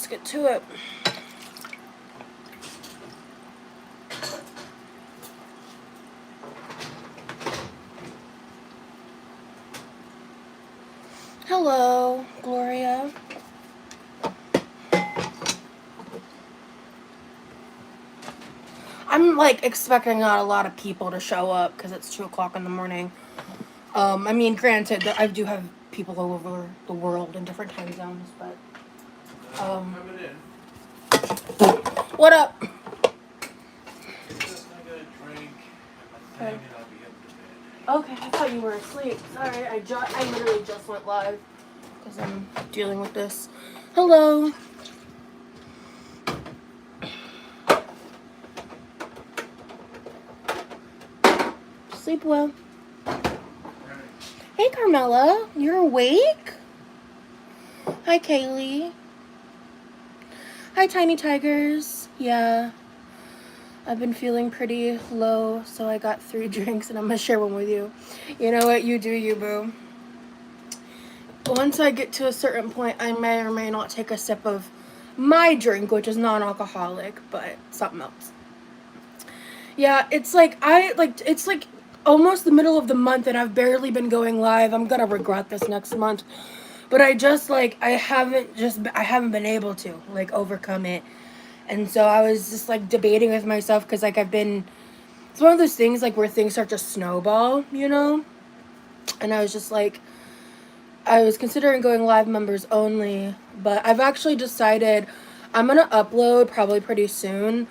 let's get to it. Hello, Gloria. I'm like expecting not a lot of people to show up because it's 2 o'clock in the morning. I mean, granted that I do have people all over the world in different time zones, but Coming in. what up? Just I got a drink and my thing, and I'll be heading to bed. Okay, I thought you were asleep. Sorry, I literally just went live because I'm dealing with this. Hello. Sleep well. Hey, Carmela, you're awake? Hi, Kaylee. Hi, Tiny Tigers. Yeah, I've been feeling pretty low, so I got 3 drinks, and I'm gonna share one with you. You know what? You do you, boo. Once I get to a certain point, I may or may not take a sip of my drink, which is non-alcoholic, but something else. Yeah, it's like it's like almost the middle of the month and I've barely been going live. I'm gonna regret this next month. But I just like I haven't been able to like overcome it. And so I was just like debating with myself because like it's one of those things like where things start to snowball, you know? And I was just like I was considering going live members only, but I've actually decided I'm gonna upload probably pretty soon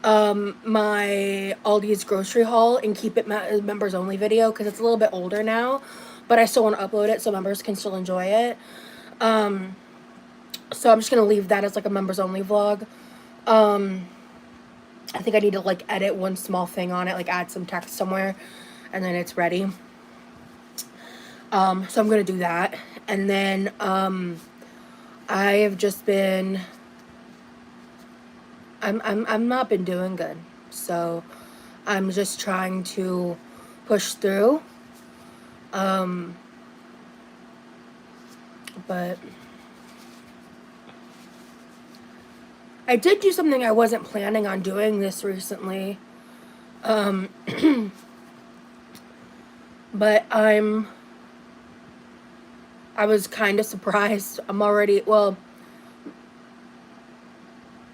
my Aldi's grocery haul and keep it members only video because it's a little bit older now, but I still want to upload it so members can still enjoy it. So I'm just gonna leave that as like a members only vlog. I think I need to like edit one small thing on it, like add some text somewhere, and then it's ready. So I'm gonna do that, and then I have just been. I'm not been doing good, so I'm just trying to push through. But I did do something I wasn't planning on doing this recently. But I was kind of surprised.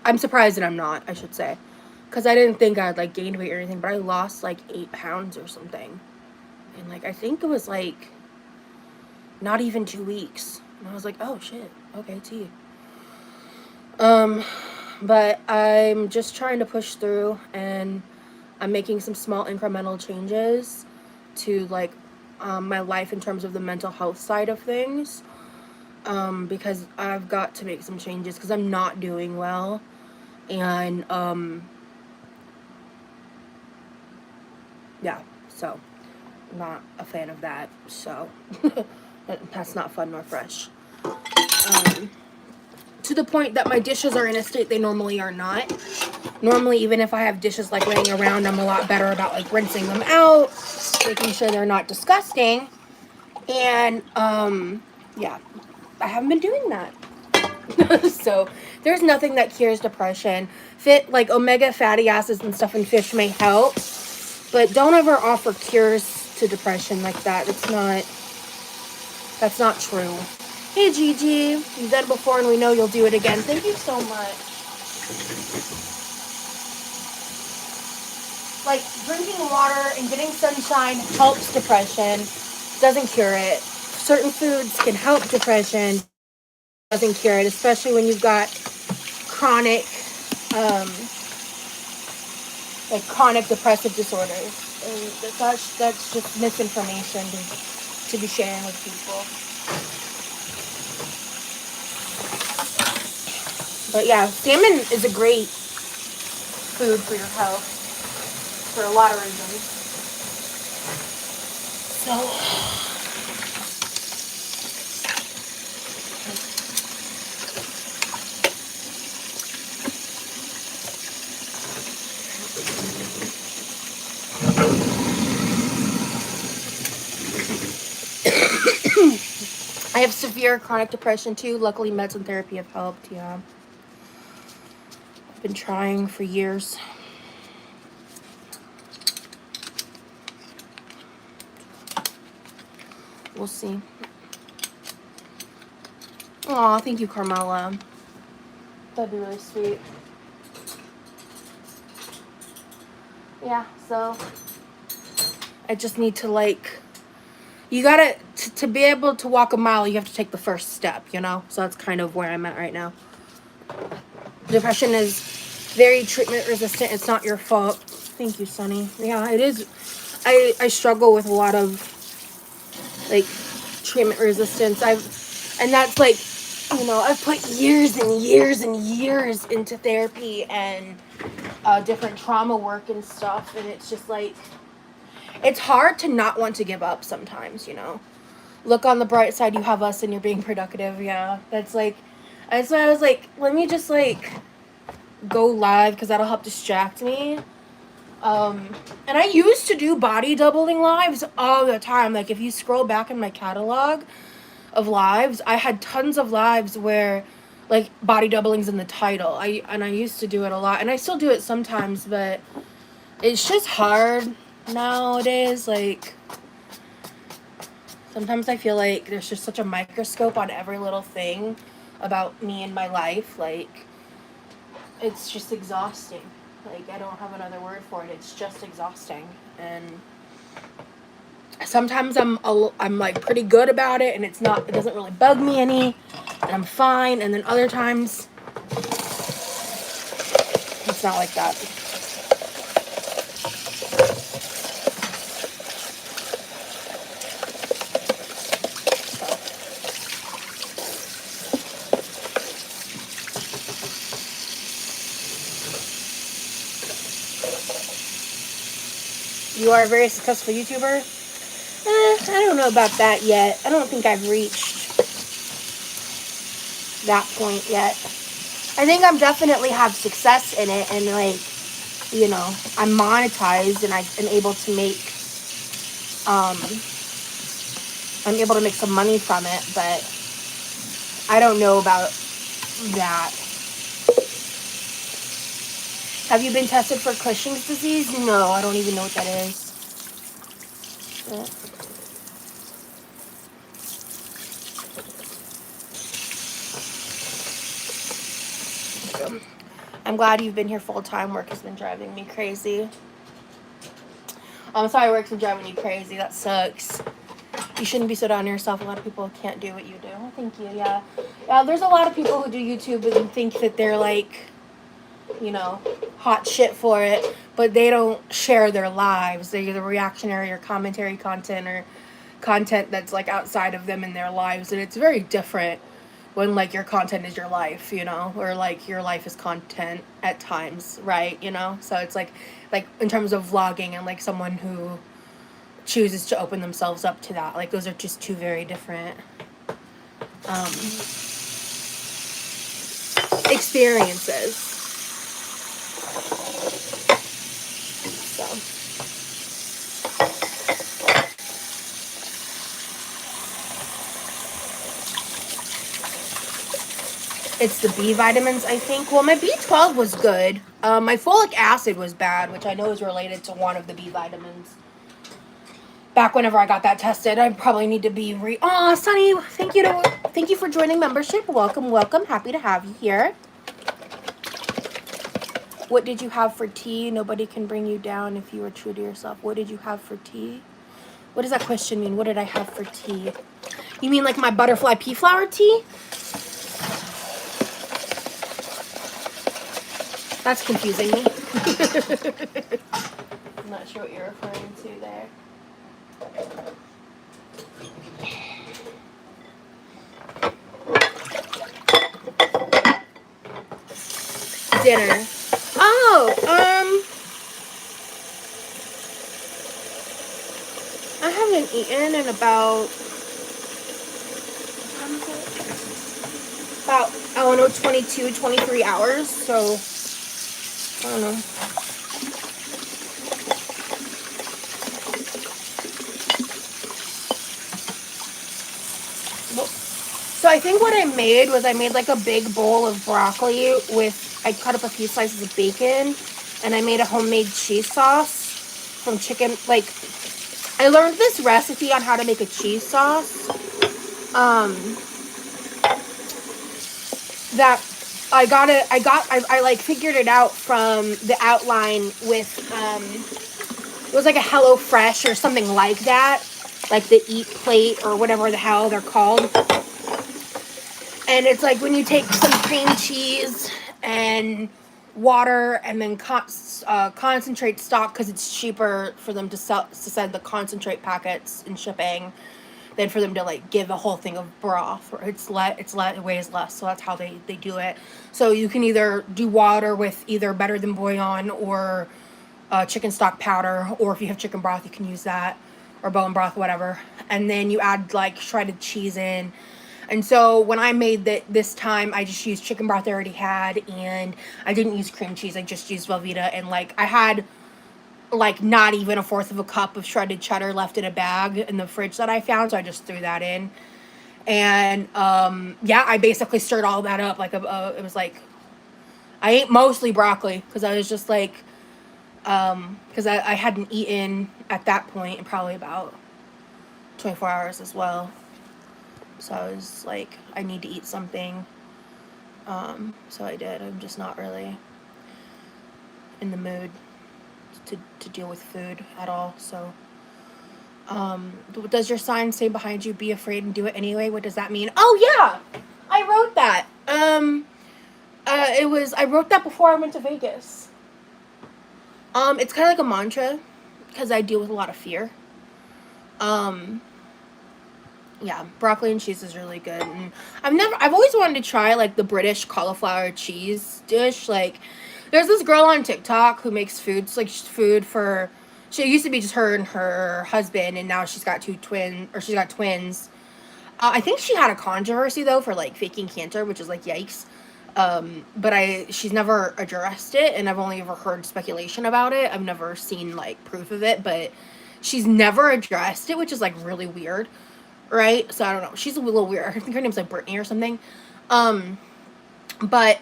I'm surprised that I'm not, I should say. Because I didn't think I'd, like, gained weight or anything, but I lost, like, 8 pounds or something. And, like, I think it was, like, not even 2 weeks. And I was like, oh, shit. Okay, tea. But I'm just trying to push through, and I'm making some small incremental changes to, like, my life in terms of the mental health side of things. Because I've got to make some changes because I'm not doing well. And, yeah, so, I'm not a fan of that, so, that's not fun nor fresh. To the point that my dishes are in a state they normally are not. Normally, even if I have dishes, like, laying around, I'm a lot better about, like, rinsing them out, making sure they're not disgusting, and, yeah, I haven't been doing that. So there's nothing that cures depression. Like omega fatty acids and stuff in fish may help, but don't ever offer cures to depression like that. That's not true. Hey Gigi, you've done it before and we know you'll do it again. Thank you so much. Like drinking water and getting sunshine helps depression, doesn't cure it. Certain foods can help depression, doesn't cure it, especially when you've got chronic depressive disorders. And that's just misinformation to be sharing with people. But yeah, salmon is a great food for your health for a lot of reasons. So I have severe chronic depression too. Luckily, meds and therapy have helped. Yeah. Been trying for years. We'll see. Aw, thank you, Carmela. That'd be really sweet. Yeah, so I just need to, like, you gotta, to be able to walk a mile, you have to take the first step, you know? So that's kind of where I'm at right now. Depression is very treatment resistant. It's not your fault. Thank you, Sunny. Yeah, it is. I struggle with a lot of, like, treatment resistance. And that's, like, you know, I've put years and years and years into therapy and different trauma work and stuff, and it's just, like, it's hard to not want to give up sometimes, you know. Look on the bright side, you have us and you're being productive. Yeah, that's, like, that's why I was like, let me just, like, go live, because that'll help distract me. And I used to do body doubling lives all the time. Like, if you scroll back in my catalog of lives, I had tons of lives where, like, body doubling's in the title. I used to do it a lot, and I still do it sometimes, but it's just hard nowadays. Like, sometimes I feel like there's just such a microscope on every little thing about me and my life. Like, it's just exhausting. Like, I don't have another word for it. It's just exhausting. And sometimes I'm like pretty good about it, and it doesn't really bug me any, and I'm fine. And then other times it's not like that. You are a very successful YouTuber? I don't know about that yet. I don't think I've reached that point yet. I think I'm definitely have success in it, and, like, you know, I'm monetized, and I'm able to make some money from it, but I don't know about that. Have you been tested for Cushing's disease? No, I don't even know what that is. I'm glad you've been here full time. Work has been driving me crazy. I'm sorry work's been driving you crazy. That sucks. You shouldn't be so down on yourself. A lot of people can't do what you do. Oh, thank you. Yeah. There's a lot of people who do YouTube and think that they're, like, you know, hot shit for it, but they don't share their lives. They're either reactionary or commentary content, or content that's, like, outside of them in their lives, and it's very different when, like, your content is your life, you know, or, like, your life is content at times, right, you know? So it's like in terms of vlogging and, like, someone who chooses to open themselves up to that, like, those are just two very different experiences. So it's the B vitamins, I think. Well, my B12 was good. My folic acid was bad, which I know is related to one of the B vitamins. Back whenever I got that tested, I probably need to be Aw, Sunny, thank you for joining membership. Welcome, welcome. Happy to have you here. What did you have for tea? Nobody can bring you down if you are true to yourself. What did you have for tea? What does that question mean? What did I have for tea? You mean like my butterfly pea flower tea? That's confusing me. I'm not sure what you're referring to there. Dinner. Oh, I haven't eaten in about, I don't know, 22, 23 hours, so, I don't know. So I think what I made was like a big bowl of broccoli with I cut up a few slices of bacon, and I made a homemade cheese sauce from chicken. Like, I learned this recipe on how to make a cheese sauce. That I got it. I like figured it out from the outline with it was like a Hello Fresh or something like that, like the Eat Plate or whatever the hell they're called. And it's like when you take some cream cheese and water and then concentrate stock, because it's cheaper for them to send the concentrate packets in shipping than for them to like give a whole thing of broth. Or it weighs less, so that's how they do it. So you can either do water with either Better Than Bouillon or chicken stock powder, or if you have chicken broth, you can use that, or bone broth, whatever. And then you add like shredded cheese in. And so when I made this time, I just used chicken broth I already had, and I didn't use cream cheese. I just used Velveeta, and like I had like not even a fourth of a cup of shredded cheddar left in a bag in the fridge that I found, so I just threw that in. And yeah, I basically stirred all that up. Like it was like I ate mostly broccoli because I was just like because I hadn't eaten at that point in probably about 24 hours as well. So I was like, I need to eat something. So I did. I'm just not really in the mood to deal with food at all. So, does your sign say behind you, be afraid and do it anyway? What does that mean? Oh yeah, I wrote that. I wrote that before I went to Vegas. It's kind of like a mantra because I deal with a lot of fear. Yeah, broccoli and cheese is really good. And I've always wanted to try like the British cauliflower cheese dish. Like, there's this girl on TikTok who makes food for, she used to be just her and her husband, and now she's got she's got twins. I think she had a controversy though for like faking cancer, which is like yikes. But she's never addressed it, and I've only ever heard speculation about it. I've never seen like proof of it, but she's never addressed it, which is like really weird, right? So I don't know. She's a little weird. I think her name's like Brittany or something. But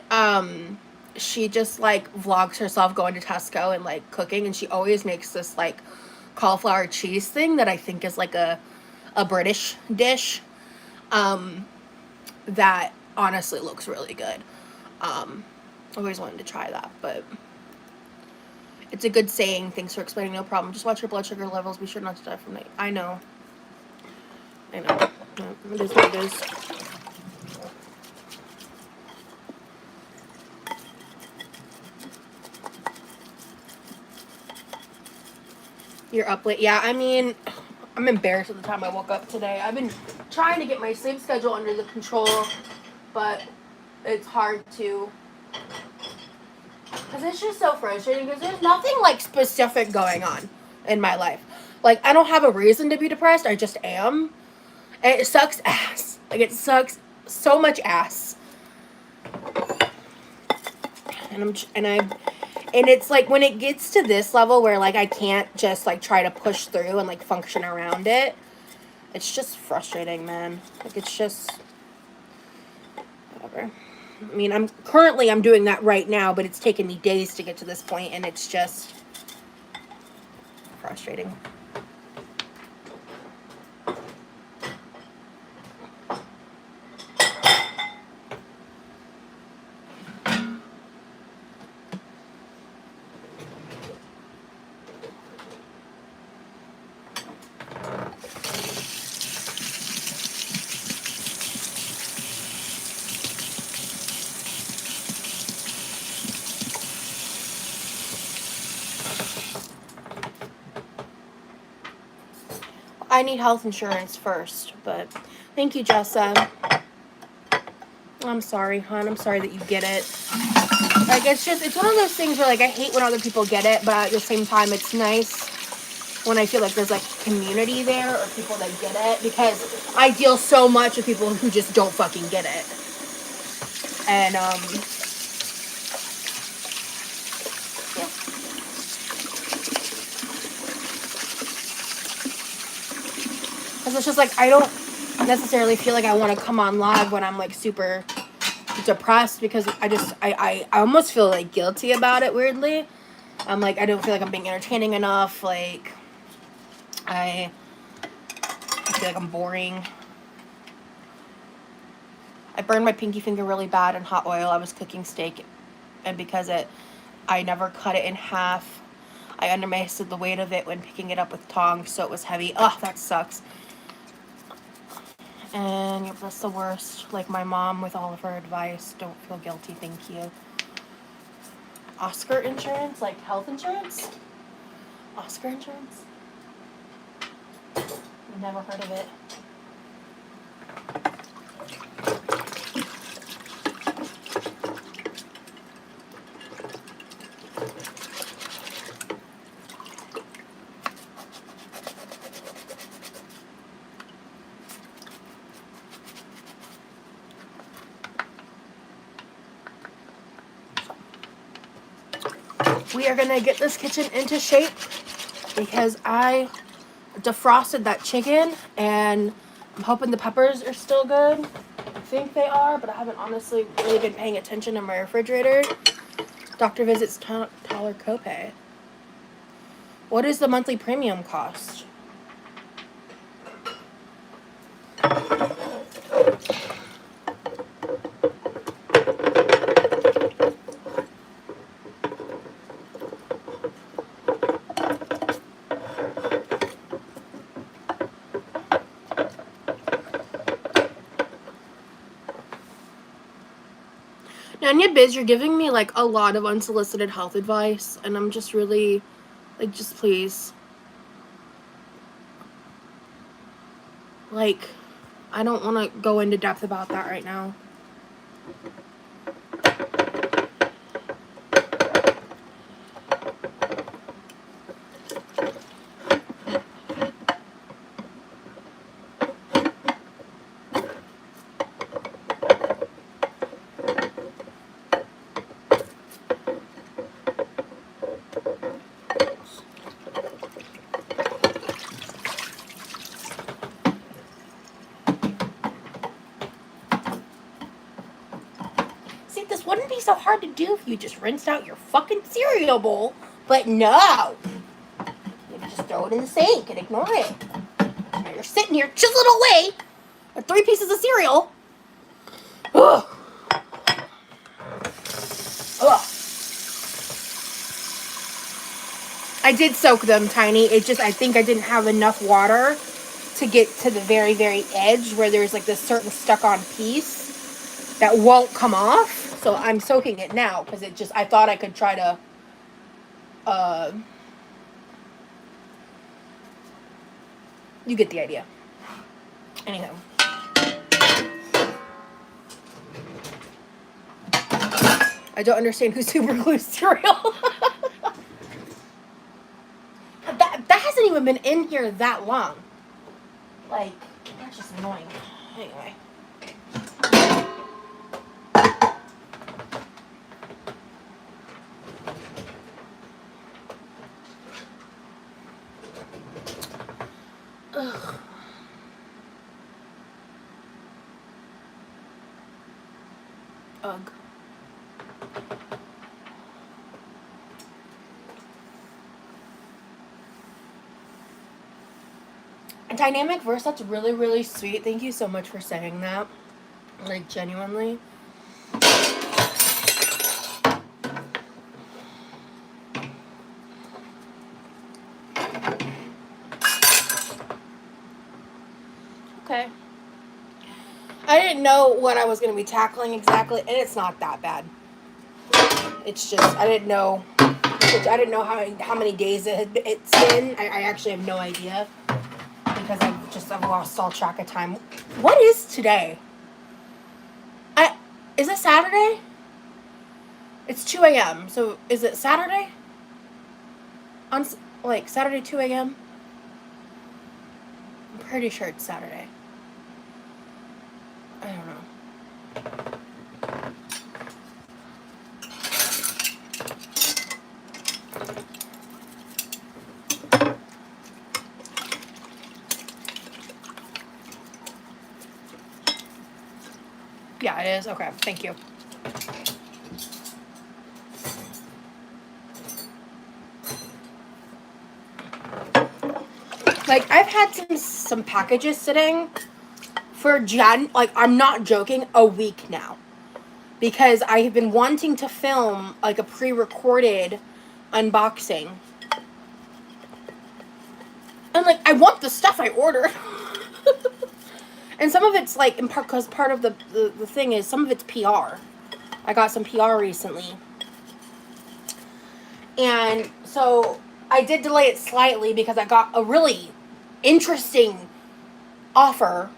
she just like vlogs herself going to Tesco and like cooking, and she always makes this like cauliflower cheese thing that I think is like a British dish. That honestly looks really good. I always wanted to try that, but it's a good saying. Thanks for explaining. No problem. Just watch your blood sugar levels. Be sure not to die from night. I know. It is what it is. You're up late. Yeah, I mean, I'm embarrassed at the time I woke up today. I've been trying to get my sleep schedule under the control, but it's hard to, because it's just so frustrating because there's nothing like specific going on in my life. Like, I don't have a reason to be depressed. I just am. And it sucks ass. Like, it sucks so much ass. And it's like when it gets to this level where like I can't just like try to push through and like function around it, it's just frustrating, man. Like, it's just whatever. I mean, I'm doing that right now, but it's taken me days to get to this point, and it's just frustrating. I need health insurance first, but thank you, Jessa. I'm sorry, hon. I'm sorry that you get it. Like, it's one of those things where, like, I hate when other people get it, but at the same time, it's nice when I feel like there's, like, community there or people that get it, because I deal so much with people who just don't fucking get it. And, because it's just like I don't necessarily feel like I want to come on live when I'm like super depressed because I almost feel like guilty about it, weirdly. I'm like, I don't feel like I'm being entertaining enough. Like, I feel like I'm boring. I burned my pinky finger really bad in hot oil. I was cooking steak, and because I never cut it in half, I underestimated the weight of it when picking it up with tongs, so it was heavy. Ugh, that sucks. And yep, that's the worst. Like my mom with all of her advice. Don't feel guilty, thank you. Oscar insurance? Like health insurance? Oscar insurance? Never heard of it. We are gonna get this kitchen into shape because I defrosted that chicken and I'm hoping the peppers are still good. I think they are, but I haven't honestly really been paying attention in my refrigerator. Doctor visits $10 copay. What is the monthly premium cost? Nanya Biz, you're giving me like a lot of unsolicited health advice, and I'm just really like, just please. Like, I don't want to go into depth about that right now. See, this wouldn't be so hard to do if you just rinsed out your fucking cereal bowl. But no! You just throw it in the sink and ignore it. Now you're sitting here chiseling away at 3 pieces of cereal. Ugh. Ugh. I did soak them, Tiny. It just, I think I didn't have enough water to get to the very, very edge where there's like this certain stuck-on piece that won't come off. So I'm soaking it now because it just, I thought I could try to, you get the idea. Anyhow. I don't understand who super glues cereal. that hasn't even been in here that long. Like, that's just annoying. Anyway. Ugh. Ugh. Dynamic verse, that's really, really sweet. Thank you so much for saying that. Like, genuinely. Okay. I didn't know what I was going to be tackling exactly, and it's not that bad. It's just, I didn't know how many days it's been. I actually have no idea because I've lost all track of time. What is today? Is it Saturday? It's 2 a.m. So is it Saturday? On like Saturday 2 a.m. I'm pretty sure it's Saturday. I don't know. Yeah, it is. Okay, thank you. Like, I've had some packages sitting for like, I'm not joking, a week now. Because I have been wanting to film, like, a pre-recorded unboxing. And, like, I want the stuff I ordered. And some of it's, like, in part, because part of the thing is, some of it's PR. I got some PR recently. And so I did delay it slightly because I got a really interesting offer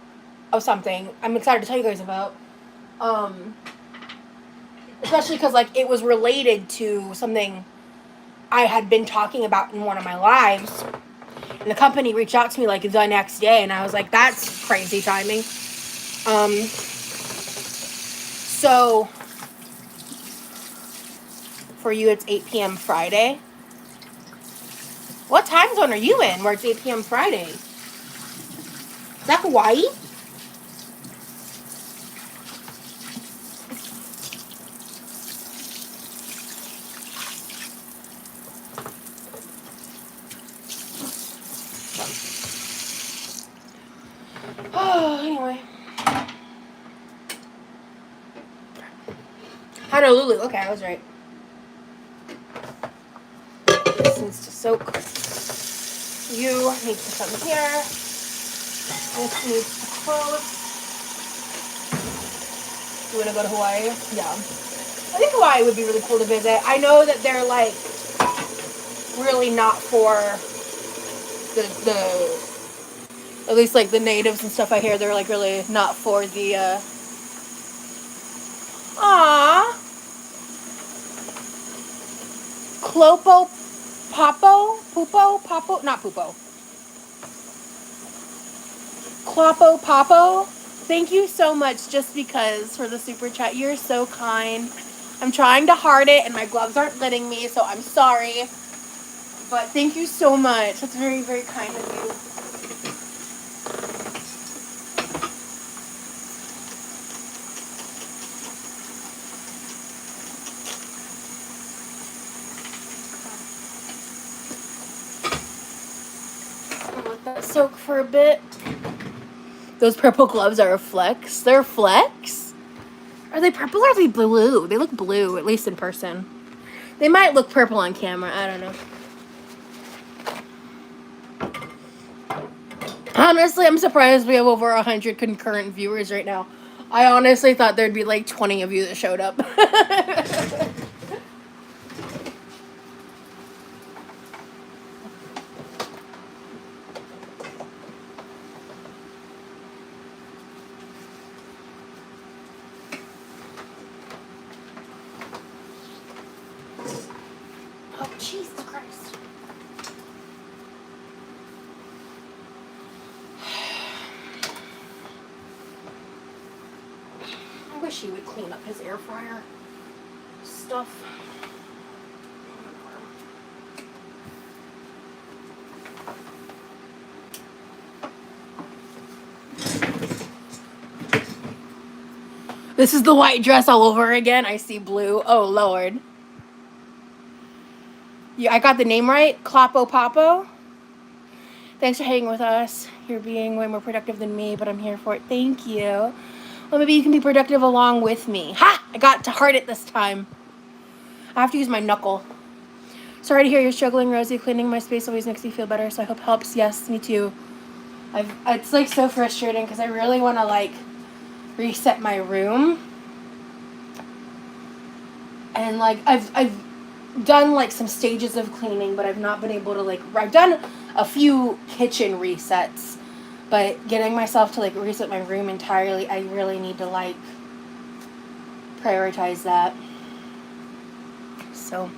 of something I'm excited to tell you guys about. Especially because, like, it was related to something I had been talking about in one of my lives. And the company reached out to me, like, the next day, and I was like, that's crazy timing. So, for you, it's 8 p.m. Friday. What time zone are you in where it's 8 p.m. Friday? Is that Hawaii? Oh, anyway. Honolulu. Okay, I was right. This needs to soak. You need to come here. This needs to close. You want to go to Hawaii? Yeah. I think Hawaii would be really cool to visit. I know that they're, like, really not for the at least, like, the natives and stuff I hear, they're, like, really not for the, Clopo Popo? Pupo? Popo? Not Pupo. Clopo Popo? Thank you so much, just because, for the super chat. You're so kind. I'm trying to heart it, and my gloves aren't letting me, so I'm sorry. But thank you so much. That's very, very kind of you. I'll let that soak for a bit. Those purple gloves are a flex. They're a flex? Are they purple or are they blue? They look blue, at least in person. They might look purple on camera. I don't know. Honestly, I'm surprised we have over 100 concurrent viewers right now. I honestly thought there'd be like 20 of you that showed up. Oh, Jesus Christ. I wish he would clean up his air fryer stuff. This is the white dress all over again. I see blue. Oh, Lord. Yeah, I got the name right. Clopo Popo. Thanks for hanging with us. You're being way more productive than me, but I'm here for it. Thank you. Well, maybe you can be productive along with me. Ha! I got to heart it this time. I have to use my knuckle. Sorry to hear you're struggling, Rosie. Cleaning my space always makes me feel better, so I hope it helps. Yes, me too. It's, like, so frustrating because I really want to, like, reset my room. And, like, I've done, like, some stages of cleaning, but I've not been able to, like, I've done a few kitchen resets, but getting myself to, like, reset my room entirely, I really need to, like, prioritize that. So.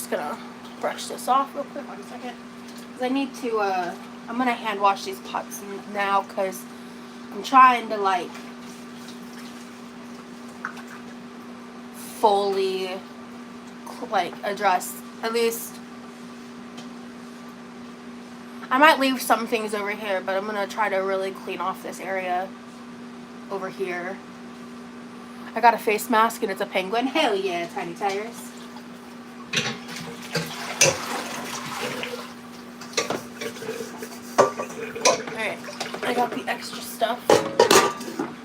Gonna brush this off real quick. 1 second, because I need to I'm gonna hand wash these pots now because I'm trying to, like, fully, like, addressed. At least, I might leave some things over here, but I'm going to try to really clean off this area over here. I got a face mask and it's a penguin. Hell yeah, Tiny Tires. Alright, I got the extra stuff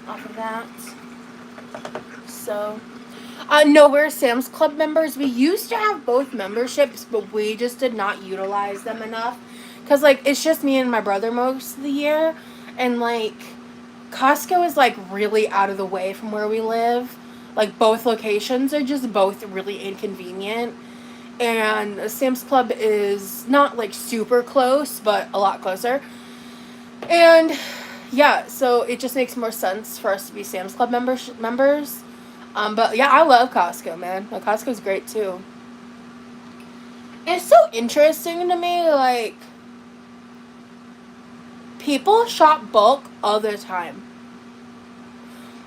off of that. So, no, we're Sam's Club members. We used to have both memberships, but we just did not utilize them enough. Because, like, it's just me and my brother most of the year. And, like, Costco is, like, really out of the way from where we live. Like, both locations are just both really inconvenient. And Sam's Club is not, like, super close, but a lot closer. And, yeah, so it just makes more sense for us to be Sam's Club members. But, yeah, I love Costco, man. Like, Costco's great, too. It's so interesting to me, like, people shop bulk all the time.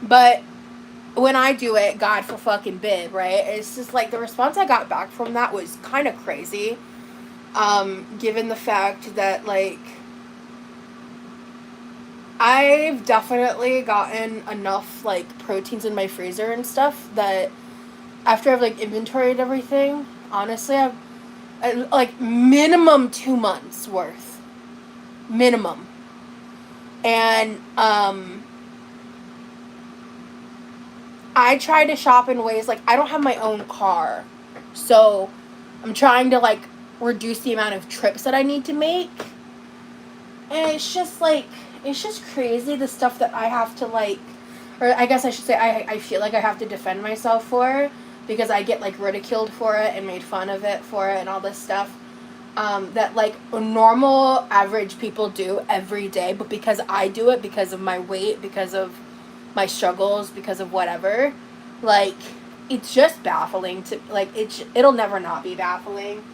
But when I do it, God for fucking bid, right? It's just, like, the response I got back from that was kind of crazy. Given the fact that, like, I've definitely gotten enough, like, proteins in my freezer and stuff that after I've, like, inventoried everything, honestly, I've, like, minimum 2 months worth. Minimum. And, I try to shop in ways, like, I don't have my own car. So, I'm trying to, like, reduce the amount of trips that I need to make. And it's just, like, it's just crazy the stuff that I have to, like, or I guess I should say I feel like I have to defend myself for, because I get, like, ridiculed for it and made fun of it for it and all this stuff, that, like, normal, average people do every day, but because I do it, because of my weight, because of my struggles, because of whatever, like, it's just baffling to, like, it'll never not be baffling.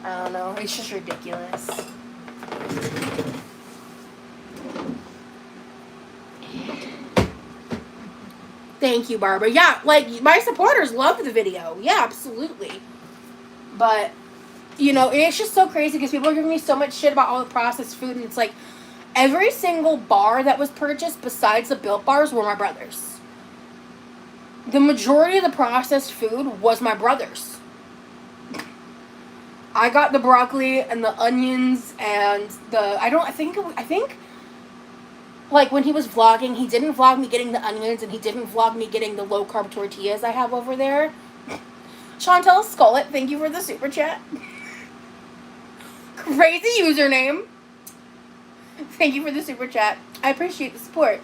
I don't know, it's just ridiculous. Thank you, Barbara. Yeah, like, my supporters loved the video. Yeah, absolutely. But, you know, it's just so crazy because people are giving me so much shit about all the processed food, and it's like, every single bar that was purchased besides the Built Bars were my brother's. The majority of the processed food was my brother's. I got the broccoli and the onions and I think like, when he was vlogging, he didn't vlog me getting the onions, and he didn't vlog me getting the low-carb tortillas I have over there. Chantel Scullett, thank you for the super chat. Crazy username. Thank you for the super chat. I appreciate the support.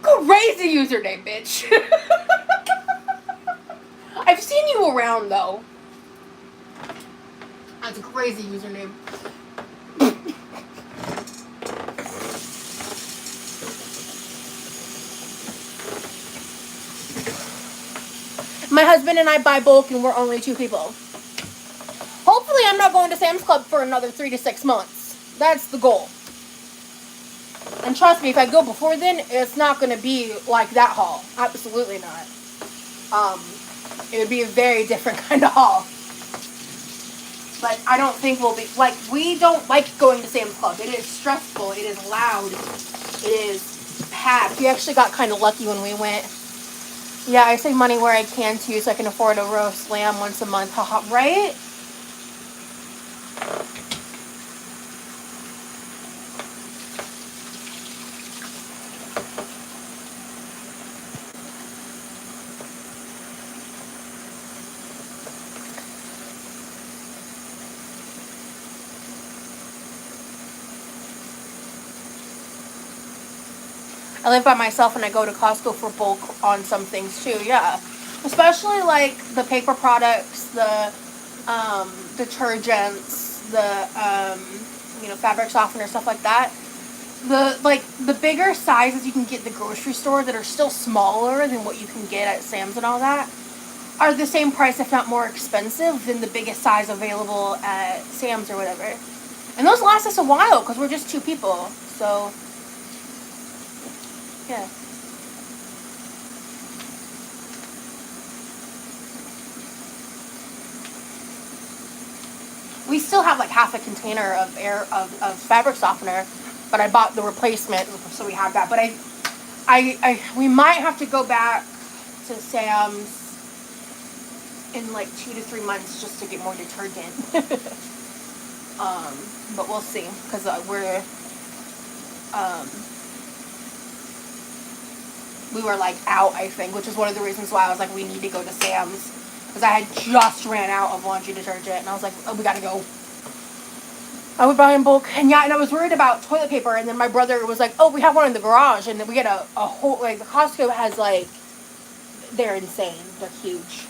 Crazy username, bitch. I've seen you around, though. That's a crazy username. My husband and I buy bulk, and we're only 2 people. Hopefully, I'm not going to Sam's Club for another 3 to 6 months. That's the goal. And trust me, if I go before then, it's not going to be like that haul. Absolutely not. It would be a very different kind of haul. But I don't think we'll be, like, we don't like going to Sam's Club. It is stressful. It is loud. It is packed. We actually got kind of lucky when we went. Yeah, I save money where I can, too, so I can afford a roast lamb once a month. Haha, right? I live by myself, and I go to Costco for bulk on some things too, yeah. Especially, like, the paper products, the detergents, the, fabric softener, stuff like that. The bigger sizes you can get at the grocery store that are still smaller than what you can get at Sam's and all that are the same price, if not more expensive, than the biggest size available at Sam's or whatever. And those last us a while, because we're just 2 people, so... yeah. We still have like half a container of of fabric softener, but I bought the replacement, so we have that. But we might have to go back to Sam's in like 2 to 3 months just to get more detergent. But we'll see, because we were like out, I think, which is one of the reasons why I was like, we need to go to Sam's, because I had just ran out of laundry detergent, and I was like, oh, we gotta go. I would buy in bulk, and yeah, and I was worried about toilet paper, and then my brother was like, oh, we have one in the garage, and then we get a whole, like, the Costco has, like, they're insane, they're huge,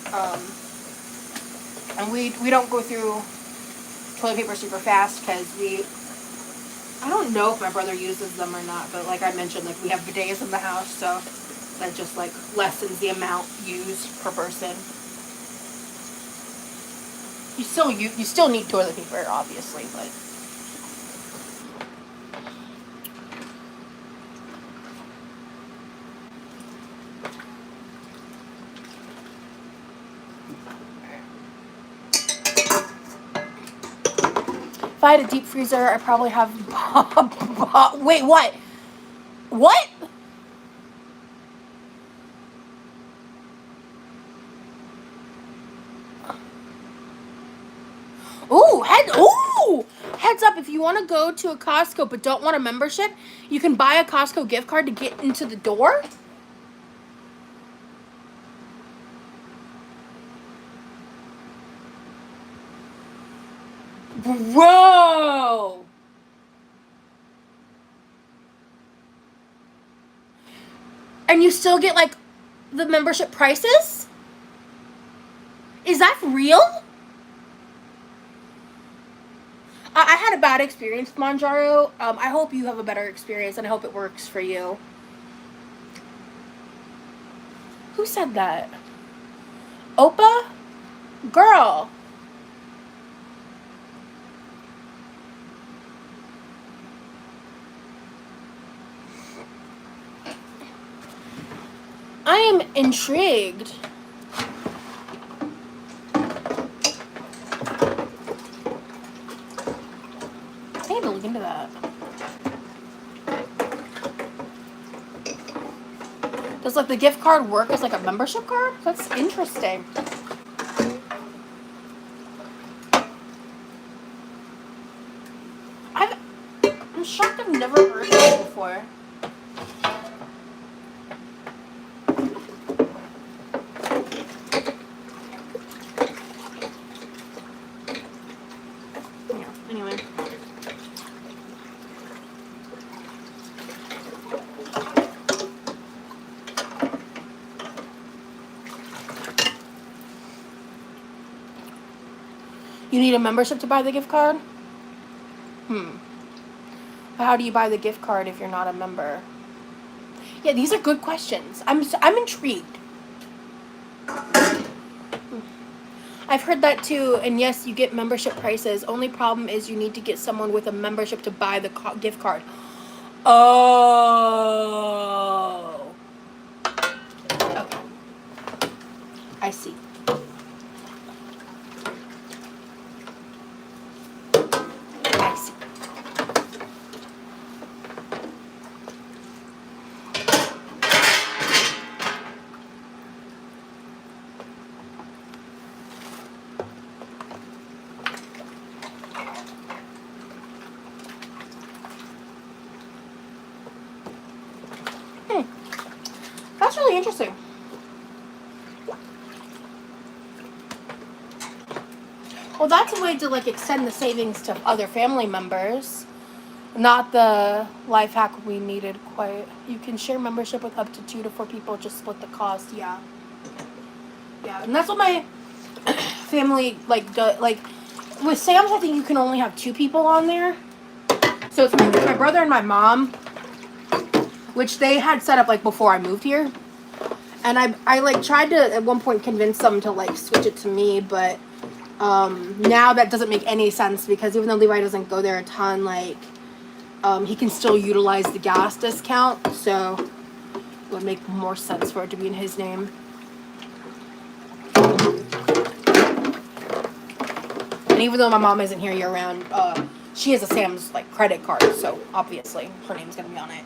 and we don't go through toilet paper super fast, because I don't know if my brother uses them or not, but like I mentioned, like, we have bidets in the house, so that just, like, lessens the amount used per person. You still need toilet paper, obviously, but... If I had a deep freezer, I probably have... Wait, what? What? Ooh! Heads up, if you want to go to a Costco but don't want a membership, you can buy a Costco gift card to get into the door. Bro! And you still get, like, the membership prices? Is that real? I had a bad experience with Manjaro. I hope you have a better experience, and I hope it works for you. Who said that? Opa? Girl. I am intrigued. I need to look into that. Does, like, the gift card work as, like, a membership card? That's interesting. I'm shocked I've never heard of it before. Yeah, anyway. You need a membership to buy the gift card? But how do you buy the gift card if you're not a member? Yeah, these are good questions. I'm intrigued. I've heard that too, and yes, you get membership prices. Only problem is you need to get someone with a membership to buy the gift card. Oh. Okay. I see. I see. That's really interesting. Well, that's a way to, like, extend the savings to other family members. Not the life hack we needed quite. You can share membership with up to 2 to 4 people, just split the cost. Yeah. Yeah, and that's what my family, like, with Sam's, I think you can only have 2 people on there. So it's my brother and my mom, which they had set up, like, before I moved here. And I like, tried to, at one point, convince them to, like, switch it to me, but now that doesn't make any sense, because even though Levi doesn't go there a ton, like, he can still utilize the gas discount, so it would make more sense for it to be in his name. And even though my mom isn't here year round, she has a Sam's like credit card, so obviously her name's gonna be on it.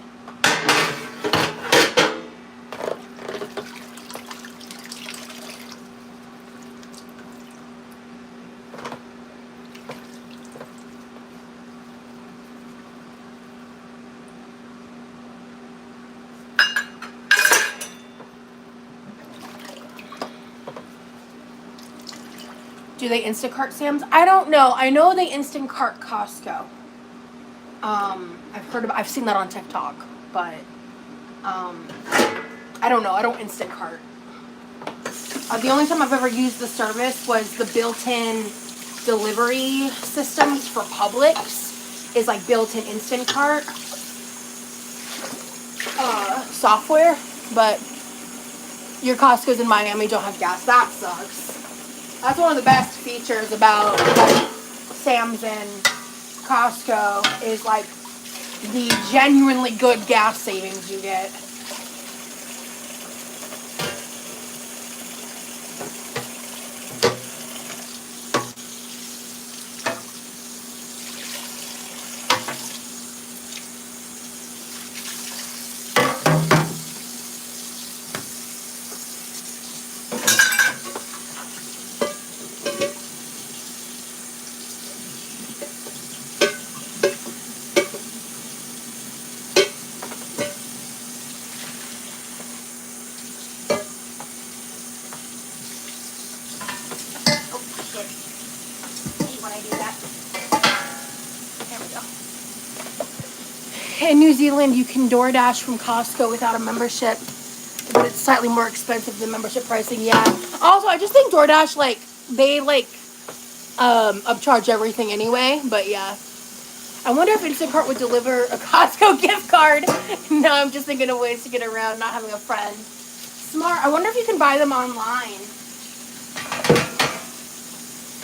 Do they Instacart Sam's? I don't know. I know they Instacart Costco. I've seen that on TikTok, but I don't know. I don't Instacart. The only time I've ever used the service was the built-in delivery systems for Publix is like built-in Instacart software, but your Costco's in Miami don't have gas. That sucks. That's one of the best features about like Sam's and Costco is like the genuinely good gas savings you get. In New Zealand, you can DoorDash from Costco without a membership, but it's slightly more expensive than membership pricing. Yeah. Also, I just think DoorDash, like, they, like, upcharge everything anyway, but yeah. I wonder if Instacart would deliver a Costco gift card. No, I'm just thinking of ways to get around not having a friend. Smart. I wonder if you can buy them online.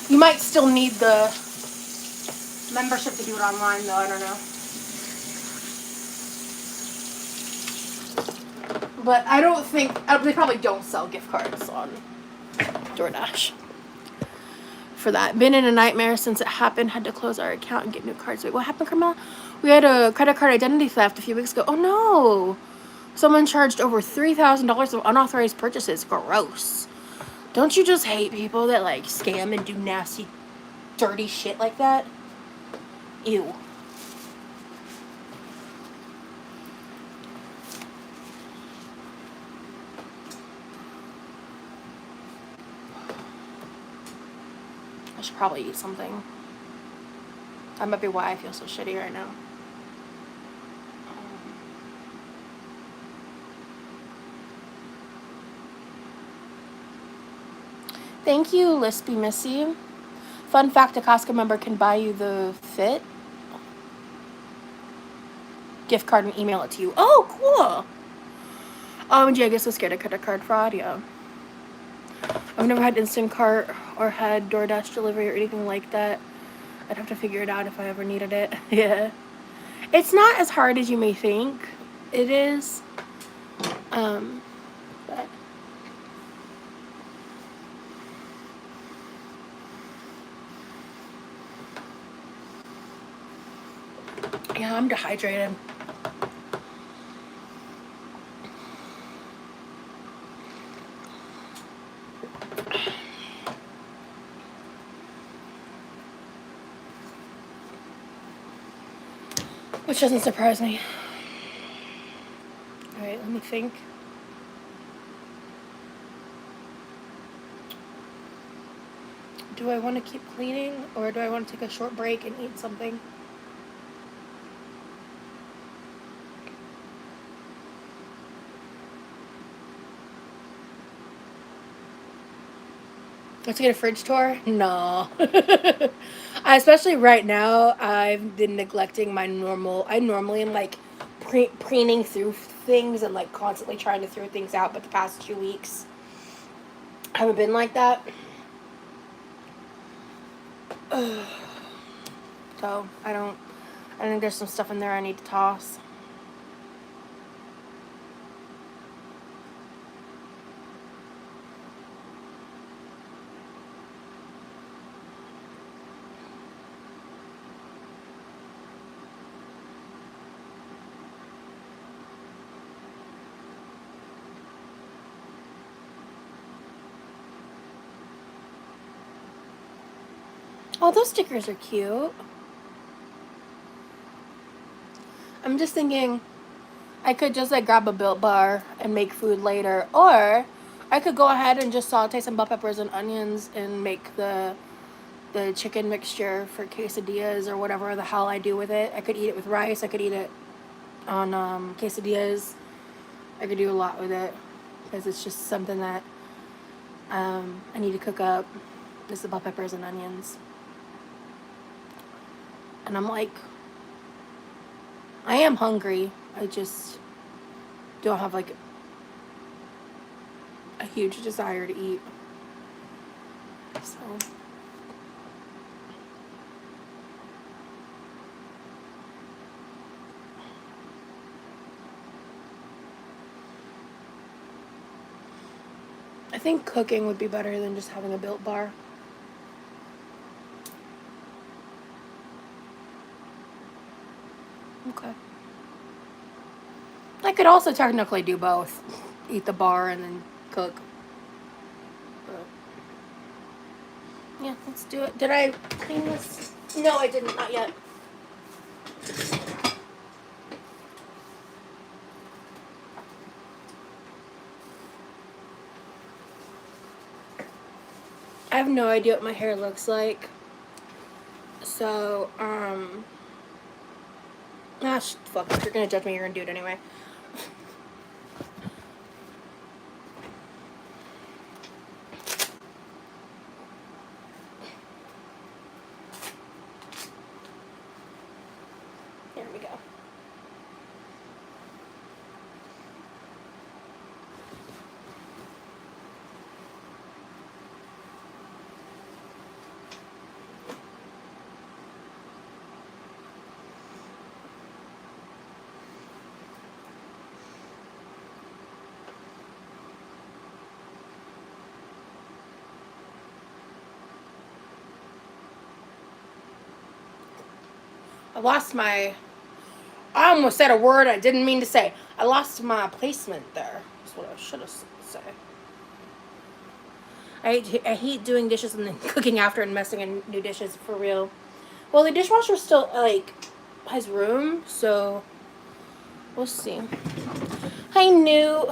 You might still need the membership to do it online, though. I don't know. But I don't think, they probably don't sell gift cards on DoorDash for that. Been in a nightmare since it happened. Had to close our account and get new cards. Wait, what happened, Carmel? We had a credit card identity theft a few weeks ago. Oh no! Someone charged over $3,000 of unauthorized purchases. Gross. Don't you just hate people that like scam and do nasty, dirty shit like that? Ew. I should probably eat something. That might be why I feel so shitty right now. Thank you, Lispy Missy. Fun fact, a Costco member can buy you the Fit gift card and email it to you. Oh, cool. Gee, I guess I'm scared of credit card fraud, yeah. I've never had Instacart or had DoorDash delivery or anything like that. I'd have to figure it out if I ever needed it. Yeah. It's not as hard as you may think. It is. But yeah, I'm dehydrated. Which doesn't surprise me. Alright, let me think. Do I want to keep cleaning or do I want to take a short break and eat something? Let's get a fridge tour? No. Especially right now, I've been neglecting my normal. I normally am like preening through things and like constantly trying to throw things out, but the past 2 weeks, I haven't been like that. So I think there's some stuff in there I need to toss. Oh, those stickers are cute. I'm just thinking I could just like grab a Built Bar and make food later, or I could go ahead and just saute some bell peppers and onions and make the chicken mixture for quesadillas or whatever the hell I do with it. I could eat it with rice. I could eat it on quesadillas. I could do a lot with it because it's just something that I need to cook up. Just the bell peppers and onions. And I'm like, I am hungry. I just don't have like a huge desire to eat. So I think cooking would be better than just having a Built Bar. Okay. I could also technically do both. Eat the bar and then cook. But yeah, let's do it. Did I clean this? No, I didn't. Not yet. I have no idea what my hair looks like. So, fuck it. You're gonna judge me, you're gonna do it anyway. Here we go. I almost said a word I didn't mean to say. I lost my placement there. That's what I should have said. I hate doing dishes and then cooking after and messing in new dishes for real. Well, the dishwasher still, like, has room, so we'll see. Hi, Newt.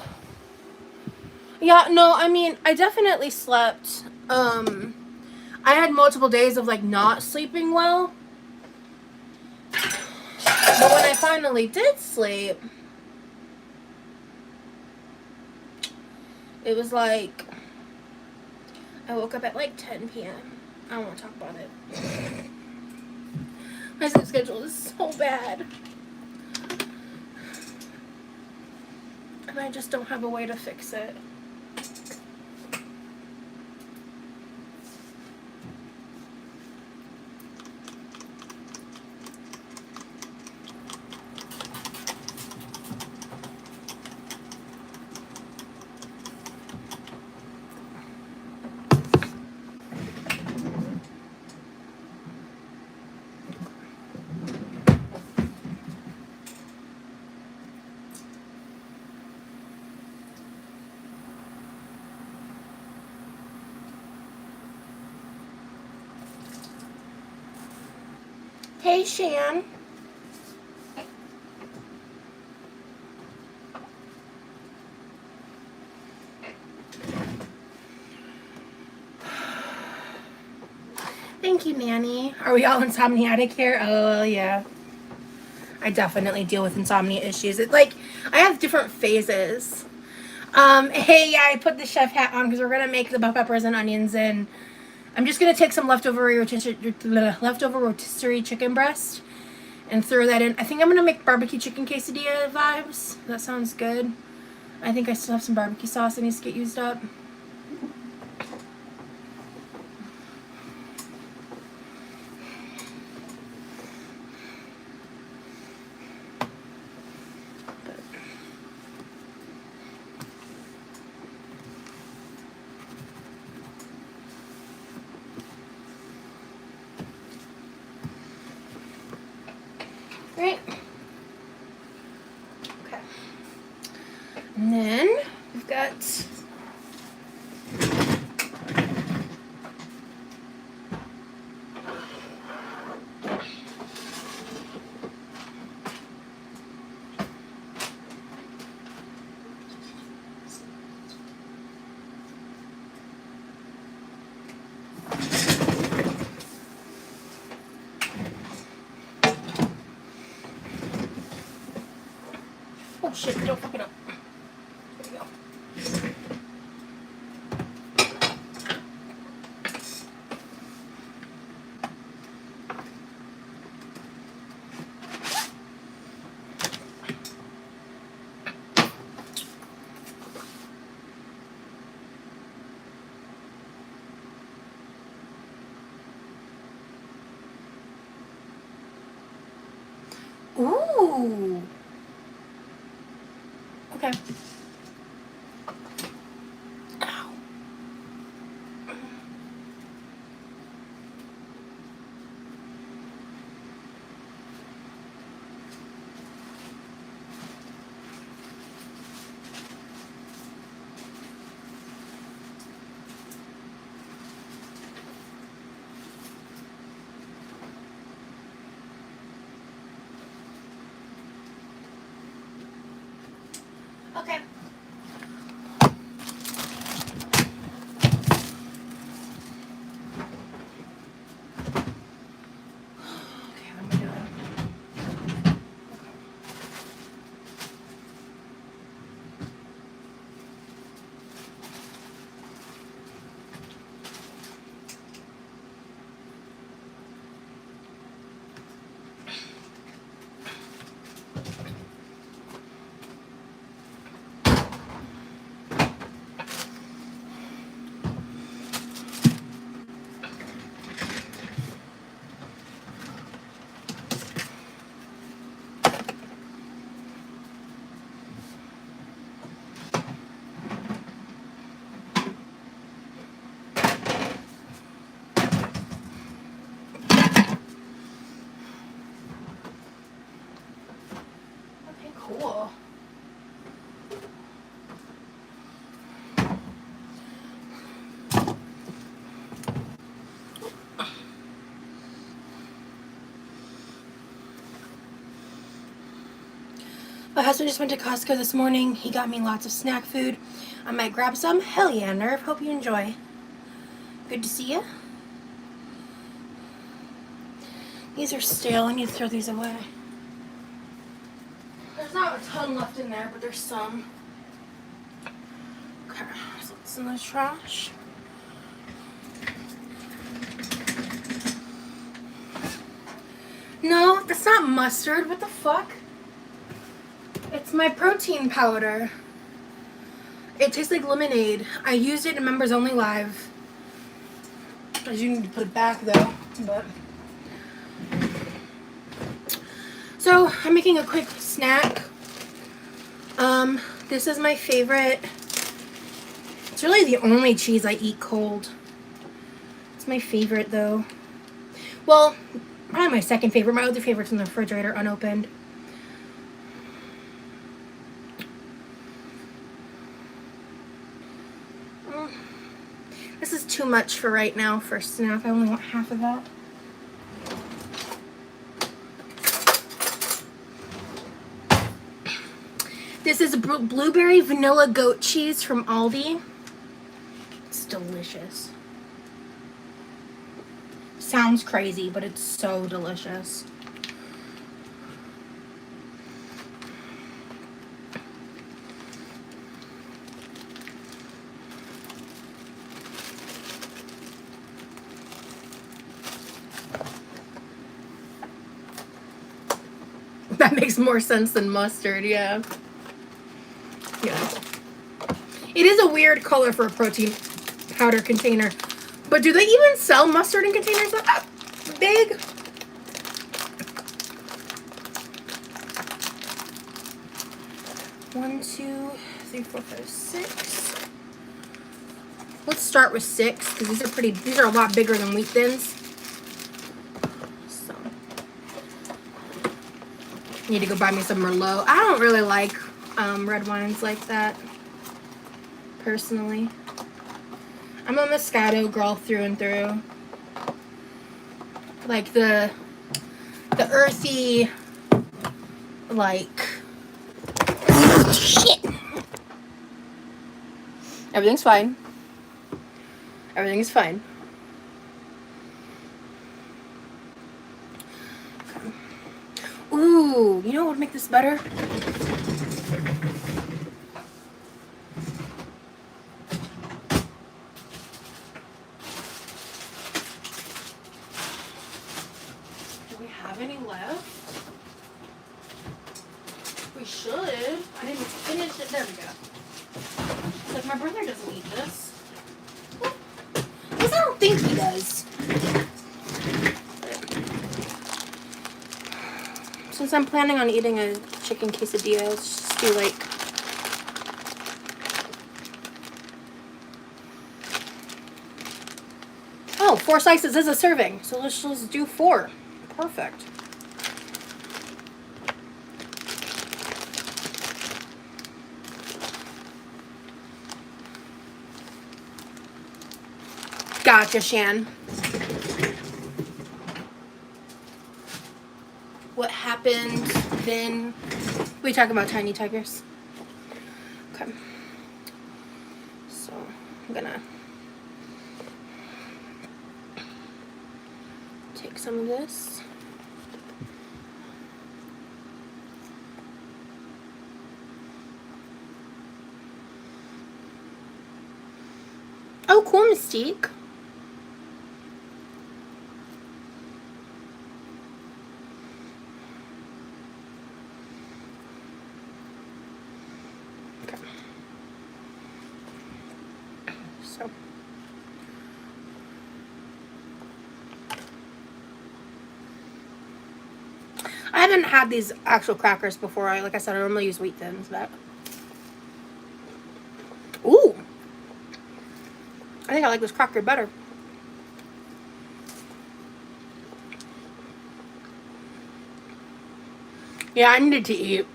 Yeah, no, I mean, I definitely slept. I had multiple days of, like, not sleeping well. But when I finally did sleep, it was like, I woke up at like 10 p.m. I don't want to talk about it. My sleep schedule is so bad. And I just don't have a way to fix it. Hey, Shan. Thank you, Nanny. Are we all insomniatic here? Oh, yeah. I definitely deal with insomnia issues. It's like, I have different phases. Hey, yeah, I put the chef hat on because we're going to make the bell peppers and onions and I'm just going to take some leftover rotisserie chicken breast and throw that in. I think I'm going to make barbecue chicken quesadilla vibes. That sounds good. I think I still have some barbecue sauce that needs to get used up. Right. Okay. And then we've got shit, don't fuck it up. There we go. Ooh. Okay. Ow. Okay. Okay, what am I doing? Okay, cool. My husband just went to Costco this morning. He got me lots of snack food. I might grab some. Hell yeah, Nerve. Hope you enjoy. Good to see you. These are stale. I need to throw these away. There's not a ton left in there, but there's some. Okay, so it's in the trash. No, that's not mustard. What the fuck? It's my protein powder. It tastes like lemonade. I used it in Members Only Live. I do need to put it back though, but. So, I'm making a quick snack. This is my favorite. It's really the only cheese I eat cold. It's my favorite though. Well, probably my second favorite. My other favorite's in the refrigerator, unopened. This is too much for right now for a snack. I only want half of that. This is blueberry vanilla goat cheese from Aldi. It's delicious. Sounds crazy, but it's so delicious. That makes more sense than mustard, yeah. Yeah. It is a weird color for a protein powder container. But do they even sell mustard in containers that big? One, two, three, four, five, six. Let's start with 6 because these are a lot bigger than Wheat Thins. So need to go buy me some Merlot. I don't really like red wines like that, personally. I'm a Moscato girl through and through. Like the earthy, like, shit. Everything's fine. Everything's fine. Okay. Ooh, you know what would make this better? Do we have any left? We should. I didn't finish it. There we go. Like, my brother doesn't eat this. At least I don't think he does. Since I'm planning on eating a chicken quesadilla, let's just do like... Oh, 4 slices is a serving. So let's just do 4. Perfect. Gotcha, Shan. What happened then? We talk about tiny tigers. Okay. So I'm gonna take some of this. Oh, cool, Mystique. Okay. So. I haven't had these actual crackers before. Like I said, I normally use Wheat Thins, but... Ooh! I think I like this cracker better. Yeah, I needed to eat.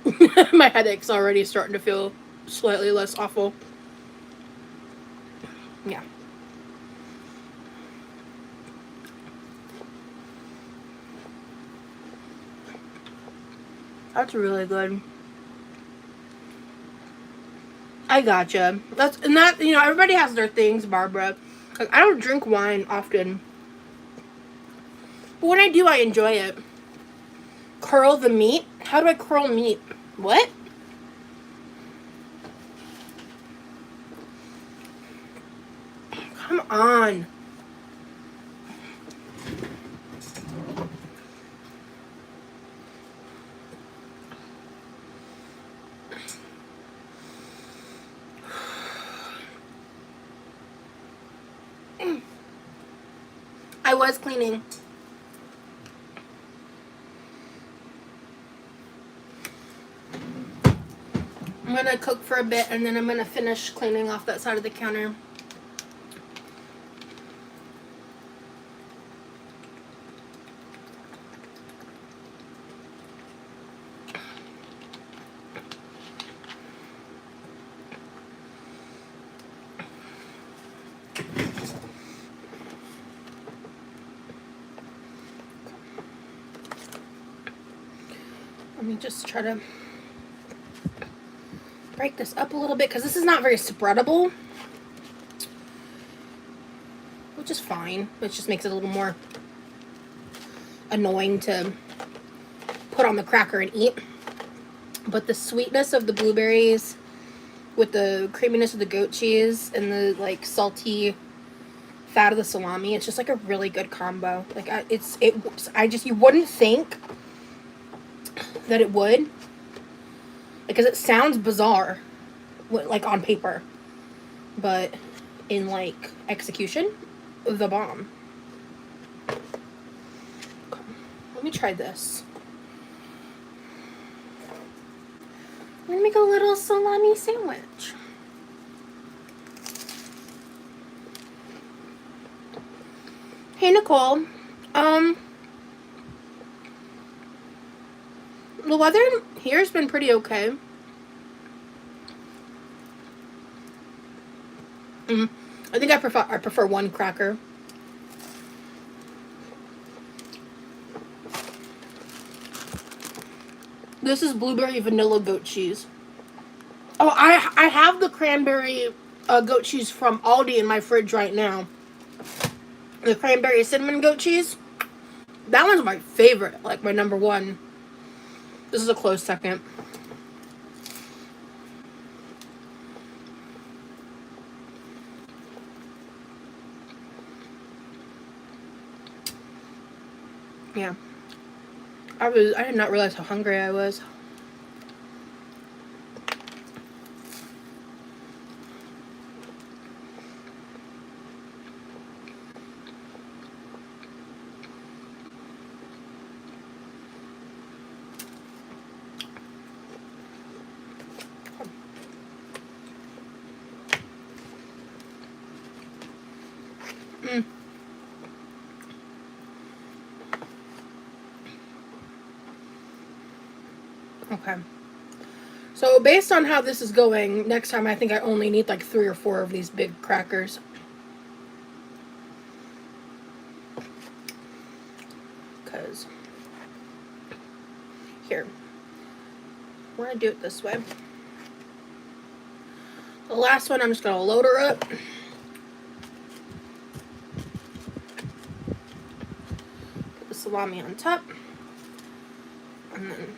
My headache's already starting to feel slightly less awful. Yeah. That's really good. I gotcha. And that, you know, everybody has their things, Barbara. Like, I don't drink wine often. But when I do, I enjoy it. Curl the meat? How do I curl meat? What? Come on. I was cleaning. I'm gonna cook for a bit and then I'm gonna finish cleaning off that side of the counter. Let me just try to break this up a little bit because this is not very spreadable, which is fine. It just makes it a little more annoying to put on the cracker and eat. But the sweetness of the blueberries with the creaminess of the goat cheese and the like salty fat of the salami, it's just like a really good combo. Like you wouldn't think that it would, because it sounds bizarre, like on paper, but in like execution, the bomb. Okay. Let me try this. I'm gonna make a little salami sandwich. Hey Nicole, the weather here's been pretty okay. I think I prefer one cracker. This is blueberry vanilla goat cheese. Oh, I have the cranberry goat cheese from Aldi in my fridge right now. The cranberry cinnamon goat cheese. That one's my favorite, like my number one. This is a close second. Yeah. I did not realize how hungry I was. Mm. Okay. So based on how this is going, next time I think I only need like 3 or 4 of these big crackers. Because here, we're gonna do it this way. The last one, I'm just gonna load her up. Put the salami on top. And then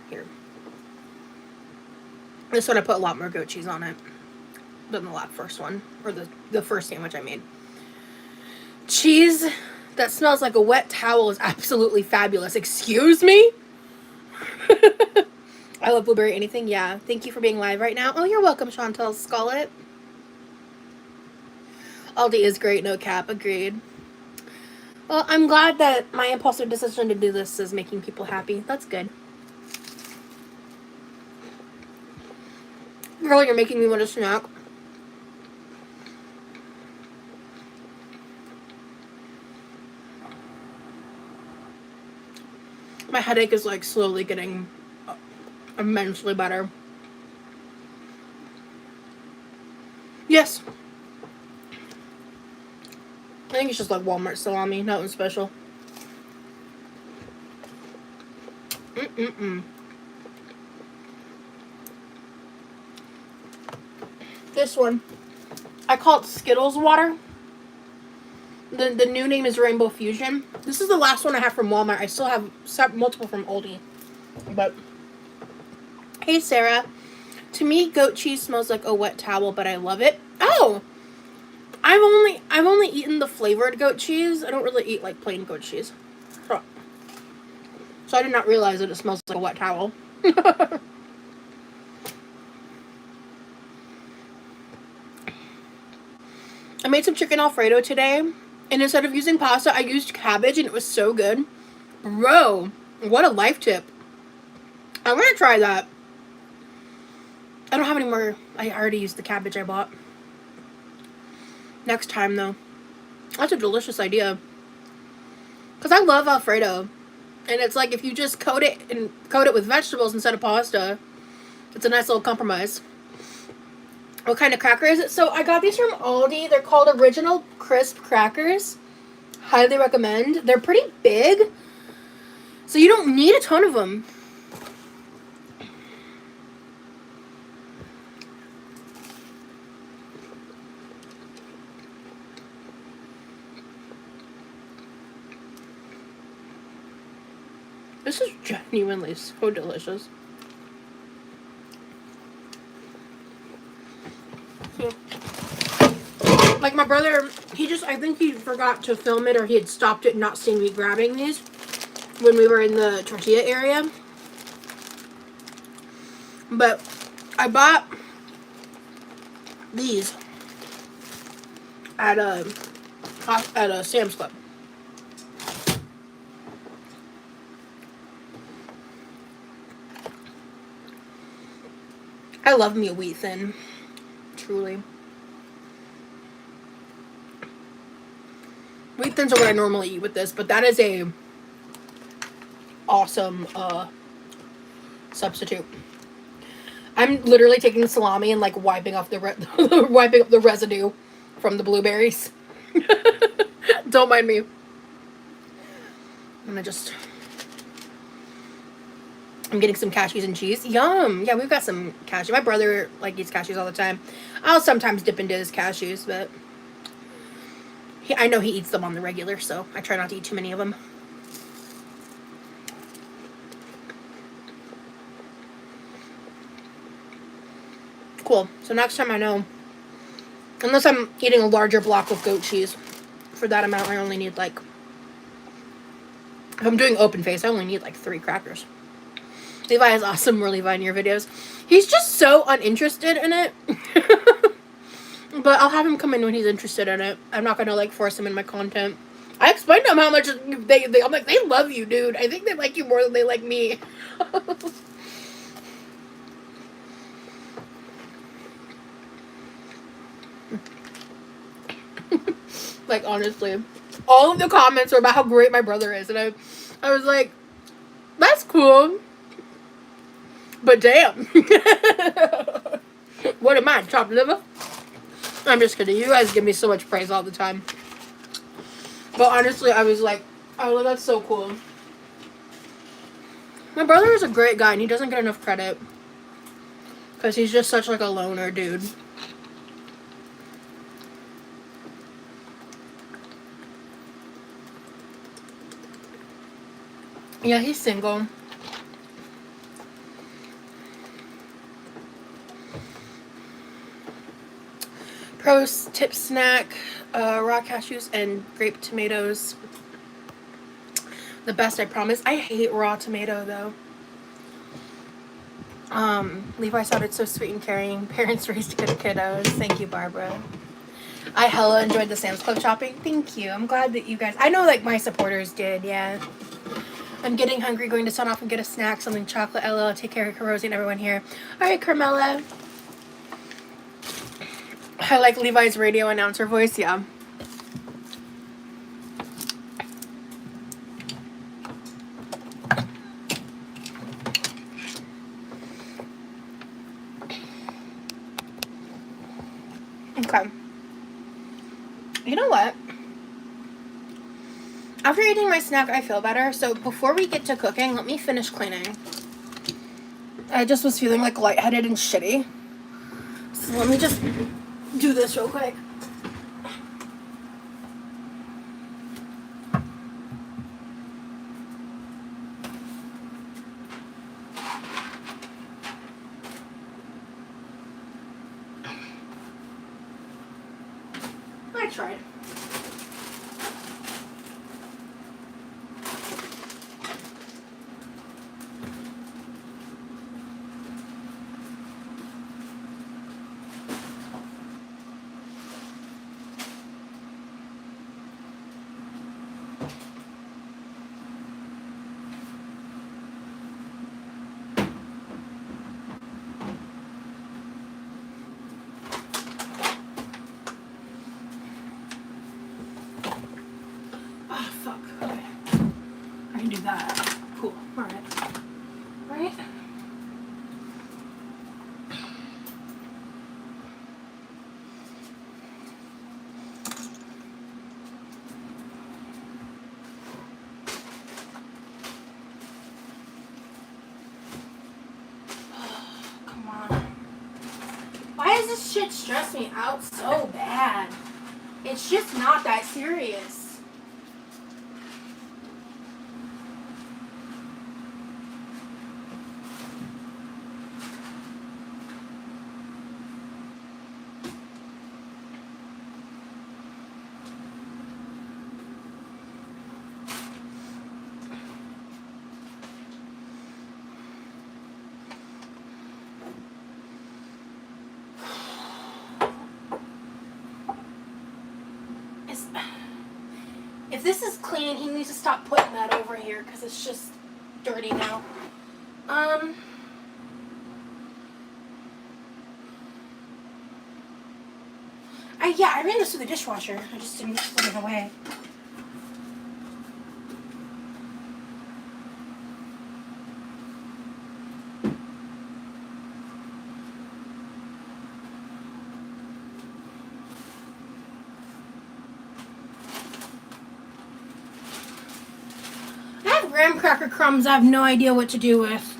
here. This one I put a lot more goat cheese on it than the first one, or the first sandwich I made. Cheese that smells like a wet towel is absolutely fabulous. Excuse me? I love blueberry anything. Yeah. Thank you for being live right now. Oh, you're welcome, Chantel Scarlett. Aldi is great, no cap. Agreed. Well, I'm glad that my impulsive decision to do this is making people happy. That's good. Girl, you're making me want a snack. My headache is like slowly getting immensely better. Yes. I think it's just like Walmart salami, nothing special. This one, I call it Skittles water. The new name is Rainbow Fusion. This is the last one I have from Walmart. I still have multiple from Aldi. But hey, Sarah. To me, goat cheese smells like a wet towel, but I love it. Oh, I've only eaten the flavored goat cheese. I don't really eat like plain goat cheese. So I did not realize that it smells like a wet towel. I made some chicken Alfredo today, and instead of using pasta, I used cabbage, and it was so good. Bro, what a life tip. I'm gonna try that. I don't have any more. I already used the cabbage I bought. Next time, though. That's a delicious idea. Because I love Alfredo. And it's like if you just coat it with vegetables instead of pasta, it's a nice little compromise. What kind of cracker is it? So I got these from Aldi. They're called Original Crisp Crackers. Highly recommend. They're pretty big, so you don't need a ton of them. This is genuinely so delicious. Like my brother, I think he forgot to film it, or he had stopped it and not seen me grabbing these when we were in the tortilla area. But I bought these at a Sam's Club. I love me a wheat thin, truly. Wheat thins are what I normally eat with this, but that is a awesome substitute. I'm literally taking the salami and like wiping off the wiping up the residue from the blueberries. Don't mind me. I'm getting some cashews and cheese. Yum! Yeah, we've got some cashews. My brother like eats cashews all the time. I'll sometimes dip into his cashews, but I know he eats them on the regular, so I try not to eat too many of them. Cool. So next time I know, unless I'm eating a larger block of goat cheese, for that amount I only need like If I'm doing open face, I only need like 3 crackers. Levi is awesome. More Levi in your videos. He's just so uninterested in it. But I'll have him come in when he's interested in it. I'm not gonna like force him in my content. I explained to him how much I'm like, they love you, dude. I think they like you more than they like me. Like, honestly, all of the comments were about how great my brother is, and I was like, that's cool, but damn. What am I, chopped liver? I'm just kidding. You guys give me so much praise all the time. But honestly, I was like, oh, that's so cool. My brother is a great guy, and he doesn't get enough credit. Because he's just such like a loner dude. Yeah, he's single. Pro tip snack, raw cashews and grape tomatoes. The best, I promise. I hate raw tomato though. Levi sounded so sweet and caring. Parents raised good kiddos. Thank you, Barbara. I hella enjoyed the Sam's Club shopping. Thank you. I'm glad that you guys, I know like my supporters did, yeah. I'm getting hungry, going to sign off and get a snack, something chocolate. LL, take care of Rosie and everyone here. Alright, Carmela. I like Levi's radio announcer voice, yeah. Okay. You know what? After eating my snack, I feel better. So before we get to cooking, let me finish cleaning. I just was feeling like lightheaded and shitty. So let me just do this real quick. I tried. That. Cool. Alright. Right? Come on. Why does this shit stress me out so bad? It's just not that serious. If this is clean, he needs to stop putting that over here because it's just dirty now. I ran this through the dishwasher. I just didn't put it away. Graham cracker crumbs I have no idea what to do with.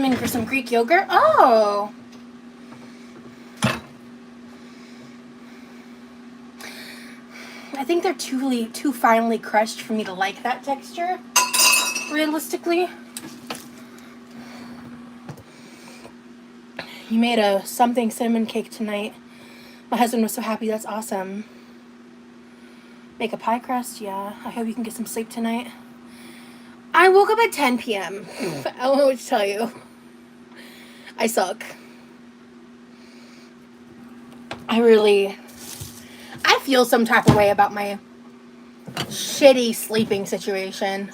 listening for some Greek yogurt. Oh. I think they're too finely crushed for me to like that texture, realistically. You made a something cinnamon cake tonight. My husband was so happy. That's awesome. Make a pie crust? Yeah. I hope you can get some sleep tonight. I woke up at 10 p.m. I don't know what to tell you. I suck. I feel some type of way about my shitty sleeping situation.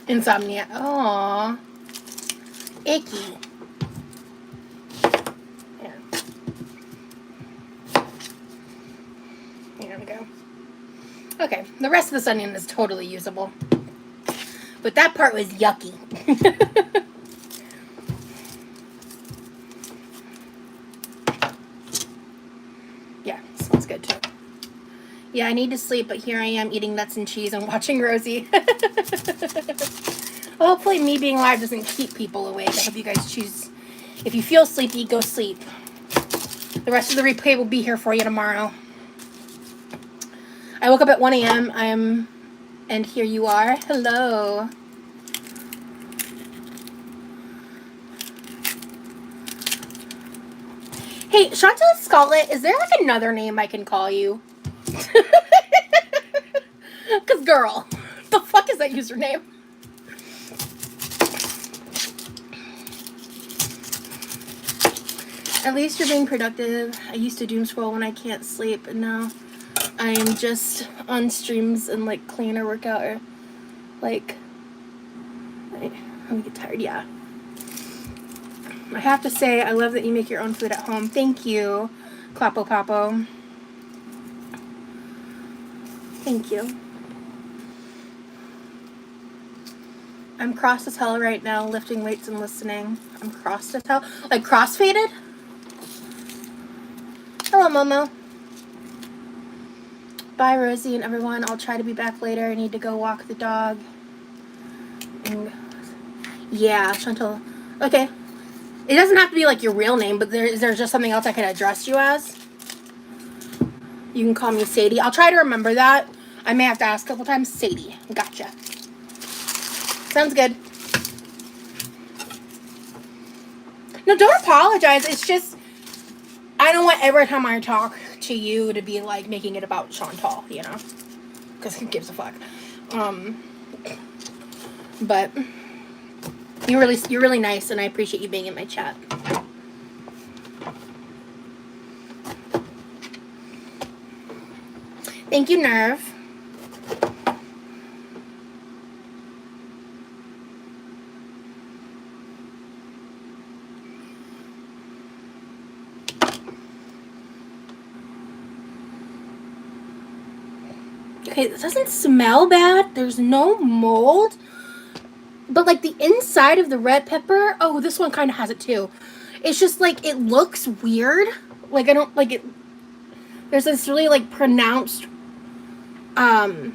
Insomnia. Aww. Icky. Here. Here we go. Okay, the rest of this onion is totally usable. But that part was yucky. Yeah, smells good too. Yeah, I need to sleep, but here I am eating nuts and cheese and watching Rosie. Well, hopefully me being live doesn't keep people awake. I hope you guys choose. If you feel sleepy, go sleep. The rest of the replay will be here for you tomorrow. I woke up at 1 a.m. And here you are. Hello. Hey, Chantal Scarlett, is there like another name I can call you? Because, girl, the fuck is that username? At least you're being productive. I used to doom scroll when I can't sleep, and now I am just on streams and like clean or workout or like I'm get tired. Yeah. I have to say, I love that you make your own food at home. Thank you, Clapo Papo. Thank you. I'm cross as hell right now, lifting weights and listening. I'm cross as hell. Like crossfaded? Hello, Momo. Bye, Rosie and everyone. I'll try to be back later. I need to go walk the dog. And yeah, Chantal. Okay. It doesn't have to be like your real name, but is there just something else I can address you as? You can call me Sadie. I'll try to remember that. I may have to ask a couple times. Sadie. Gotcha. Sounds good. No, don't apologize. It's just, I don't want every time I talk to you to be like making it about Chantal, you know? Because who gives a fuck? But you're really nice, and I appreciate you being in my chat. Thank you, Nerve. Okay, this doesn't smell bad. There's no mold. But, like, the inside of the red pepper... Oh, this one kind of has it, too. It's just, like, it looks weird. Like, I don't... Like, it... There's this really, like, pronounced... like,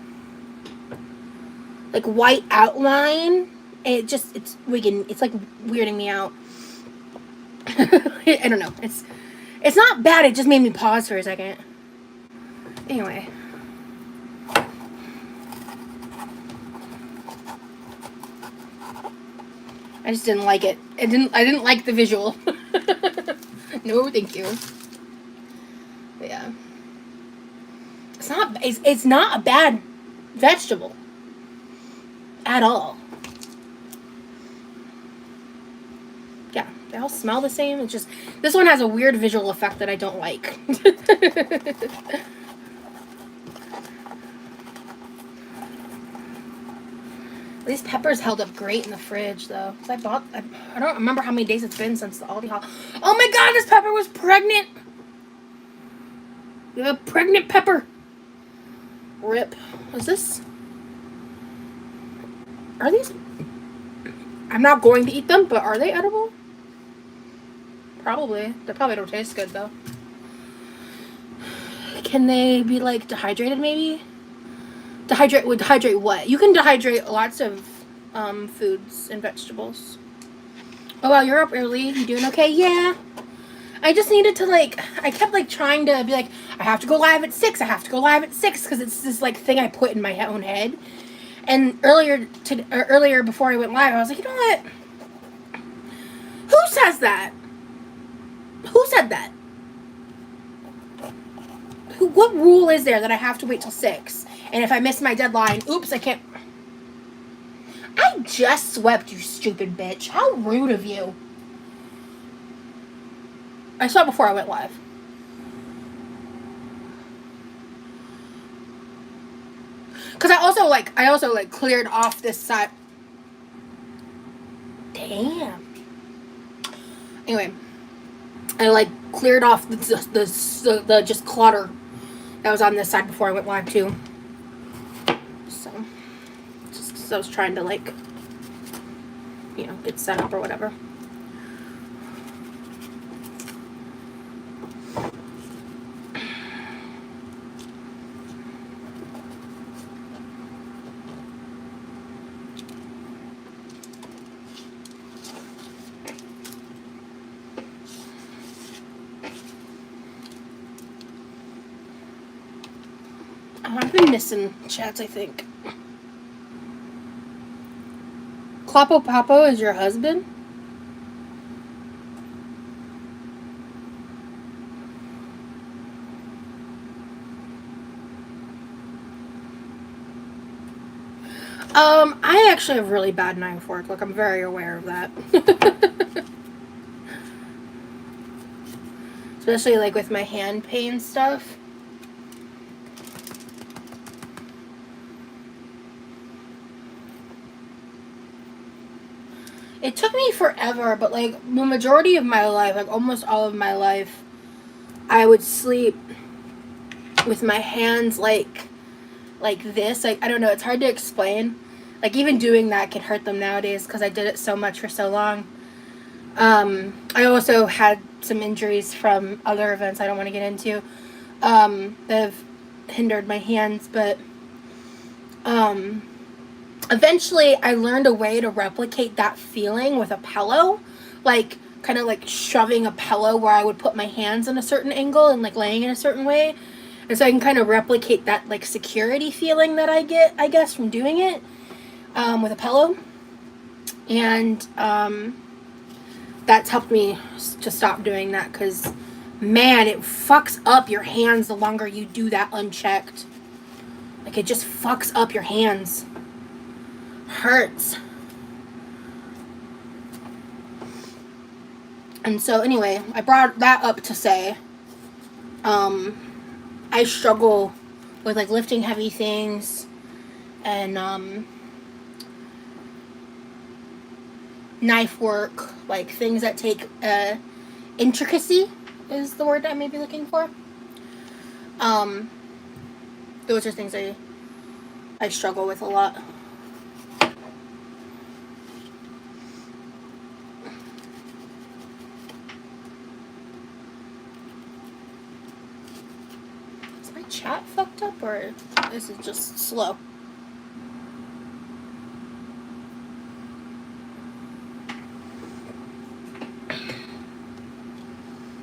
white outline. And it's wigging... It's, like, weirding me out. I don't know. It's not bad. It just made me pause for a second. Anyway... I just didn't like it. I didn't like the visual. No, thank you. But yeah. It's not a bad vegetable. At all. Yeah, they all smell the same. It's just, this one has a weird visual effect that I don't like. These peppers held up great in the fridge, though. I don't remember how many days it's been since the Aldi haul. Oh my god, this pepper was pregnant! We have a pregnant pepper. Rip. What's this? Are these... I'm not going to eat them, but are they edible? Probably. They probably don't taste good, though. Can they be, like, dehydrated, maybe? Dehydrate what? You can dehydrate lots of foods and vegetables. Oh, wow, you're up early. You doing okay? Yeah. I just needed to, like, I kept, like, trying to be like, I have to go live at 6. I have to go live at 6, because it's this, like, thing I put in my own head. And earlier before I went live, I was like, you know what? Who says that? Who said that? What rule is there that I have to wait till 6? And if I miss my deadline, oops, I can't. I just swept, you stupid bitch. How rude of you. I saw it before I went live. Because I also cleared off this side. Damn. Anyway, I like cleared off the just clutter that was on this side before I went live too. So, just because I was trying to, like, you know, get set up or whatever. Oh, I've been missing chats, I think. Clapo Papo is your husband? I actually have really bad knife work. Like, I'm very aware of that. Especially, like, with my hand pain stuff. It took me forever, but, like, the majority of my life, like, almost all of my life, I would sleep with my hands, like this. Like, I don't know, it's hard to explain. Like, even doing that can hurt them nowadays because I did it so much for so long. I also had some injuries from other events I don't want to get into that have hindered my hands, but eventually I learned a way to replicate that feeling with a pillow, like kind of like shoving a pillow where I would put my hands in a certain angle and like laying in a certain way. And so I can kind of replicate that like security feeling that I get, I guess, from doing it with a pillow. And that's helped me to stop doing that because, man, it fucks up your hands the longer you do that unchecked. Like, it just fucks up your hands. Hurts. And so, anyway, I brought that up to say, I struggle with, like, lifting heavy things and, knife work, like, things that take, intricacy is the word I may be looking for. Those are things I struggle with a lot. Is my chat fucked up or is it just slow?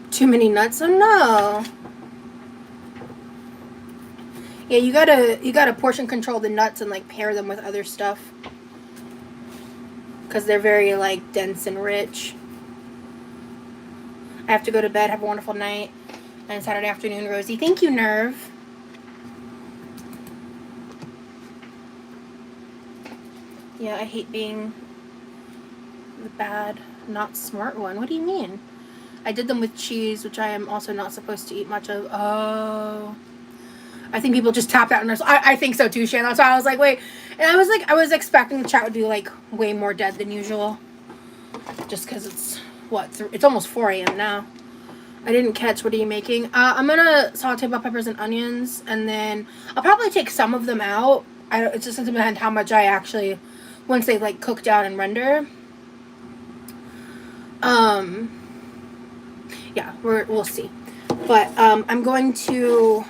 Too many nuts? Oh no. Yeah, you gotta portion control the nuts and like pair them with other stuff. Because they're very like dense and rich. I have to go to bed. Have a wonderful night. And Saturday afternoon, Rosie. Thank you, Nerve. Yeah, I hate being the bad, not smart one. What do you mean? I did them with cheese, which I am also not supposed to eat much of. Oh. I think people just tapped out. And I think so too, Shannon. So I was like, wait. And I was expecting the chat would be like way more dead than usual. Just because it's, it's almost 4 a.m. now. I didn't catch, what are you making? I'm gonna saute bell peppers and onions, and then I'll probably take some of them out. It's just gonna depend how much I actually, once they like cook down and render. Yeah, we'll see. But I'm going to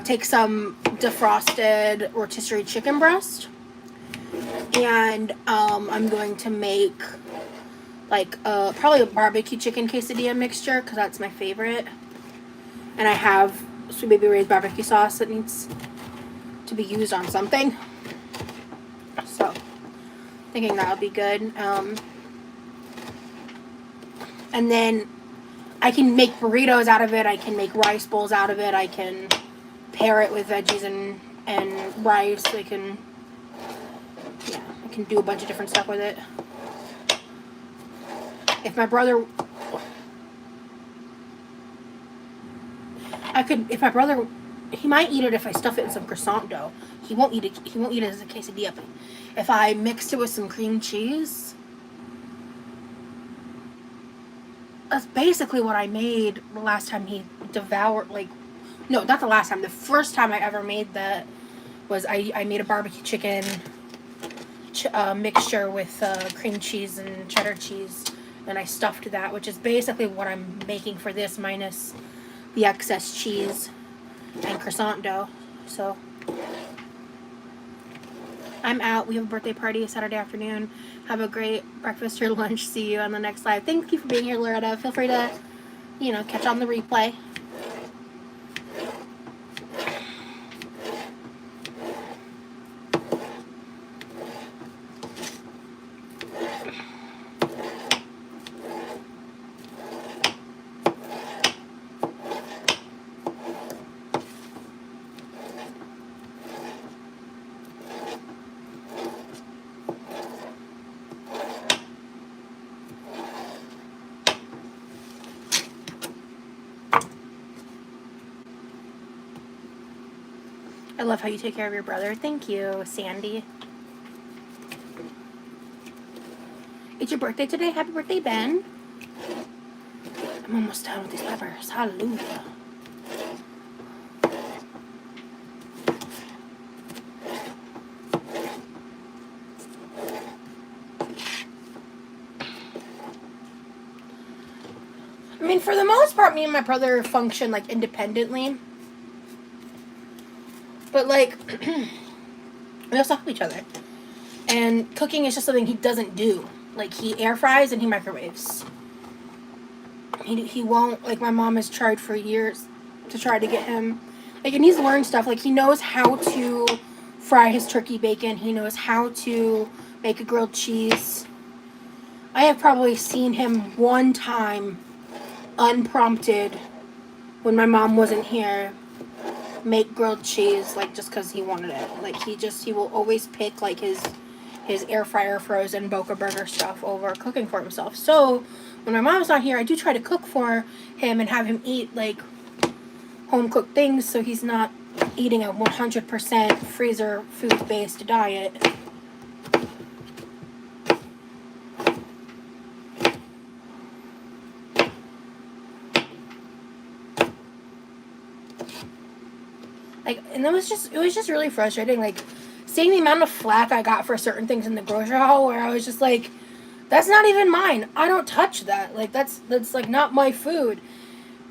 take some defrosted rotisserie chicken breast, and I'm going to make like probably a barbecue chicken quesadilla mixture, because that's my favorite. And I have Sweet Baby Ray's barbecue sauce that needs to be used on something, so thinking that'll be good. And then I can make burritos out of it. I can make rice bowls out of it. I can pair it with veggies and rice. I can do a bunch of different stuff with it. If my brother, he might eat it if I stuff it in some croissant dough. He won't eat it. He won't eat it as a quesadilla. But if I mixed it with some cream cheese, that's basically what I made the last time he devoured. Like, no, not the last time. The first time I ever made that was I made a barbecue chicken mixture with cream cheese and cheddar cheese. And I stuffed that, which is basically what I'm making for this, minus the excess cheese and croissant dough. So I'm out. We have a birthday party Saturday afternoon. Have a great breakfast or lunch. See you on the next live. Thank you for being here, Loretta. Feel free to, catch on the replay. I love how you take care of your brother. Thank you, Sandy. It's your birthday today. Happy birthday, Ben. I'm almost done with these peppers. Hallelujah. I mean, for the most part, me and my brother function, like, independently. But, like, we also help each other. And cooking is just something he doesn't do. Like, he air fries and he microwaves. He won't, like, my mom has tried for years to try to get him, like, and he's learned stuff. Like, he knows how to fry his turkey bacon. He knows how to make a grilled cheese. I have probably seen him one time, unprompted, when my mom wasn't here, make grilled cheese, like, just because he wanted it. Like, he will always pick, like, his air fryer frozen Boca Burger stuff over cooking for himself. So when my mom's not here, I do try to cook for him and have him eat, like, home cooked things, so he's not eating a 100% freezer food based diet. Like, and it was just really frustrating, like, seeing the amount of flack I got for certain things in the grocery haul, where I was just like, that's not even mine. I don't touch that. Like, that's like not my food.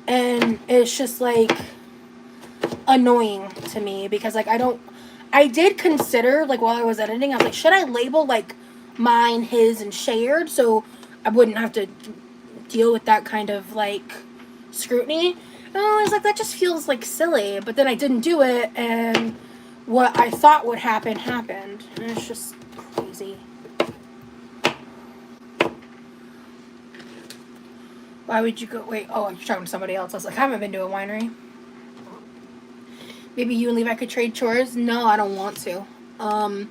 And it's just like annoying to me, because like I did consider, like, while I was editing, I was like, should I label like mine, his, and shared, so I wouldn't have to deal with that kind of like scrutiny. And I was like, that just feels like silly. But then I didn't do it, and what I thought would happen happened. And it's just crazy. Why would you go? Wait, oh, you're talking to somebody else. I was like, I haven't been to a winery. Maybe you and Levi could trade chores. No, I don't want to. I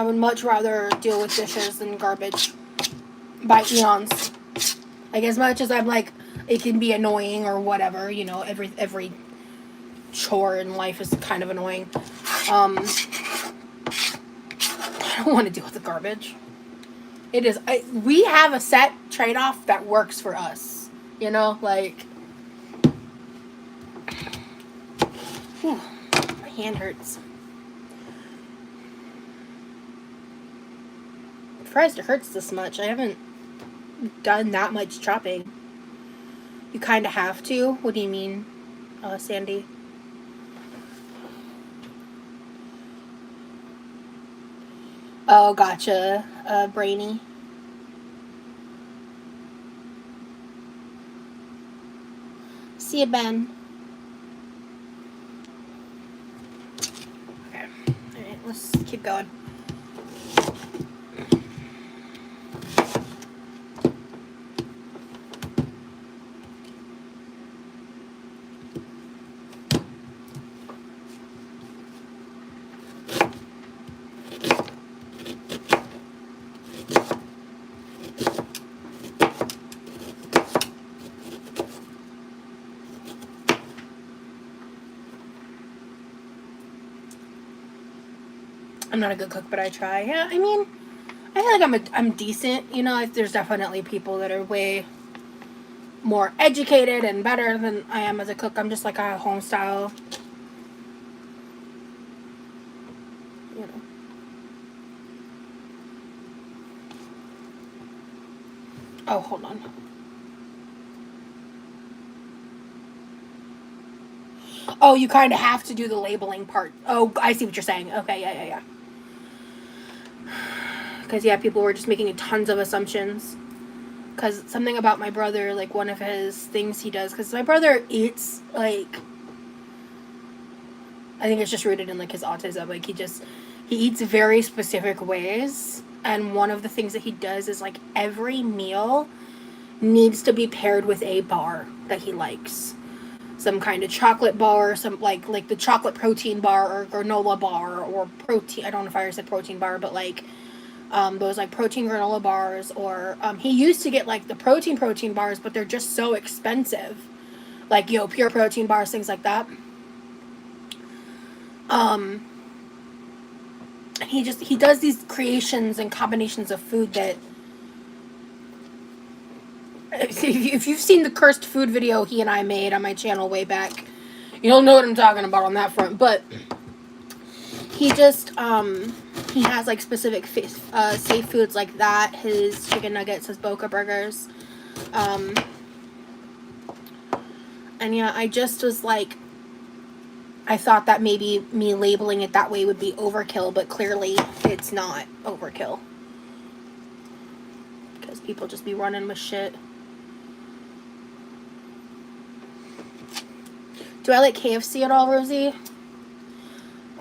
would much rather deal with dishes than garbage by eons. Like, as much as I'm like, it can be annoying or whatever, you know, every chore in life is kind of annoying. I don't want to deal with the garbage. It is. We have a set trade-off that works for us. You know, like. Whew, my hand hurts. I'm surprised it hurts this much. I haven't done that much chopping. You kind of have to. What do you mean, Sandy? Oh, gotcha. Brainy. See you, Ben. Okay. Alright, let's keep going. I'm not a good cook, but I try. Yeah, I mean, I feel like I'm decent. You know, there's definitely people that are way more educated and better than I am as a cook. I'm just like a home style. You know. Oh, hold on. Oh, you kind of have to do the labeling part. Oh, I see what you're saying. Okay, yeah. Because, yeah, people were just making tons of assumptions. Because something about my brother, like, one of his things he does, because my brother eats, like, I think it's just rooted in, like, his autism. Like, he eats very specific ways. And one of the things that he does is, like, every meal needs to be paired with a bar that he likes. Some kind of chocolate bar, some like the chocolate protein bar or granola bar or protein. I don't know if I ever said protein bar, but like those like protein granola bars. Or he used to get like the protein bars, but they're just so expensive. Like pure protein bars, things like that. He does these creations and combinations of food that. If you've seen the cursed food video he and I made on my channel way back, you'll know what I'm talking about on that front. But he just he has like specific safe foods like that. His chicken nuggets, his Boca burgers, and yeah, I just was like, I thought that maybe me labeling it that way would be overkill, but clearly it's not overkill because people just be running with shit. Do I like KFC at all, Rosie?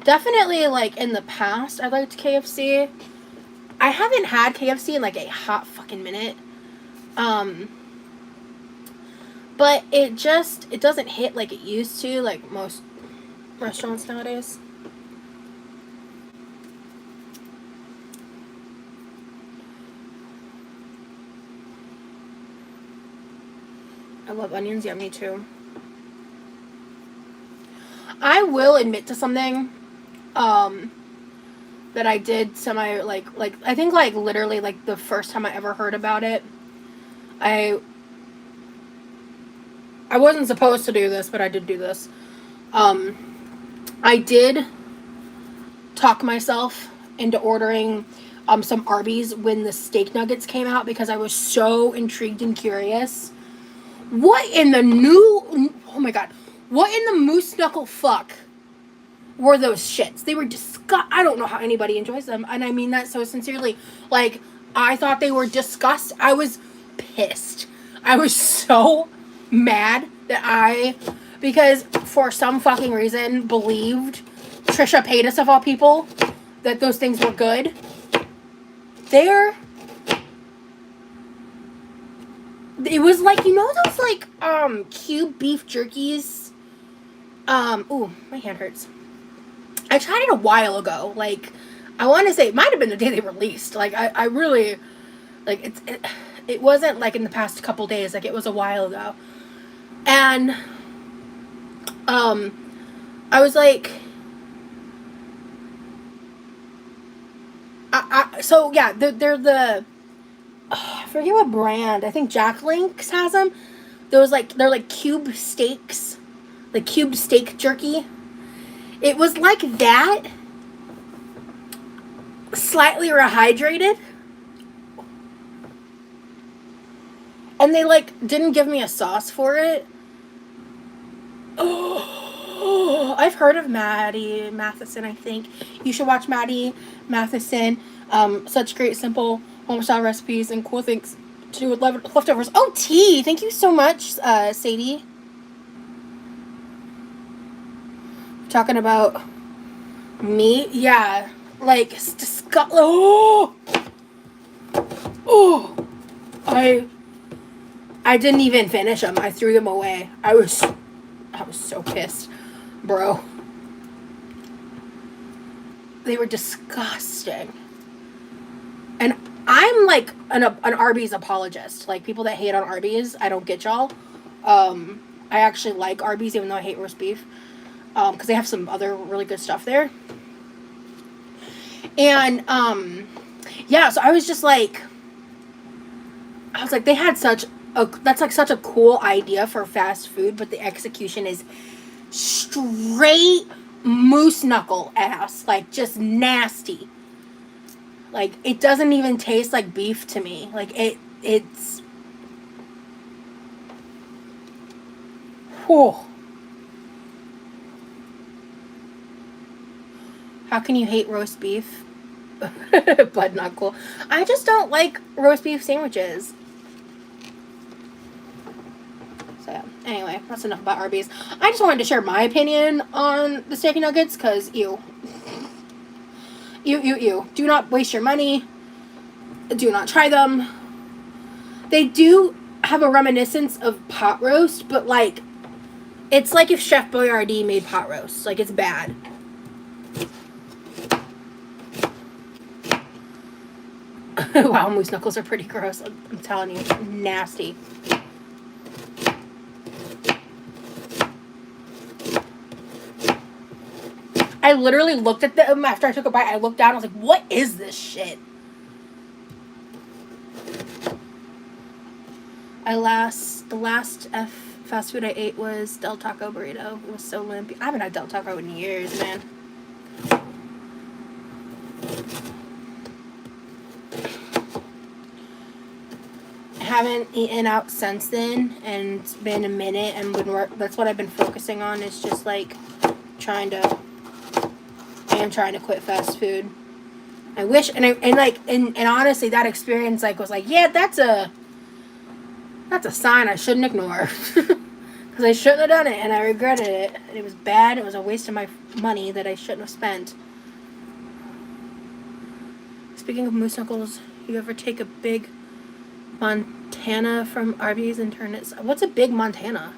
Definitely, like, in the past, I liked KFC. I haven't had KFC in, like, a hot fucking minute. But it doesn't hit like it used to, like most restaurants nowadays. I love onions. Yeah, me too. I will admit to something that I did like I think like literally like the first time I ever heard about it. I wasn't supposed to do this, but I did do this. I did talk myself into ordering some Arby's when the steak nuggets came out because I was so intrigued and curious. What in the oh my god, what in the moose knuckle fuck were those shits? They were I don't know how anybody enjoys them, and I mean that so sincerely. Like, I thought they were disgusting. I was pissed. I was so mad that because for some fucking reason, believed Trisha Paytas of all people that those things were good. It was like, you know those like cube beef jerkies? Ooh, my hand hurts. I tried it a while ago. Like, I want to say it might have been the day they released. Like, I really, like, it wasn't like in the past couple days. Like, it was a while ago. And I was like, so yeah, they're the, I forget what brand. I think Jack Link's has them. They're like cube steaks, like cubed steak jerky. It was like that, slightly rehydrated. And they like didn't give me a sauce for it. Oh, I've heard of Maddie Matheson. I think you should watch Maddie Matheson. Such great, simple home style recipes and cool things to do with leftovers. Oh, tea! Thank you so much, Sadie. Talking about meat, yeah, like it's disgusting. Oh, oh, I didn't even finish them. I threw them away. I was so pissed, bro. They were disgusting. And I'm like an Arby's apologist. Like people that hate on Arby's, I don't get y'all. I actually like Arby's even though I hate roast beef. Because they have some other really good stuff there. And yeah, so I was like, they had that's like such a cool idea for fast food, but the execution is straight moose knuckle ass, like just nasty. Like it doesn't even taste like beef to me. Like it's whew. How can you hate roast beef? But not cool. I just don't like roast beef sandwiches. So yeah. Anyway, that's enough about Arby's. I just wanted to share my opinion on the steak and nuggets because ew. Ew. Do not waste your money. Do not try them. They do have a reminiscence of pot roast, but like it's like if Chef Boyardee made pot roast. Like it's bad. Wow, moose knuckles are pretty gross. I'm telling you, nasty. I literally looked at them after I took a bite. I looked down. I was like, "What is this shit?" The last fast food I ate was Del Taco burrito. It was so limp. I haven't had Del Taco in years, man. Haven't eaten out since then, and it's been a minute, and that's what I've been focusing on is just like I am trying to quit fast food. I wish, and honestly, that experience was like, yeah, that's a sign I shouldn't ignore, because I shouldn't have done it, and I regretted it, and it was bad. It was a waste of my money that I shouldn't have spent. Speaking of moose knuckles, you ever take a big Montana from Arby's and turn it... What's a big Montana?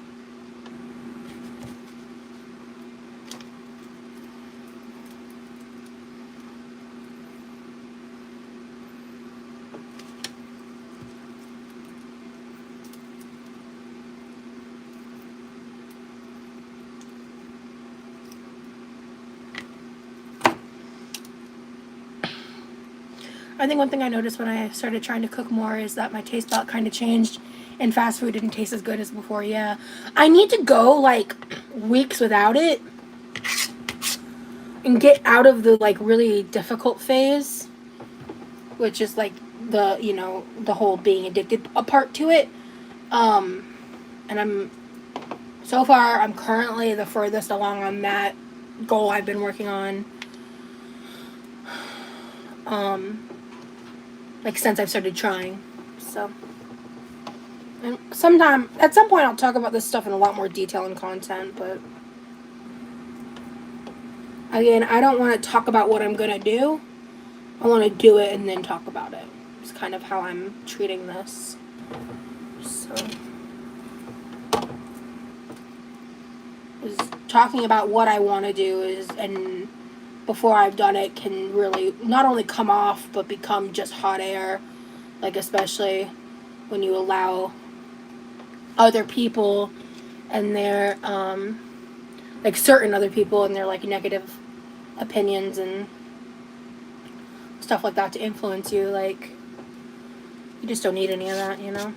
I think one thing I noticed when I started trying to cook more is that my taste palette kind of changed, and fast food didn't taste as good as before. Yeah, I need to go like weeks without it and get out of the like really difficult phase, which is like the whole being addicted a part to it. And I'm currently the furthest along on that goal I've been working on. Like since I've started trying, so. And at some point I'll talk about this stuff in a lot more detail and content, but again, I don't want to talk about what I'm gonna do. I want to do it and then talk about it. It's kind of how I'm treating this. So, is talking about what I want to do and before I've done it can really not only come off but become just hot air, like especially when you allow other people and their like certain other people and their like negative opinions and stuff like that to influence you. Like, you just don't need any of that, you know?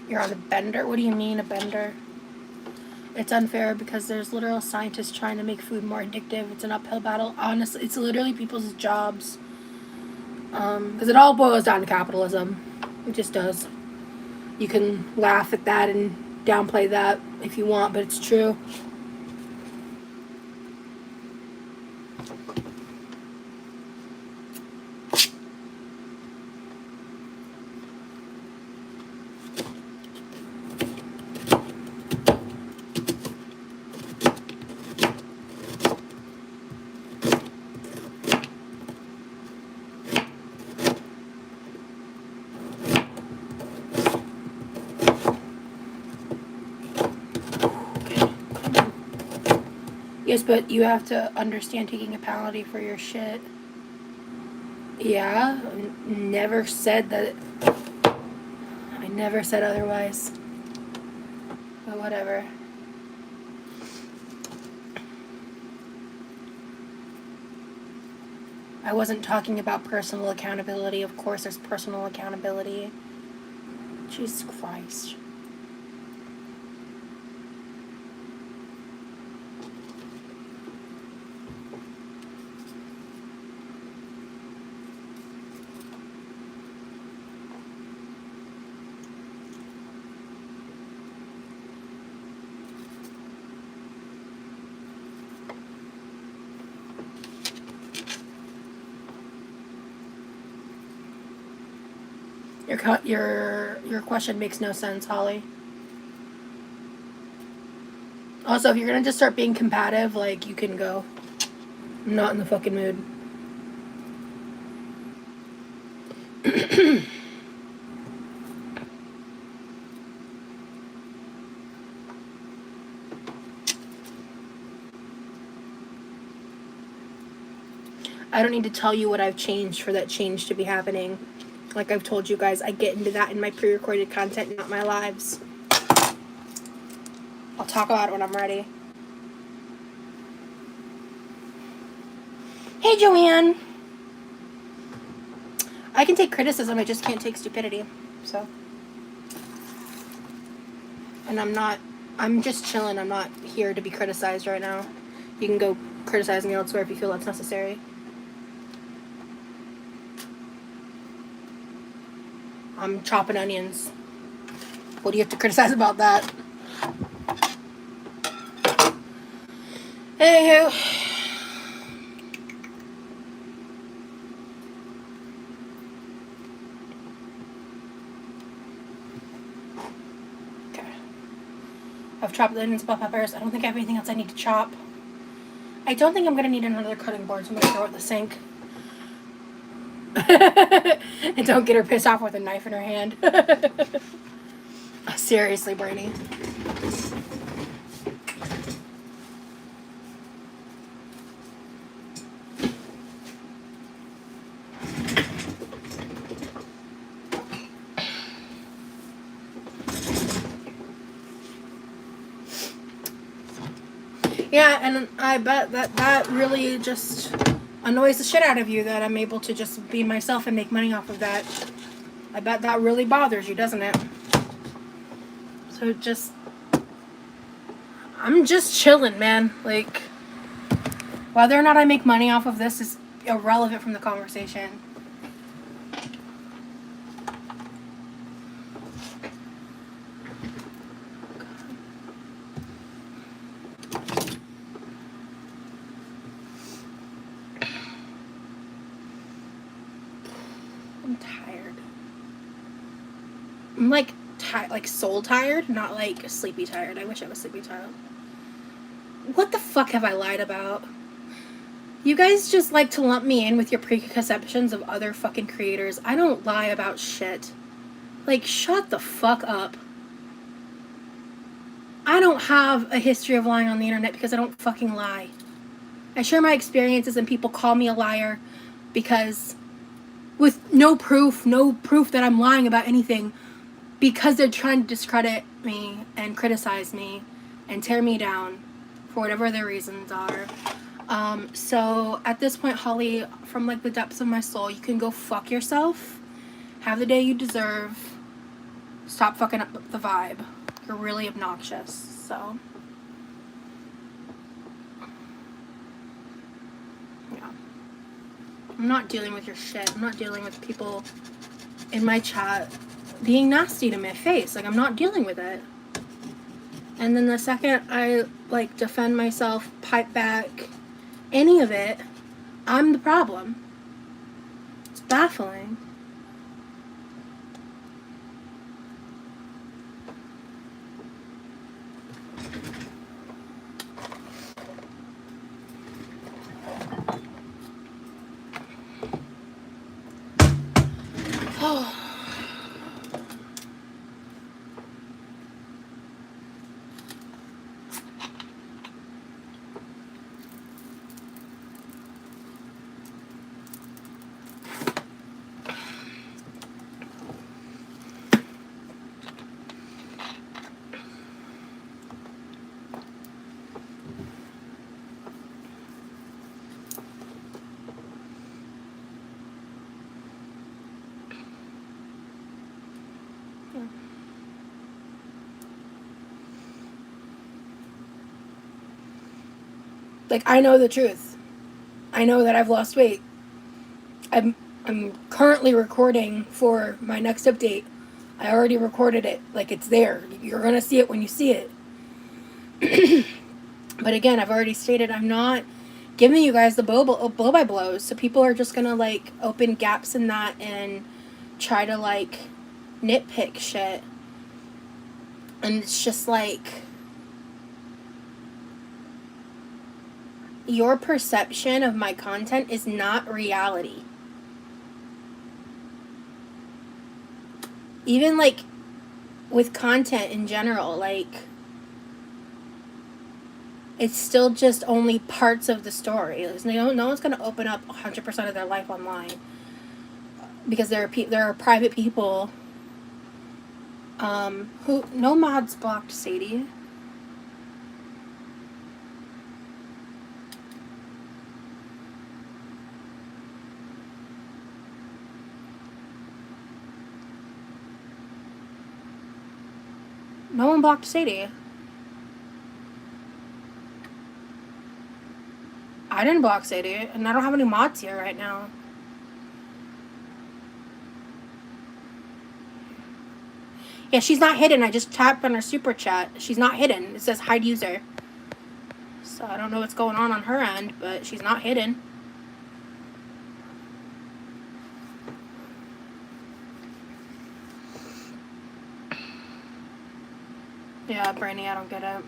You're on a bender? What do you mean, a bender? It's unfair because there's literal scientists trying to make food more addictive. It's an uphill battle. Honestly, it's literally people's jobs. Because it all boils down to capitalism. It just does. You can laugh at that and downplay that if you want, but it's true. Yes, but you have to understand taking a penalty for your shit. Yeah, never said that. I never said otherwise. But whatever. I wasn't talking about personal accountability. Of course, there's personal accountability. Jesus Christ. Your question makes no sense, Holly. Also, if you're gonna just start being combative, like, you can go. I'm not in the fucking mood. I don't need to tell you what I've changed for that change to be happening. Like I've told you guys, I get into that in my pre-recorded content, not my lives. I'll talk about it when I'm ready. Hey, Joanne. I can take criticism, I just can't take stupidity. So. And I'm just chilling. I'm not here to be criticized right now. You can go criticize me elsewhere if you feel that's necessary. I'm chopping onions. What do you have to criticize about that? Anywho. Okay. I've chopped the onions, bell peppers. I don't think I have anything else I need to chop. I don't think I'm going to need another cutting board, so I'm going to throw it in the sink. And don't get her pissed off with a knife in her hand. Seriously, Brainy. Yeah, and I bet that really just annoys the shit out of you that I'm able to just be myself and make money off of that. I bet that really bothers you, doesn't it? So I'm just chilling, man. Like, whether or not I make money off of this is irrelevant from the conversation. I'm tired. I'm like soul tired, not like sleepy tired. I wish I was sleepy tired. what the fuck have I lied about? You guys just like to lump me in with your preconceptions of other fucking creators. I don't lie about shit. Like, shut the fuck up. I don't have a history of lying on the internet because I don't fucking lie. I share my experiences and people call me a liar because with no proof that I'm lying about anything, because they're trying to discredit me and criticize me and tear me down for whatever their reasons are. So at this point, Holly, from like the depths of my soul, you can go fuck yourself. Have the day you deserve. Stop fucking up the vibe. You're really obnoxious, so. Yeah. I'm not dealing with your shit. I'm not dealing with people in my chat being nasty to my face. Like, I'm not dealing with it. And then the second I, like, defend myself, pipe back, any of it, I'm the problem. It's baffling. Oh. Like, I know the truth. I know that I've lost weight. I'm currently recording for my next update. I already recorded it. Like, it's there. You're gonna see it when you see it. But again, I've already stated I'm not giving you guys the blow by blows. So people are just gonna, like, open gaps in that and try to, like, nitpick shit. And it's just like, your perception of my content is not reality. Even, like, with content in general, like, it's still just only parts of the story. No one's going to open up 100% of their life online. Because there are private people who... No mods blocked Sadie. No one blocked Sadie. I didn't block Sadie, and I don't have any mods here right now. Yeah, she's not hidden. I just tapped on her super chat. She's not hidden. It says hide user. So I don't know what's going on her end, but she's not hidden. Yeah, Brainy, I don't get it.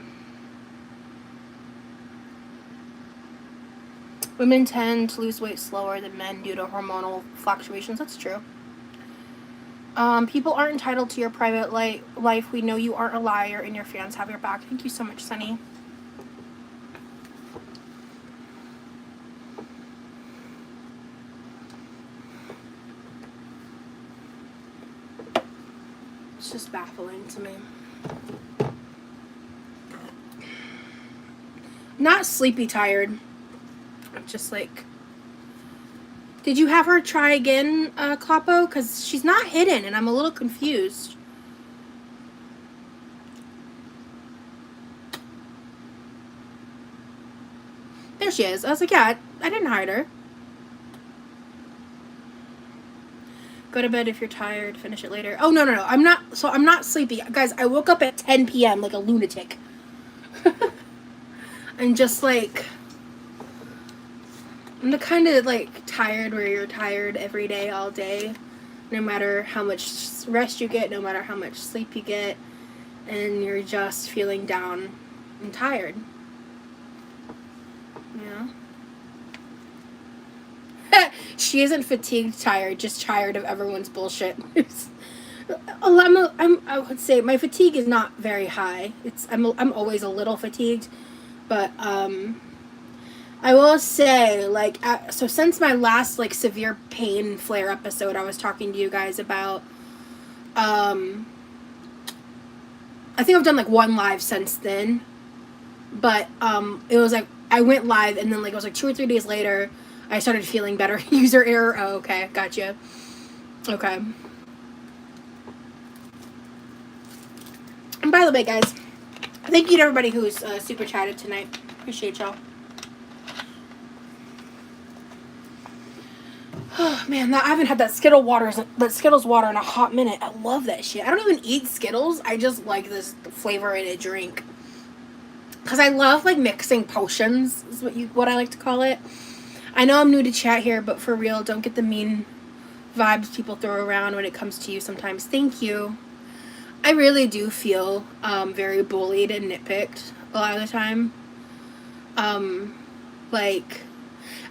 Women tend to lose weight slower than men due to hormonal fluctuations. That's true. People aren't entitled to your private life. We know you aren't a liar, and your fans have your back. Thank you so much, Sunny. It's just baffling to me. Not sleepy tired. I'm just like... Did you have her try again, Kloppo? Because she's not hidden, and I'm a little confused. There she is. I was like, yeah, I didn't hide her. Go to bed if you're tired. Finish it later. Oh, no. I'm not sleepy. Guys, I woke up at 10 p.m. like a lunatic. I'm just like... I'm the kind of, like, tired where you're tired every day, all day. No matter how much rest you get, no matter how much sleep you get. And you're just feeling down and tired. Yeah. She isn't fatigued, tired, just tired of everyone's bullshit. I would say my fatigue is not very high. I'm always a little fatigued, but I will say, like, so since my last, like, severe pain flare episode I was talking to you guys about, I think I've done, like, one live since then, but, it was, like, I went live, and then, like, it was, like, 2 or 3 days later, I started feeling better. User error. Oh, okay. Gotcha. Okay. And by the way, guys, thank you to everybody who's super chatted tonight. Appreciate y'all. Oh man, I haven't had that Skittles water in a hot minute. I love that shit. I don't even eat Skittles. I just like this flavor in a drink. Cause I love like mixing potions. Is what I like to call it. I know I'm new to chat here, but for real, don't get the mean vibes people throw around when it comes to you sometimes. Thank you. I really do feel very bullied and nitpicked a lot of the time. Like,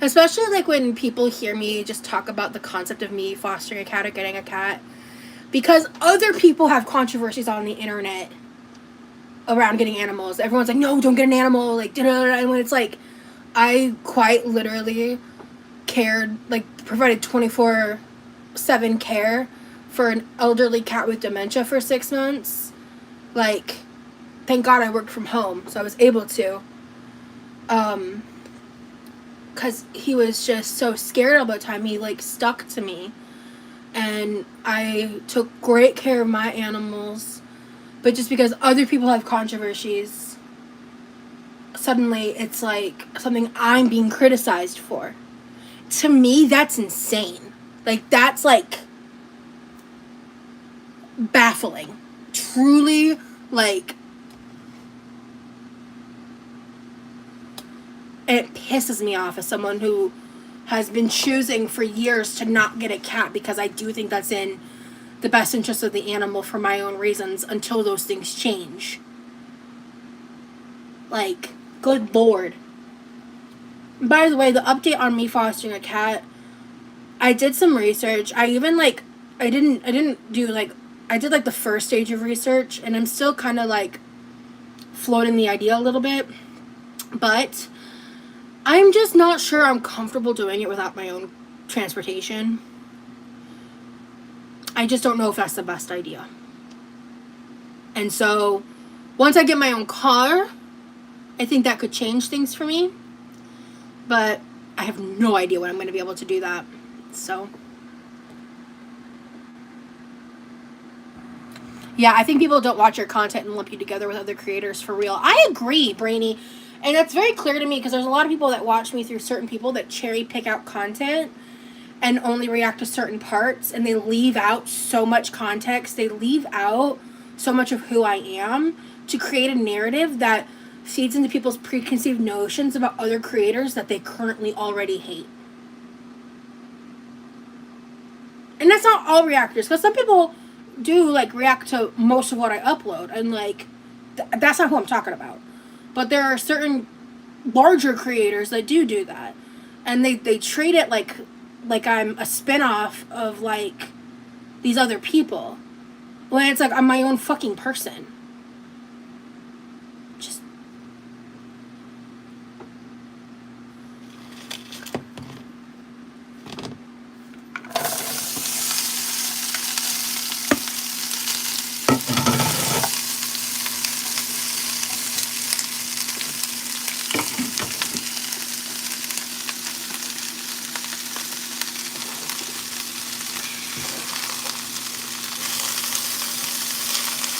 especially like when people hear me just talk about the concept of me fostering a cat or getting a cat, because other people have controversies on the internet around getting animals. Everyone's like, no, don't get an animal, like, and when it's like, I quite literally provided 24/7 care for an elderly cat with dementia for 6 months. Like, thank God I worked from home, so I was able to. Because he was just so scared all the time. He, like, stuck to me. And I took great care of my animals. But just because other people have controversies, suddenly it's, like, something I'm being criticized for. To me, that's insane. Like, that's, like, baffling. Truly, like, it pisses me off as someone who has been choosing for years to not get a cat, because I do think that's in the best interest of the animal for my own reasons until those things change. Like, good Lord. By the way, the update on me fostering a cat, I did some research. I even, like, I didn't do, like, I did, like, the first stage of research, and I'm still kind of, like, floating the idea a little bit, but I'm just not sure I'm comfortable doing it without my own transportation. I just don't know if that's the best idea. And so, once I get my own car, I think that could change things for me. But I have no idea when I'm going to be able to do that. So, yeah, I think people don't watch your content and lump you together with other creators for real. I agree, Brainy. And that's very clear to me, because there's a lot of people that watch me through certain people that cherry pick out content and only react to certain parts, and they leave out so much context. They leave out so much of who I am to create a narrative that feeds into people's preconceived notions about other creators that they currently already hate. And that's not all reactors, because some people do, like, react to most of what I upload, and, like, that's not who I'm talking about. But there are certain larger creators that do that. And they treat it like I'm a spin-off of, like, these other people. When it's like, I'm my own fucking person. Just...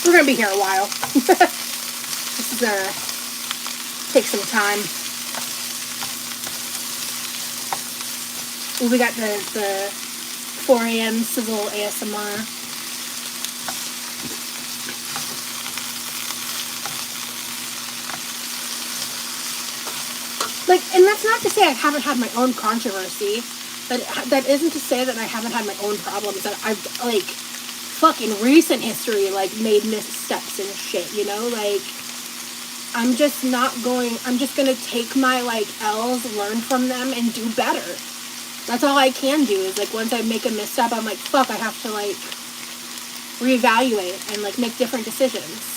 We're gonna be here a while. This is gonna take some time. We got the 4 a.m. sizzle ASMR. Like, and that's not to say I haven't had my own controversy. That isn't to say that I haven't had my own problems. That I've, like, fucking recent history, like, made missteps and shit, you know? Like, I'm just gonna take my, like, L's, learn from them, and do better. That's all I can do, is, like, once I make a misstep, I'm like, fuck, I have to, like, reevaluate and, like, make different decisions.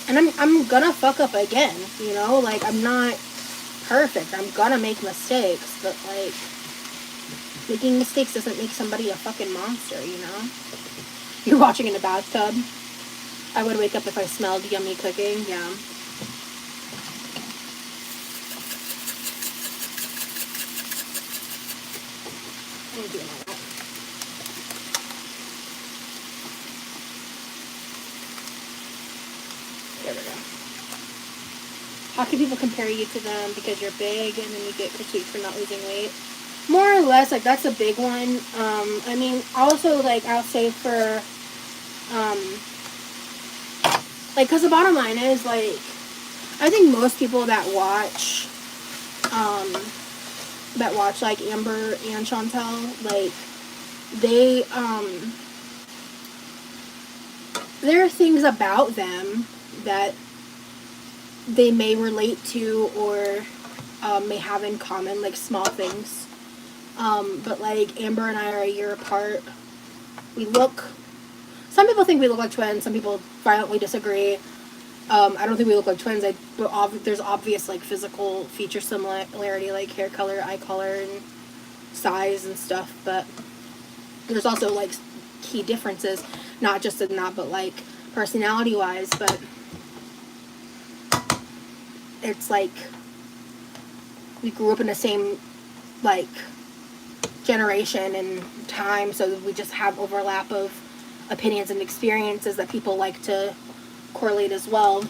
And I'm gonna fuck up again, you know? Like, I'm not perfect. I'm gonna make mistakes, but, like, making mistakes doesn't make somebody a fucking monster, you know? You're watching in a bathtub. I would wake up if I smelled yummy cooking, yeah. I'm doing all that. There we go. How can people compare you to them because you're big and then you get critiqued for not losing weight? More or less, like, that's a big one. I mean, also, like, I'll say for, like, because the bottom line is, like, I think most people that watch, like, Amber and Chantel, like, they, there are things about them that they may relate to or may have in common, like, small things. But, like, Amber and I are a year apart. Some people think we look like twins. Some people violently disagree. I don't think we look like twins. There's obvious, like, physical feature similarity, like hair color, eye color, and size and stuff. But there's also, like, key differences, not just in that, but, like, personality-wise. But it's, like, we grew up in the same, like, generation and time, so we just have overlap of opinions and experiences that people like to correlate as well.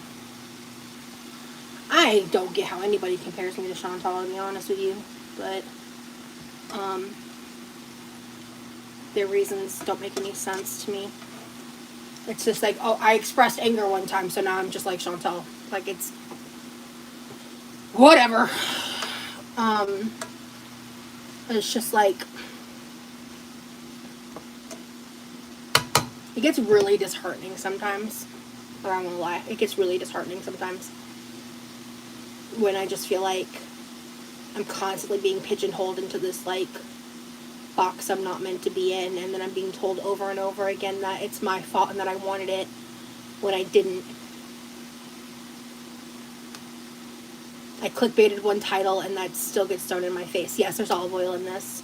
I don't get how anybody compares me to Chantal, to be honest with you, but their reasons don't make any sense to me. It's just like, oh, I expressed anger one time, so now I'm just like Chantal. Like, it's whatever. It's just like, it gets really disheartening sometimes. But I'm gonna lie, it gets really disheartening sometimes when I just feel like I'm constantly being pigeonholed into this, like, box I'm not meant to be in, and then I'm being told over and over again that it's my fault and that I wanted it when I didn't. I clickbaited one title and that still gets thrown in my face. Yes, there's olive oil in this.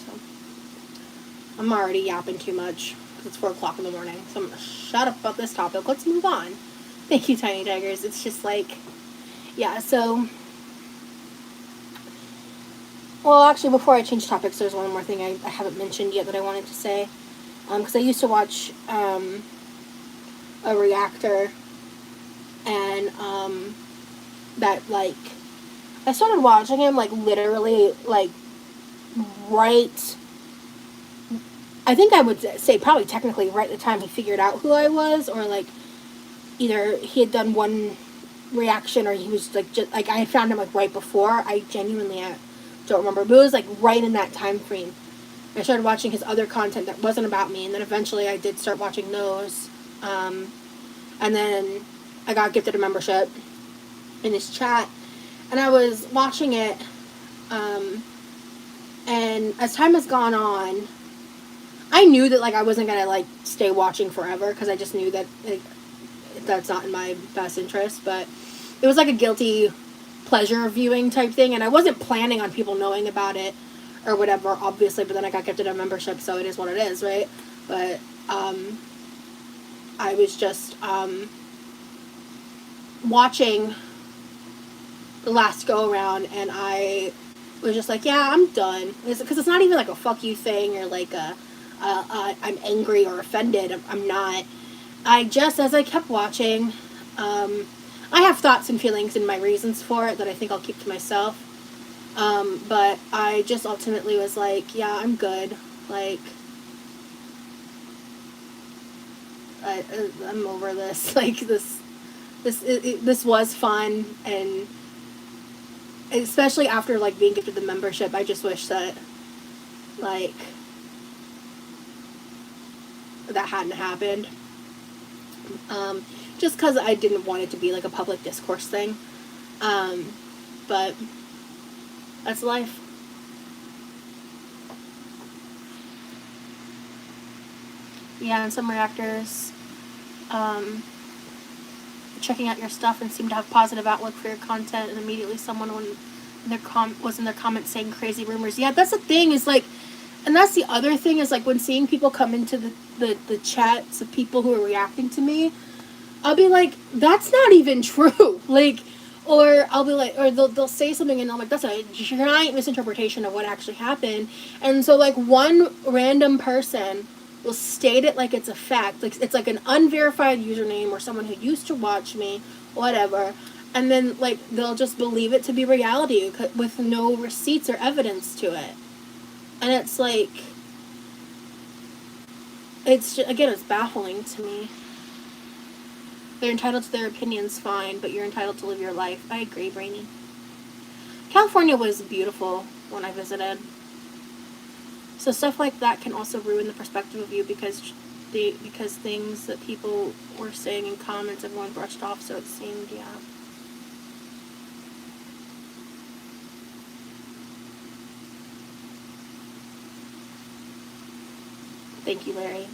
So, I'm already yapping too much because it's 4 o'clock in the morning. So I'm going to shut up about this topic. Let's move on. Thank you, Tiny Tigers. It's just like, yeah, so... Well, actually, before I change topics, there's one more thing I haven't mentioned yet that I wanted to say. Because I used to watch a reactor, and that, like, I started watching him, like, literally, like, right, I think I would say probably technically right at the time he figured out who I was, or, like, either he had done one reaction or he was, like, just, like, I had found him, like, right before. I genuinely don't remember, but it was, like, right in that time frame. I started watching his other content that wasn't about me, and then eventually I did start watching those. And then I got gifted a membership in his chat, and I was watching it, and as time has gone on, I knew that, like, I wasn't gonna, like, stay watching forever, because I just knew that, like, that's not in my best interest, but it was, like, a guilty pleasure viewing type thing, and I wasn't planning on people knowing about it, or whatever, obviously, but then I got gifted a membership, so it is what it is, right? But, I was just, watching the last go-around, and I was just like, yeah, I'm done. Because it's not even, like, a fuck you thing, or, like, I'm angry or offended. I'm not. As I kept watching, I have thoughts and feelings and my reasons for it that I think I'll keep to myself. But I just ultimately was like, yeah, I'm good. Like, I'm over this. Like, this was fun, and especially after, like, being gifted the membership, I just wish that, like, that hadn't happened. Just because I didn't want it to be, like, a public discourse thing. But that's life. Yeah, and some reactors checking out your stuff and seem to have positive outlook for your content, and immediately someone was in their comments saying crazy rumors. Yeah, that's the thing, is like, and that's the other thing, is like, when seeing people come into the chats of people who are reacting to me, I'll be like, that's not even true. Like, or I'll be like, or they'll say something and I'm like, that's a giant misinterpretation of what actually happened. And so, like, one random person will state it like it's a fact. Like, it's like an unverified username or someone who used to watch me, whatever. And then, like, they'll just believe it to be reality with no receipts or evidence to it. And it's like, it's just, again, it's baffling to me. They're entitled to their opinions, fine, but you're entitled to live your life. I agree, Brainy. California was beautiful when I visited. So stuff like that can also ruin the perspective of you because things that people were saying in comments, everyone brushed off, so it seemed, yeah. Thank you, Larry.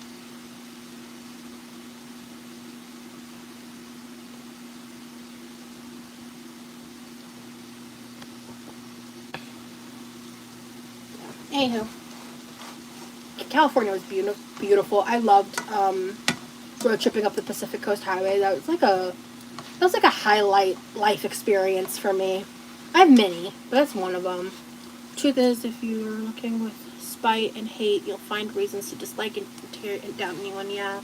Anywho, California was beautiful. I loved road tripping up the Pacific Coast Highway. That was like a highlight life experience for me. I have many, but that's one of them. Truth is, if you're looking with spite and hate, you'll find reasons to dislike and tear down anyone. Yeah.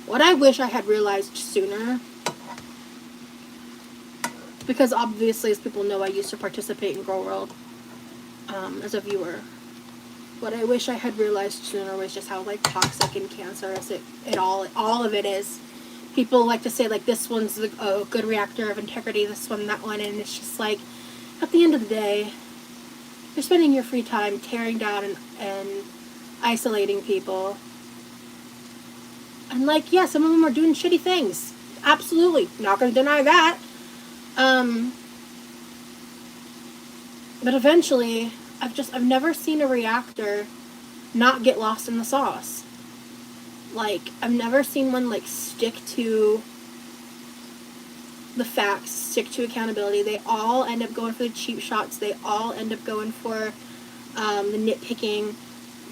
What I wish I had realized sooner, because obviously, as people know, I used to participate in Girl World as a viewer. What I wish I had realized sooner was just how, like, toxic and cancerous all of it is. People like to say, like, this one's a good reactor of integrity, this one, that one, and it's just like, at the end of the day, you're spending your free time tearing down and isolating people. And, like, yeah, some of them are doing shitty things. Absolutely. Not going to deny that. But eventually, I've never seen a reactor not get lost in the sauce. Like, I've never seen one, like, stick to the facts, stick to accountability. They all end up going for the cheap shots. They all end up going for the nitpicking.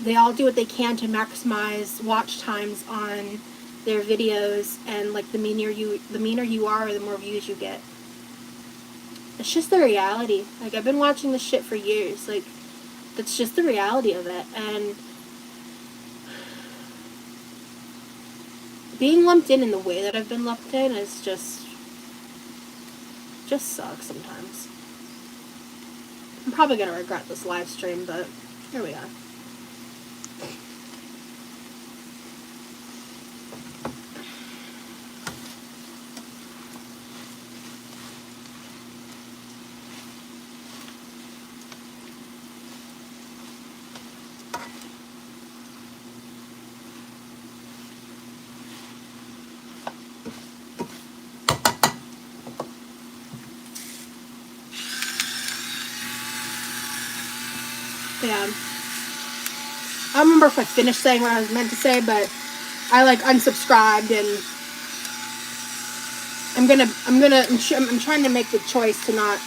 They all do what they can to maximize watch times on their videos, and, like, the meaner you are, the more views you get. It's just the reality. Like, I've been watching this shit for years. Like, that's just the reality of it. And being lumped in the way that I've been lumped in is just sucks sometimes. I'm probably going to regret this live stream, but here we are. Yeah. I don't remember if I finished saying what I was meant to say, but I, like, unsubscribed, and I'm trying to make the choice to not,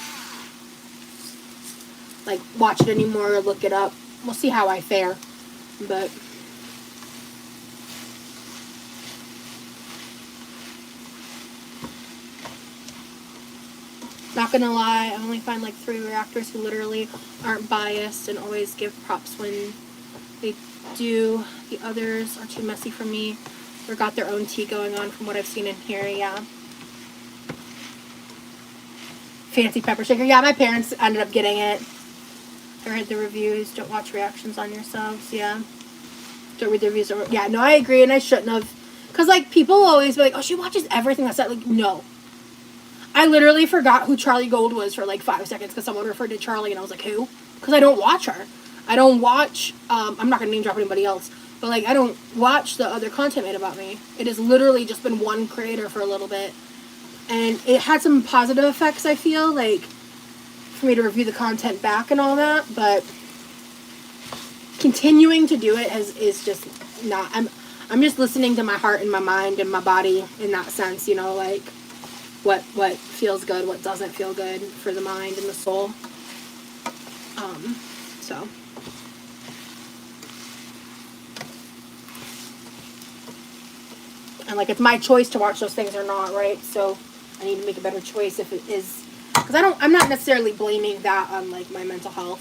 like, watch it anymore or look it up. We'll see how I fare, but not gonna lie, I only find, like, 3 reactors who literally aren't biased and always give props when they do. The others are too messy for me or got their own tea going on from what I've seen in here, yeah. Fancy pepper shaker. Yeah, my parents ended up getting it. I read the reviews. Don't watch reactions on yourselves, yeah. Don't read the reviews. Yeah, no, I agree, and I shouldn't have. Because, like, people always be like, oh, she watches everything that's that. Like, no. I literally forgot who Charlie Gold was for, like, 5 seconds because someone referred to Charlie, and I was like, who? Because I don't watch her. I don't watch, I'm not going to name drop anybody else, but, like, I don't watch the other content made about me. It has literally just been one creator for a little bit. And it had some positive effects, I feel, like, for me to review the content back and all that, but continuing to do it is just not, I'm just listening to my heart and my mind and my body in that sense, you know, like, what feels good, what doesn't feel good for the mind and the soul. So. And, like, it's my choice to watch those things or not, right? So I need to make a better choice if it is, because I'm not necessarily blaming that on, like, my mental health.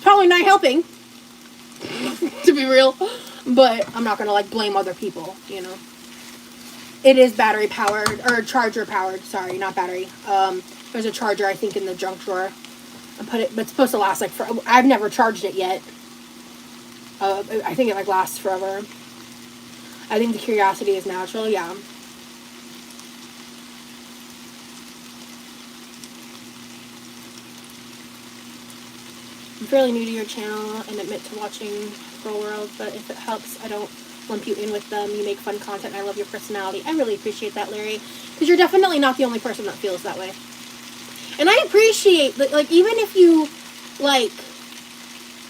Probably not helping, to be real, but I'm not going to, like, blame other people, you know. It is battery powered, or charger powered, sorry, not battery. There's a charger, I think, in the junk drawer. But it's supposed to last, like, I've never charged it yet. I think it, like, lasts forever. I think the curiosity is natural, yeah. I'm fairly new to your channel and admit to watching Girl World, but if it helps, I don't lump you in with them. You make fun content, and I love your personality. I really appreciate that, Larry, because you're definitely not the only person that feels that way. And I appreciate, like, even if you, like,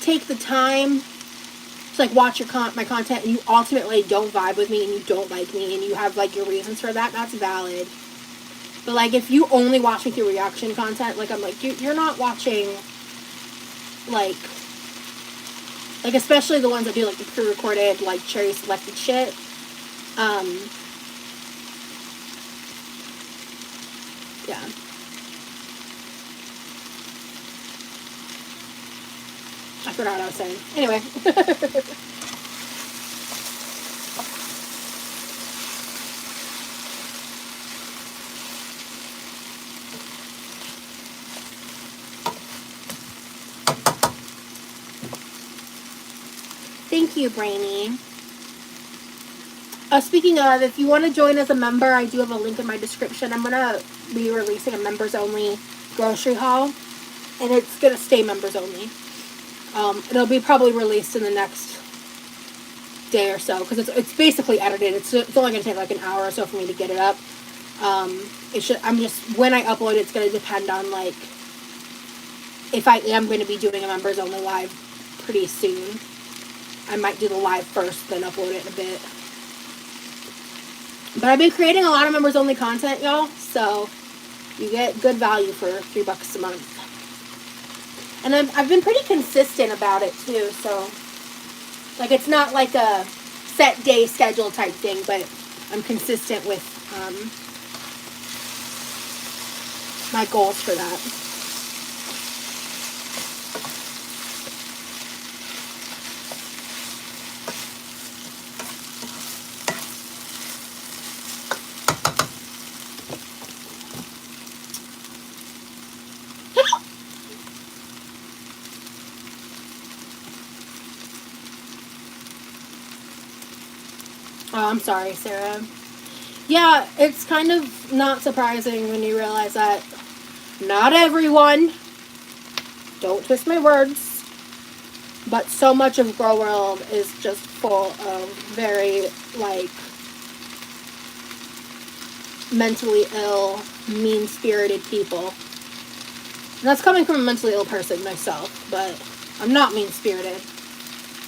take the time to, like, watch my content and you ultimately don't vibe with me and you don't like me and you have, like, your reasons for that, that's valid. But, like, if you only watch me through reaction content, like, I'm like, you're not watching, like, especially the ones that do, like, the pre-recorded, like, cherry selected shit. Yeah. I forgot what I was saying. Anyway. Thank you, Brainy. Speaking of, if you want to join as a member, I do have a link in my description. I'm going to be releasing a members-only grocery haul, and it's going to stay members-only. It'll be probably released in the next day or so, because it's basically edited. It's only going to take like an hour or so for me to get it up. When I upload it, it's going to depend on, like, if I am going to be doing a members-only live pretty soon. I might do the live first, then upload it in a bit. But I've been creating a lot of members-only content, y'all, so you get good value for $3 a month. And I've been pretty consistent about it, too, so, like, it's not like a set day schedule type thing, but I'm consistent with my goals for that. Oh, I'm sorry, Sarah. Yeah, it's kind of not surprising when you realize that not everyone, don't twist my words, but so much of Grow World is just full of very, like, mentally ill, mean-spirited people. And that's coming from a mentally ill person myself, but I'm not mean-spirited.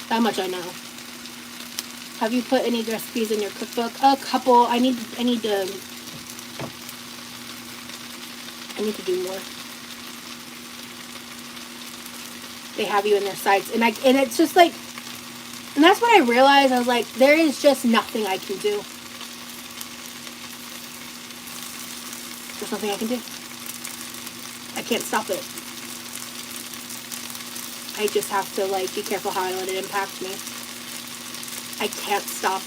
That much I know. Have you put any recipes in your cookbook? A couple. I need to do more. They have you in their sites, and it's just like, and that's what I realized. I was like, there is just nothing I can do. There's nothing I can do. I can't stop it. I just have to, like, be careful how I let it impact me. I can't stop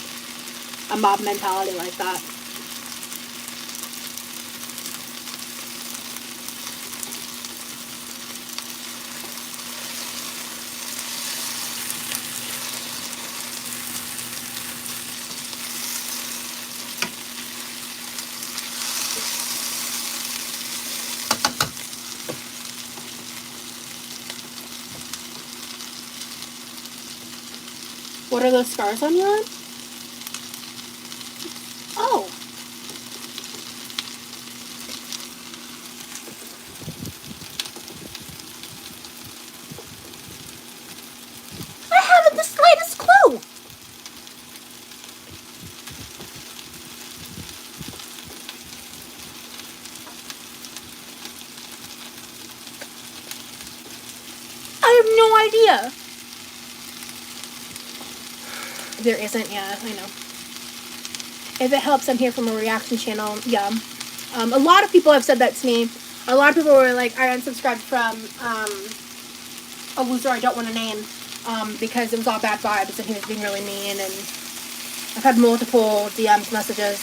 a mob mentality like that. What are those scars on your arm? Oh. I haven't the slightest clue. I have no idea. There isn't, yeah, I know. If it helps, I'm here from a reaction channel. Yeah. A lot of people have said that to me. A lot of people were like, I unsubscribed from a loser I don't want to name because it was all bad vibes and he was being really mean. And I've had multiple DMs messages.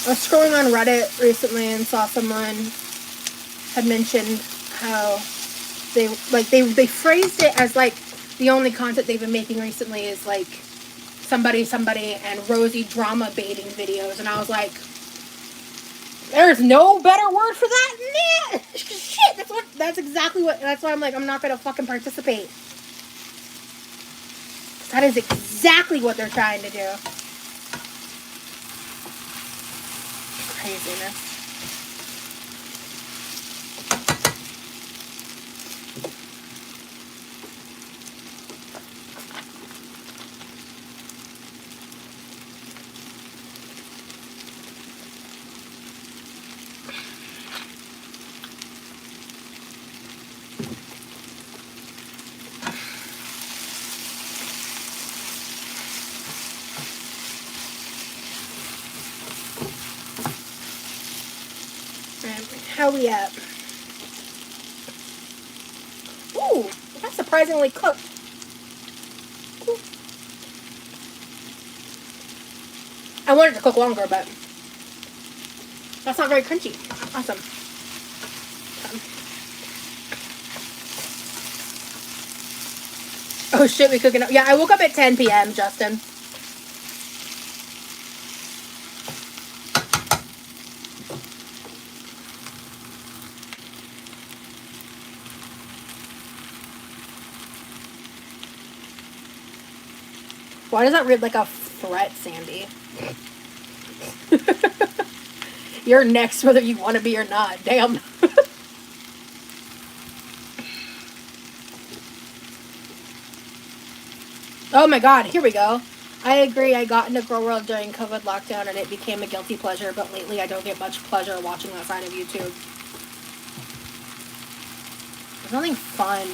I was scrolling on Reddit recently and saw someone had mentioned how they phrased it as like the only content they've been making recently is like somebody and Rosie drama baiting videos, and I was like, there's no better word for that than that. Shit, that's why I'm like, I'm not gonna fucking participate. That is exactly what they're trying to do. Craziness. How we at? Ooh, that's surprisingly cooked. Ooh. I wanted to cook longer, but that's not very crunchy. Awesome. Oh shit, we cooking up. Yeah, I woke up at 10 p.m., Justin. Why does that read like a threat, Sandy? You're next whether you want to be or not. Damn. Oh my god, here we go. I agree, I got into Girl World during COVID lockdown and it became a guilty pleasure, but lately I don't get much pleasure watching that side of YouTube. There's nothing fun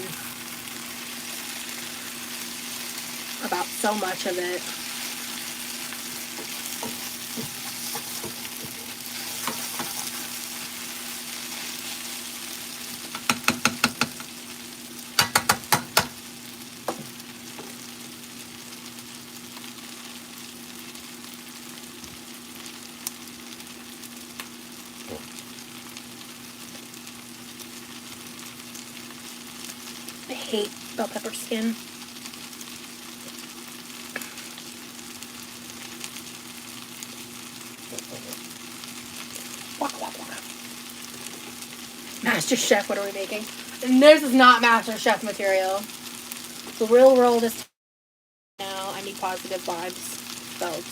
about so much of it. I hate bell pepper skin. Waka, waka, waka. Master Chef, what are we making? And this is not Master Chef material. The real world is now. I need positive vibes. Spelled.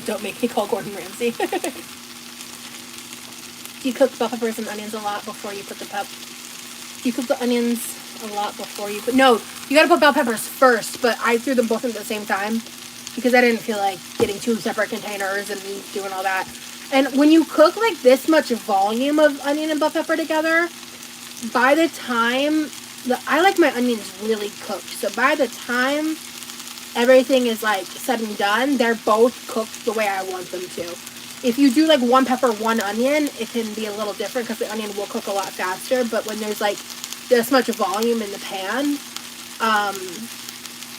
Don't make me call Gordon Ramsay. Do you cook bell peppers and onions a lot before you put the You cook the onions a lot before you put... No, you gotta put bell peppers first, but I threw them both in at the same time because I didn't feel like getting two separate containers and doing all that. And when you cook like this much volume of onion and bell pepper together, by the time... I like my onions really cooked, so by the time everything is like said and done, they're both cooked the way I want them to. If you do like one pepper, one onion, it can be a little different because the onion will cook a lot faster. But when there's like this much volume in the pan,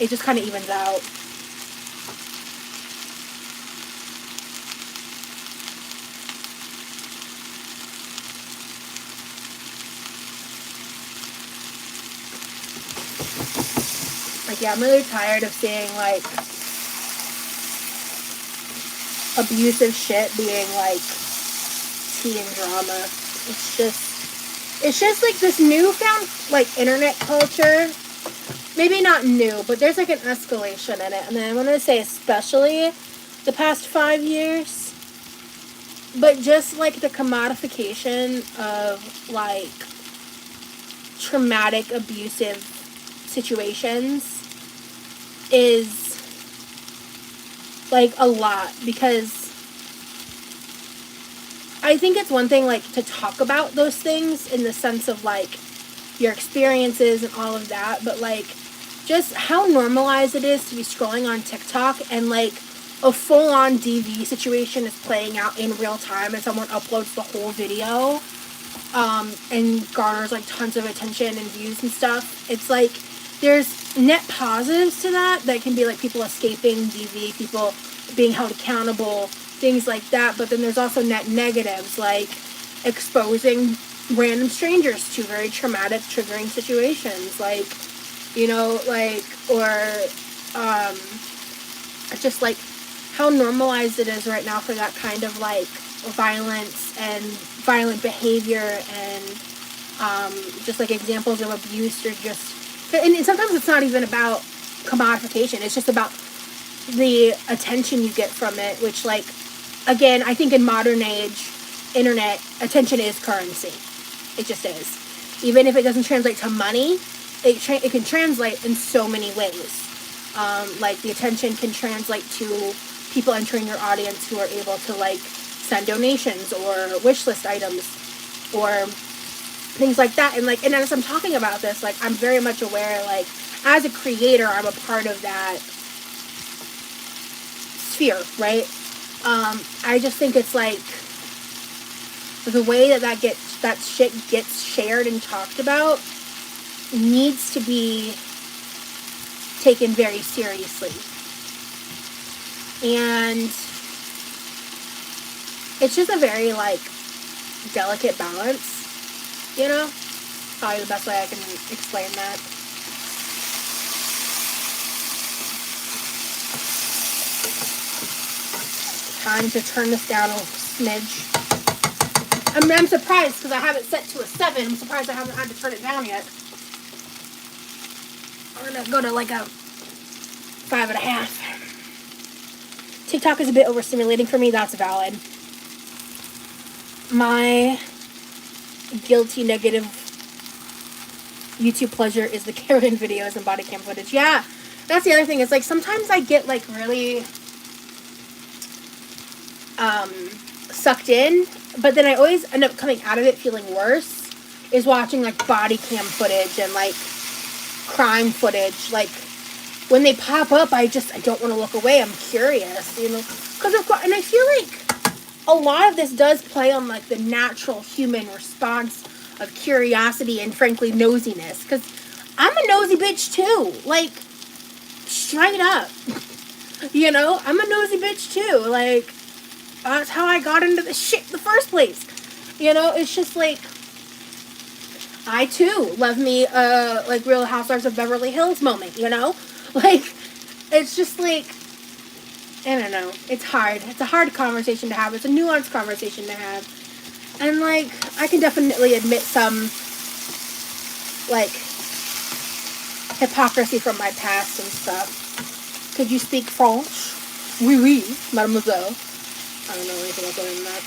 it just kind of evens out. Like, yeah, I'm really tired of seeing like abusive shit being like tea and drama. It's just like this newfound like internet culture. Maybe not new, but there's like an escalation in it. And I want to say especially the past 5 years. But just like the commodification of like traumatic abusive situations is like a lot, because I think it's one thing like to talk about those things in the sense of like your experiences and all of that, but like just how normalized it is to be scrolling on TikTok and like a full-on DV situation is playing out in real time and someone uploads the whole video and garners like tons of attention and views and stuff. It's like there's net positives to that can be like people escaping DV, people being held accountable, things like that, but then there's also net negatives like exposing random strangers to very traumatic, triggering situations, like, you know, like, or just like how normalized it is right now for that kind of like violence and violent behavior and just like examples of abuse, or just, and sometimes it's not even about commodification, it's just about the attention you get from it, which like, again, I think in modern age internet, attention is currency. It just is. Even if it doesn't translate to money, it can translate in so many ways. Like the attention can translate to people entering your audience who are able to like send donations or wish list items or things like that. And like, and as I'm talking about this, like I'm very much aware, like as a creator, I'm a part of that sphere, right? I just think it's like the way that shit gets shared and talked about needs to be taken very seriously. And it's just a very like delicate balance, you know? Probably the best way I can explain that. Time to turn this down a smidge. I mean, I'm surprised because I have it set to a 7. I'm surprised I haven't had to turn it down yet. I'm gonna go to like a 5.5. TikTok is a bit overstimulating for me. That's valid. My guilty negative YouTube pleasure is the Karen videos and body cam footage. Yeah, that's the other thing. It's like sometimes I get like really sucked in, but then I always end up coming out of it feeling worse, is watching like body cam footage and like crime footage. Like when they pop up, I don't want to look away. I'm curious, you know, because of course, and I feel like a lot of this does play on like the natural human response of curiosity and frankly nosiness, because I'm a nosy bitch too, like straight up. You know, I'm a nosy bitch too, like that's how I got into this shit in the first place. You know, it's just like I too love me like Real Housewives of Beverly Hills moment, you know? Like it's just like, I don't know. It's hard. It's a hard conversation to have. It's a nuanced conversation to have. And like I can definitely admit some like hypocrisy from my past and stuff. Could you speak French? Oui, oui, mademoiselle. I don't know anything else other than that.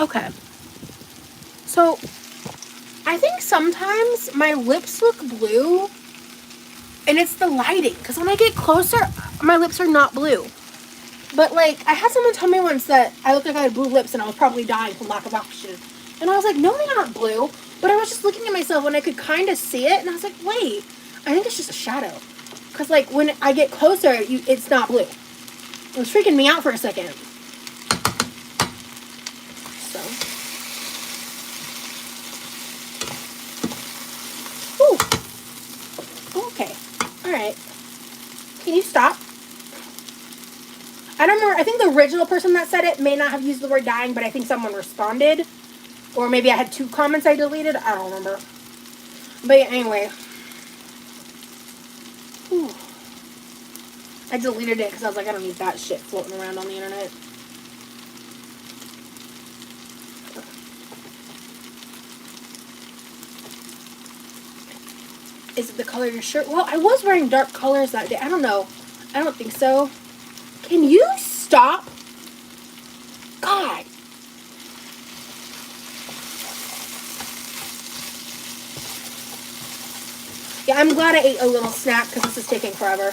Okay. So, I think sometimes my lips look blue, and it's the lighting. Because when I get closer, my lips are not blue. But, like, I had someone tell me once that I looked like I had blue lips and I was probably dying from lack of oxygen. And I was like, no, they aren't blue. But I was just looking at myself when I could kind of see it, and I was like, wait, I think it's just a shadow. Because, like, when I get closer, it's not blue. It was freaking me out for a second. So. Ooh. Okay. Alright. Can you stop? I don't remember. I think the original person that said it may not have used the word dying, but I think someone responded. Or maybe I had 2 comments I deleted. I don't remember. But yeah, anyway. Whew. I deleted it because I was like, I don't need that shit floating around on the internet. Is it the color of your shirt? Well, I was wearing dark colors that day. I don't know. I don't think so. Can you stop? God. Yeah, I'm glad I ate a little snack because this is taking forever.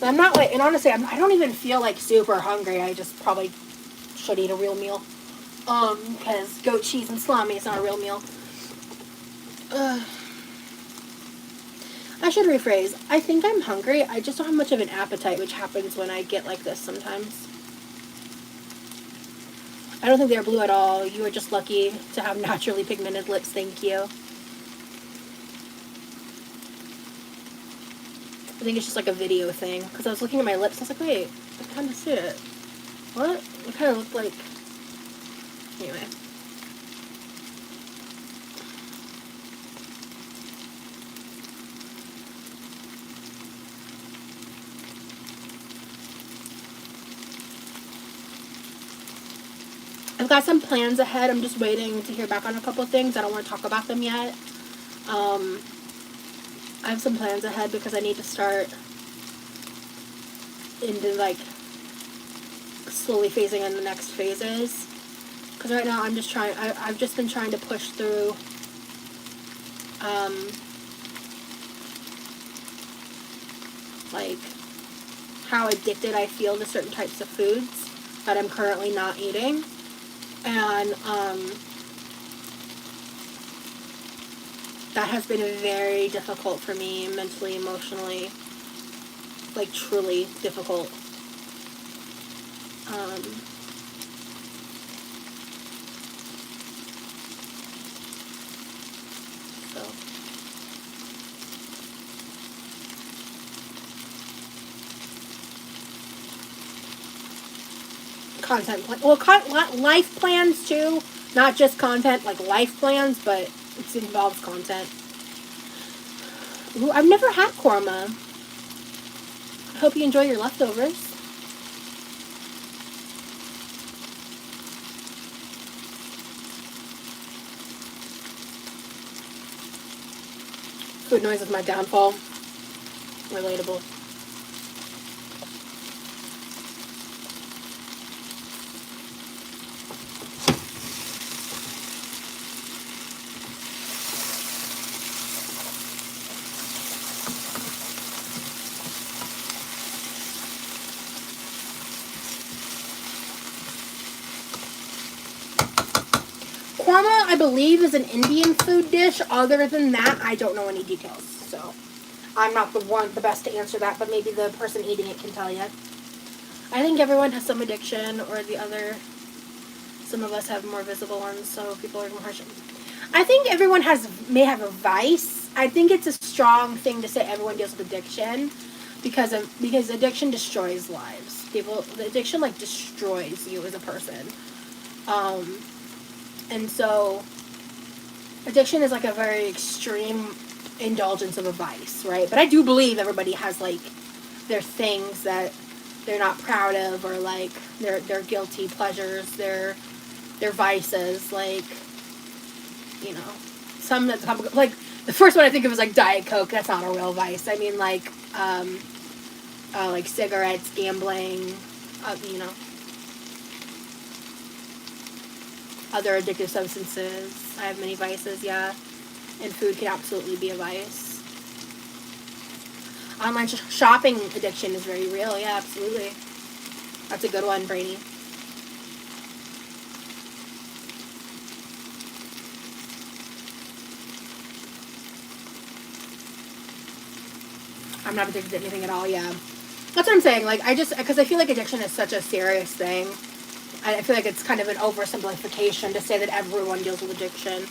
I'm not like, and honestly, I don't even feel like super hungry. I just probably should eat a real meal. Because goat cheese and salami is not a real meal. I should rephrase. I think I'm hungry. I just don't have much of an appetite, which happens when I get like this sometimes. I don't think they're blue at all. You are just lucky to have naturally pigmented lips. Thank you. I think it's just like a video thing. Because I was looking at my lips. I was like, wait, I kind of see it. What? It kind of looked like... Anyway. I've got some plans ahead. I'm just waiting to hear back on a couple of things. I don't want to talk about them yet. I have some plans ahead because I need to start into like slowly phasing in the next phases. Because right now I'm just trying, I've just been trying to push through like how addicted I feel to certain types of foods that I'm currently not eating. And that has been very difficult for me mentally, emotionally, like truly difficult. So content plan, well, life plans too, not just content, like life plans, but it involves content. Ooh, I've never had korma. I hope you enjoy your leftovers. Food noise is my downfall. Relatable. Korma, I believe, is an Indian food dish. Other than that, I don't know any details. So, I'm not the best to answer that, but maybe the person eating it can tell you. I think everyone has some addiction or the other. Some of us have more visible ones, so people are more harsh. I think everyone may have a vice. I think it's a strong thing to say everyone deals with addiction because addiction destroys lives. The addiction like destroys you as a person. And so, addiction is like a very extreme indulgence of a vice, right? But I do believe everybody has like their things that they're not proud of, or like their guilty pleasures, their vices, like, you know, some that's like the first one I think of is like Diet Coke. That's not a real vice. I mean like cigarettes, gambling, you know. Other addictive substances. I have many vices, yeah. And food can absolutely be a vice. Online shopping addiction is very real, yeah, absolutely. That's a good one, Brady. I'm not addicted to anything at all, yeah. That's what I'm saying, like, because I feel like addiction is such a serious thing. I feel like it's kind of an oversimplification to say that everyone deals with addiction.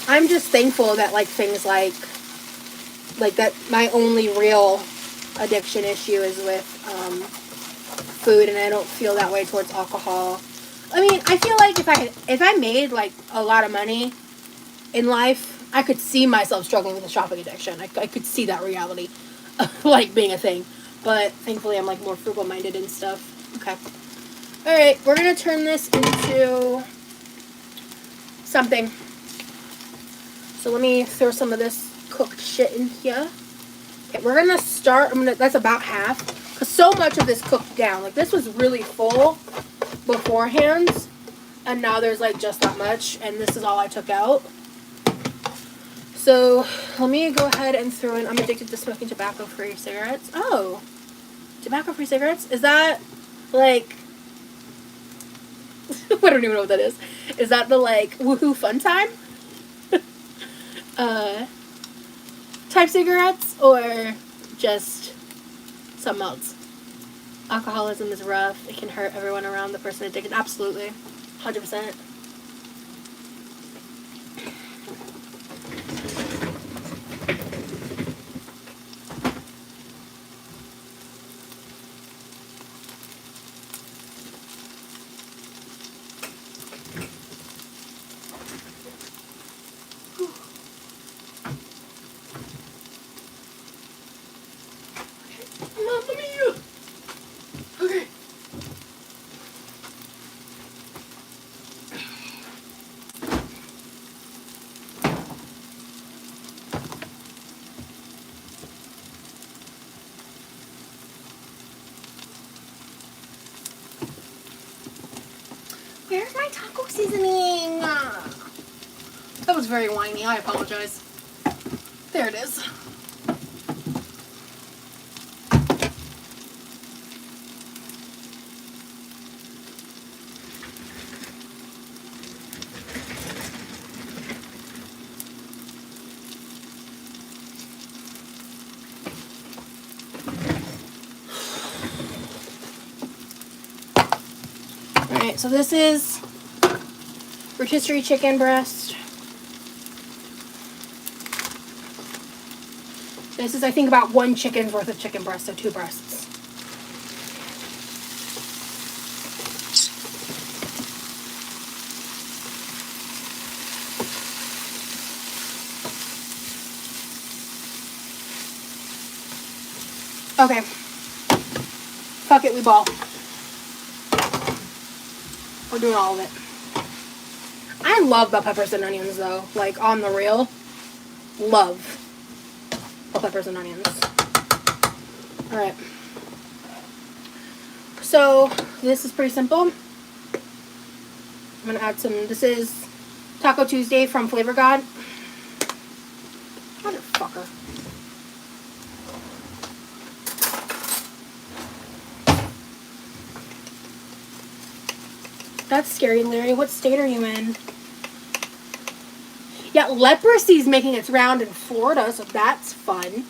I'm just thankful that like things like that my only real addiction issue is with food, and I don't feel that way towards alcohol. I mean, I feel like if I made like a lot of money in life, I could see myself struggling with a shopping addiction. I could see that reality, like, being a thing. But thankfully, I'm, like, more frugal-minded and stuff. Okay. Alright, we're going to turn this into something. So let me throw some of this cooked shit in here. Okay, we're going to start, that's about half. Because so much of this cooked down. Like, this was really full beforehand. And now there's, like, just that much. And this is all I took out. So, let me go ahead and throw in, I'm addicted to smoking tobacco-free cigarettes. Oh. Tobacco-free cigarettes? Is that, like, I don't even know what that is. Is that the, like, woohoo fun time? Type cigarettes? Or just something else? Alcoholism is rough. It can hurt everyone around the person addicted. Absolutely. 100%. Okay. Where's my taco seasoning? That was very whiny. I apologize. There it is. Alright, so this is rotisserie chicken breast. This is, I think, about 1 chicken's worth of chicken breast, so 2 breasts. Okay. Fuck it, we ball. We're doing all of it. I love bell peppers and onions, though. Like, on the real. Love bell peppers and onions. Alright. So, this is pretty simple. I'm going to add some, this is Taco Tuesday from Flavor God. Motherfucker. That's scary, Larry. What state are you in? Yeah, leprosy is making its round in Florida, so that's fun.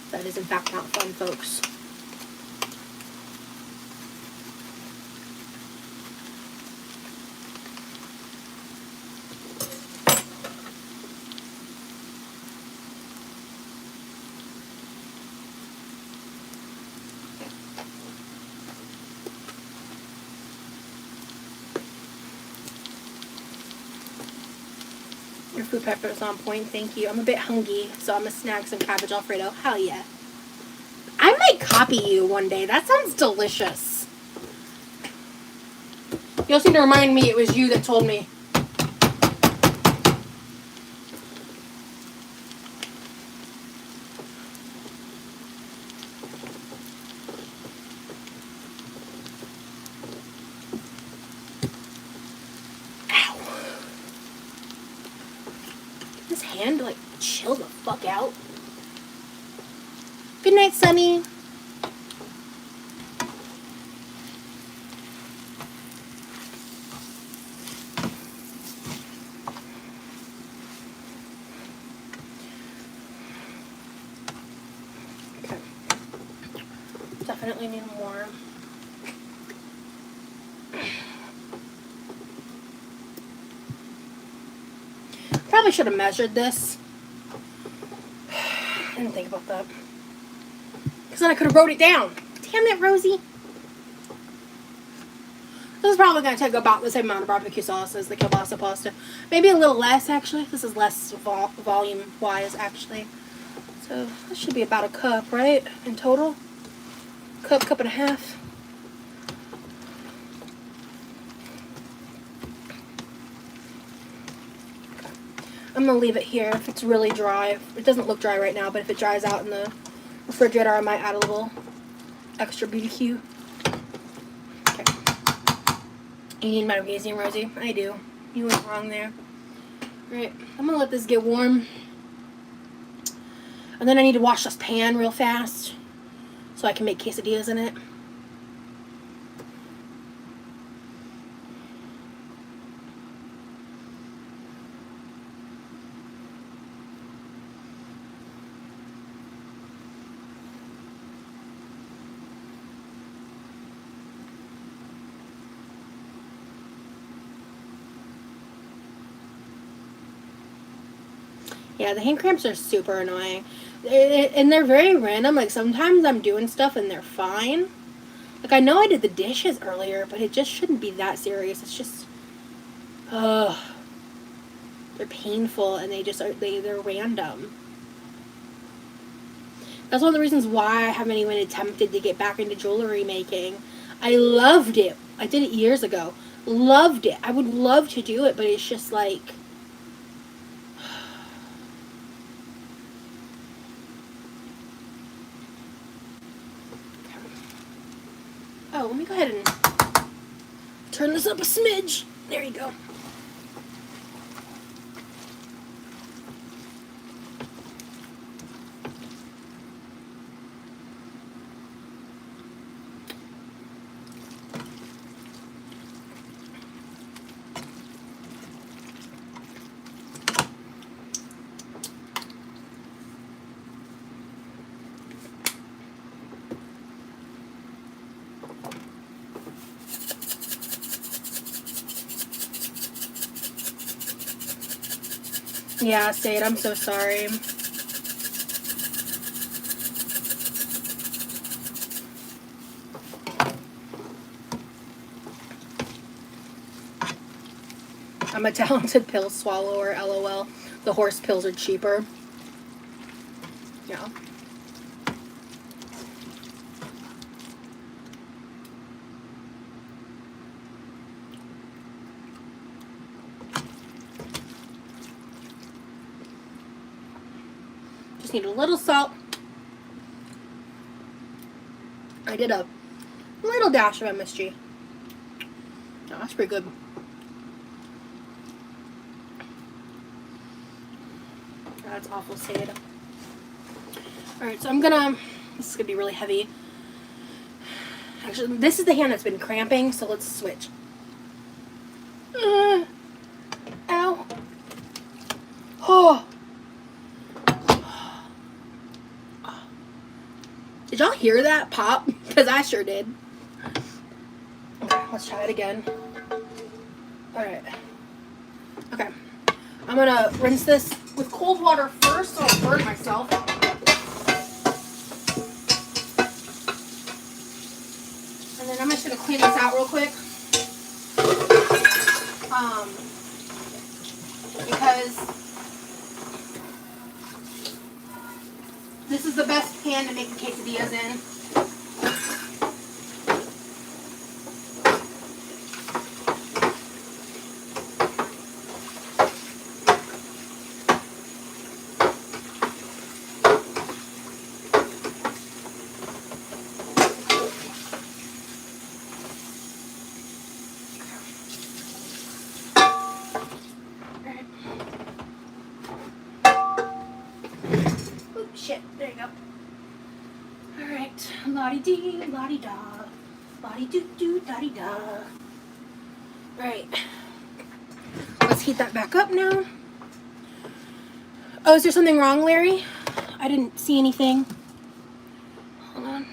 That is, in fact, not fun, folks. Your food pepper is on point, thank you. I'm a bit hungry, so I'm gonna snag some cabbage Alfredo. Hell yeah. I might copy you one day. That sounds delicious. You also need to remind me it was you that told me. This hand, like, chill the fuck out. Good night, Sunny. Okay. Definitely need more. Probably should have measured this. I didn't think about that. Because then I could have wrote it down. Damn it, Rosie. This is probably going to take about the same amount of barbecue sauce as the kielbasa pasta. Maybe a little less, actually. This is less volume-wise, actually. So this should be about a cup, right? In total? Cup and a half. I'm going to leave it here if it's really dry. It doesn't look dry right now, but if it dries out in the refrigerator, I might add a little extra BBQ. Okay. You need magnesium, Rosie? I do. You went wrong there. Alright, I'm going to let this get warm. And then I need to wash this pan real fast so I can make quesadillas in it. Yeah, the hand cramps are super annoying. And they're very random. Like, sometimes I'm doing stuff and they're fine. Like, I know I did the dishes earlier, but it just shouldn't be that serious. It's just, they're painful and they just are, they're random. That's one of the reasons why I haven't even attempted to get back into jewelry making. I loved it. I did it years ago. Loved it. I would love to do it, but it's just like, oh, let me go ahead and turn this up a smidge. There you go. Yeah, Sade, I'm so sorry. I'm a talented pill swallower, LOL. The horse pills are cheaper. Yeah. Just need a little salt. I did a little dash of MSG. Oh, that's pretty good. That's awful, Sade. Alright, so I'm gonna, this is gonna be really heavy. Actually, this is the hand that's been cramping, so let's switch. Ow. Oh. Did y'all hear that pop? Because I sure did. Okay, let's try it again. Alright. Okay. I'm gonna rinse this with cold water first so I don't burn myself. And then I'm just gonna clean this out real quick. Because this is the best pan to make the quesadillas in. Shit, there you go. Alright, la-di-dee, la-di-da, la-di-doo-doo, da-di-da. Alright, let's heat that back up now. Oh, is there something wrong, Larry? I didn't see anything. Hold on.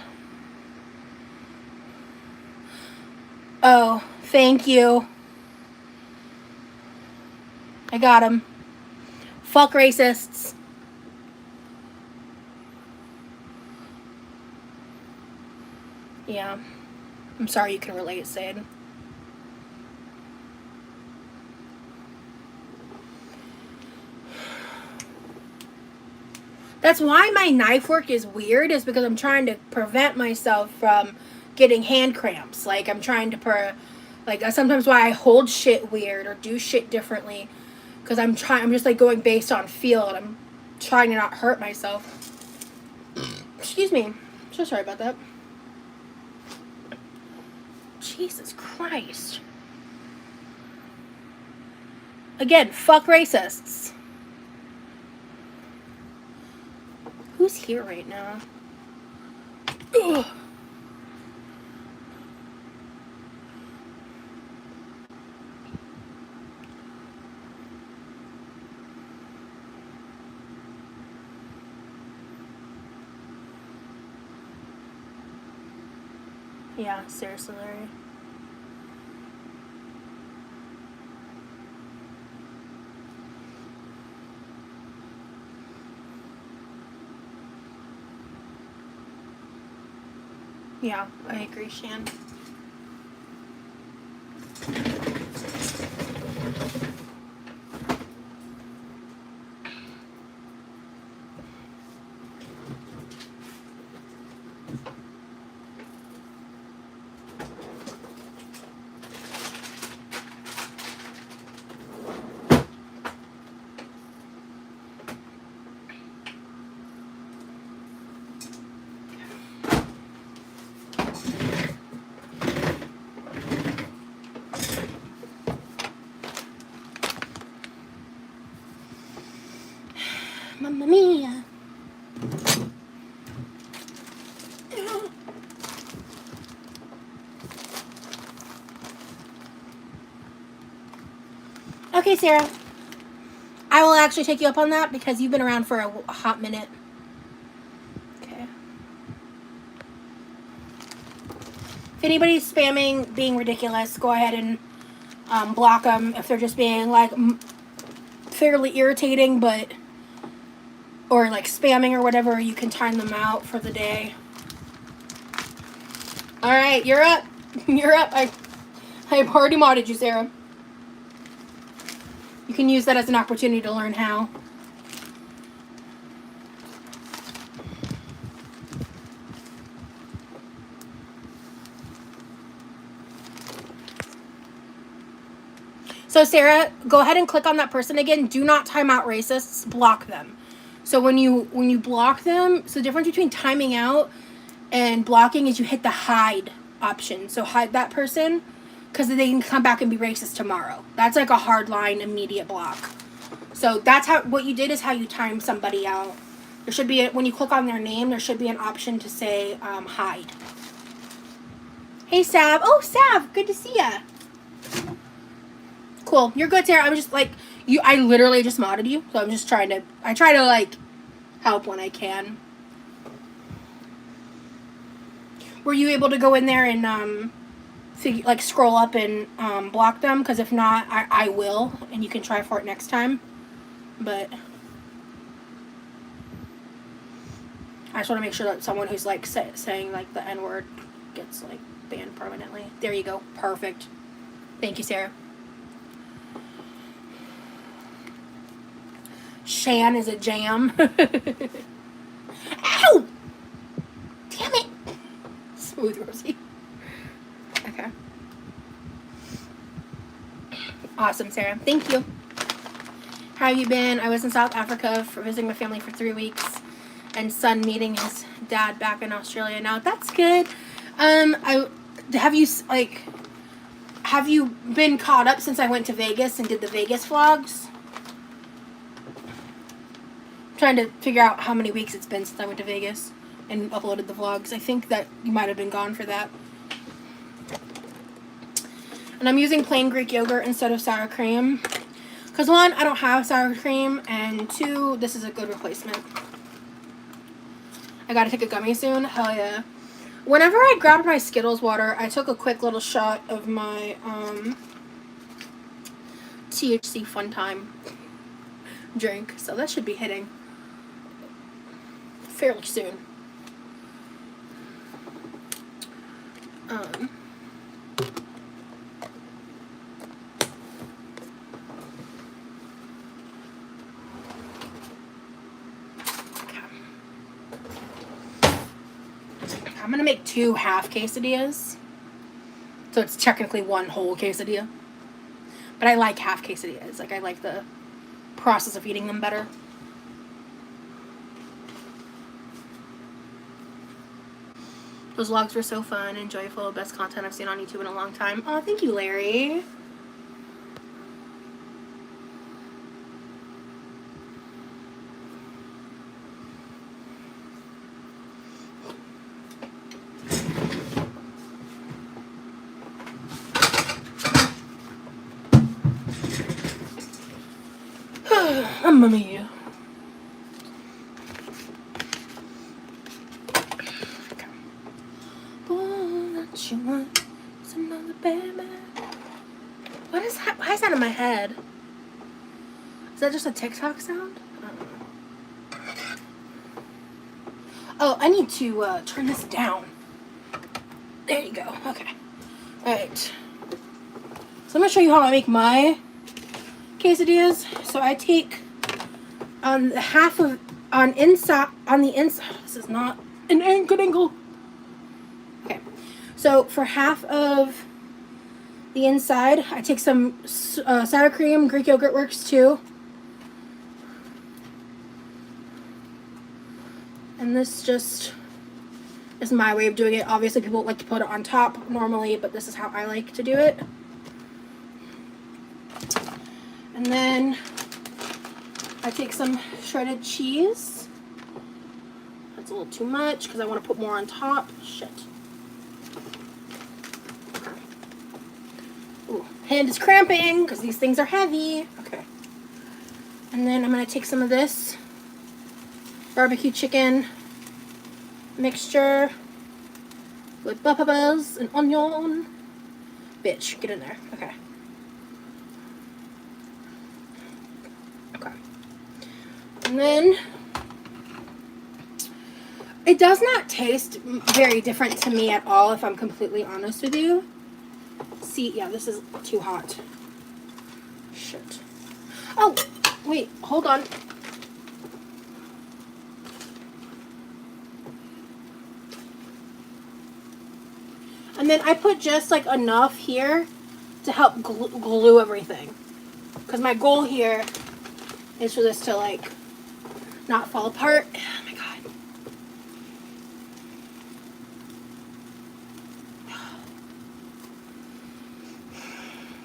Oh, thank you. I got him. Fuck racists. Yeah. I'm sorry you can relate, Sade. That's why my knife work is weird, is because I'm trying to prevent myself from getting hand cramps. Like, I'm trying to like, that's sometimes why I hold shit weird or do shit differently. Because I'm just like going based on feel, and I'm trying to not hurt myself. Excuse me. So sorry about that. Jesus Christ. Again, fuck racists. Who's here right now? Ugh. Yeah, seriously, Larry. Yeah, I agree, Shan. Mamma mia. Okay, Sarah. I will actually take you up on that because you've been around for a hot minute. Okay. If anybody's spamming, being ridiculous, go ahead and block them. If they're just being like fairly irritating, or like spamming or whatever, you can time them out for the day. All right, you're up. You're up. I already modded you, Sarah. You can use that as an opportunity to learn how. So Sarah, go ahead and click on that person again. Do not time out racists. Block them. So when you block them, so the difference between timing out and blocking is you hit the hide option. So hide that person because they can come back and be racist tomorrow. That's like a hard line, immediate block. So that's how, what you did is how you time somebody out. There should be, when you click on their name, there should be an option to say hide. Hey, Sav. Oh, Sav, good to see ya. Cool. You're good, Sarah. I'm just like, I literally just modded you. So I'm just try to like help when I can. Were you able to go in there and like scroll up and block them? Because if not, I will, and you can try for it next time. But I just want to make sure that someone who's like saying like the N-word gets like banned permanently. There you go. Perfect. Thank you, Sarah. Shan is a jam. Ow! Damn it. Smooth, Rosie. Okay. Awesome, Sarah. Thank you. How have you been? I was in South Africa for visiting my family for 3 weeks, and son meeting his dad back in Australia now. That's good. Have you been caught up since I went to Vegas and did the Vegas vlogs? Trying to figure out how many weeks it's been since I went to Vegas and uploaded the vlogs. I think that you might have been gone for that. And I'm using plain Greek yogurt instead of sour cream. Because 1, I don't have sour cream, and 2, this is a good replacement. I gotta take a gummy soon. Hell yeah. Whenever I grabbed my Skittles water, I took a quick little shot of my THC Fun Time drink. So that should be hitting fairly soon. Okay. 2 half quesadillas. So it's technically 1 whole quesadilla. But I like half quesadillas. Like, I like the process of eating them better. Those vlogs were so fun and joyful. Best content I've seen on YouTube in a long time. Oh, thank you, Larry. Mamma mia. Okay. All that you want is another baby. What is that? Why is that in my head? Is that just a TikTok sound? I don't know. Oh, I need to turn this down. There you go. Okay. Alright. So I'm going to show you how I make my quesadillas. So I take on the half of on the inside. This is not an good angle. Okay, so for half of the inside, I take some sour cream. Greek yogurt works too. And this just is my way of doing it. Obviously, people like to put it on top normally, but this is how I like to do it. And then I take some shredded cheese. That's a little too much because I want to put more on top. Shit. Ooh, hand is cramping because these things are heavy. Okay. And then I'm going to take some of this barbecue chicken mixture with peppers and onion. Bitch, get in there. Okay. Okay. And then it does not taste very different to me at all, if I'm completely honest with you. See, yeah, this is too hot. Shit. Oh, wait, hold on. And then I put just like enough here to help glue everything. Because my goal here is for this to like not fall apart. Oh my god.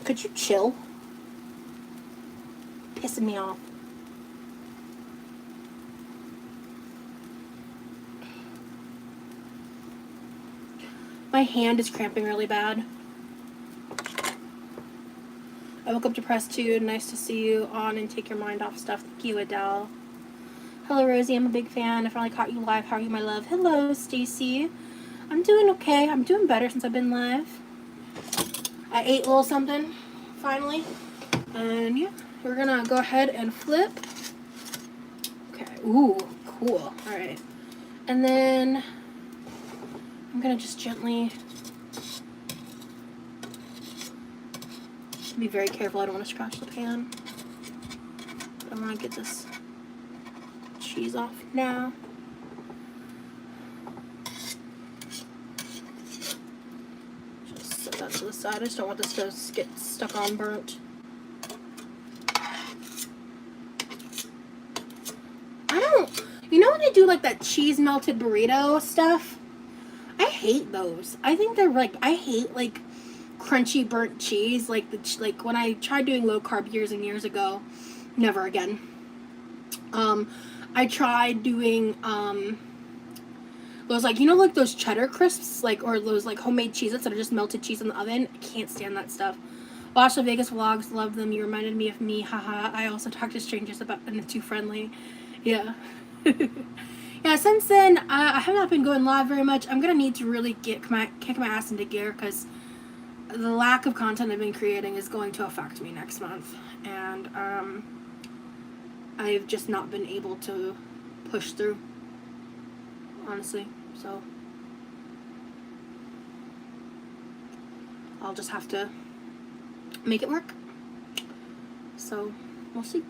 Could you chill? Pissing me off. My hand is cramping really bad. I woke up depressed too. Nice to see you on and take your mind off stuff. Thank you, Adele. Hello, Rosie. I'm a big fan. I finally caught you live. How are you, my love? Hello, Stacy. I'm doing okay. I'm doing better since I've been live. I ate a little something, finally. And yeah, we're gonna go ahead and flip. Okay. Ooh, cool. All right. And then I'm gonna just gently be very careful. I don't want to scratch the pan. I want to get this cheese off now. Just set that to the side. I just don't want this to get stuck on burnt. You know when they do like that cheese melted burrito stuff? I hate those. I think they're like, I hate like crunchy burnt cheese. Like like when I tried doing low carb years and years ago, never again. I tried doing those like, you know, like those cheddar crisps, like, or those like homemade Cheez-Its that are just melted cheese in the oven. I can't stand that stuff. Watch the Vegas vlogs, love them. You reminded me of me, haha. I also talk to strangers about them, too friendly. Yeah. Yeah, since then, I have not been going live very much. I'm going to need to really kick my ass into gear because the lack of content I've been creating is going to affect me next month. And I've just not been able to push through, honestly. So I'll just have to make it work. So we'll see.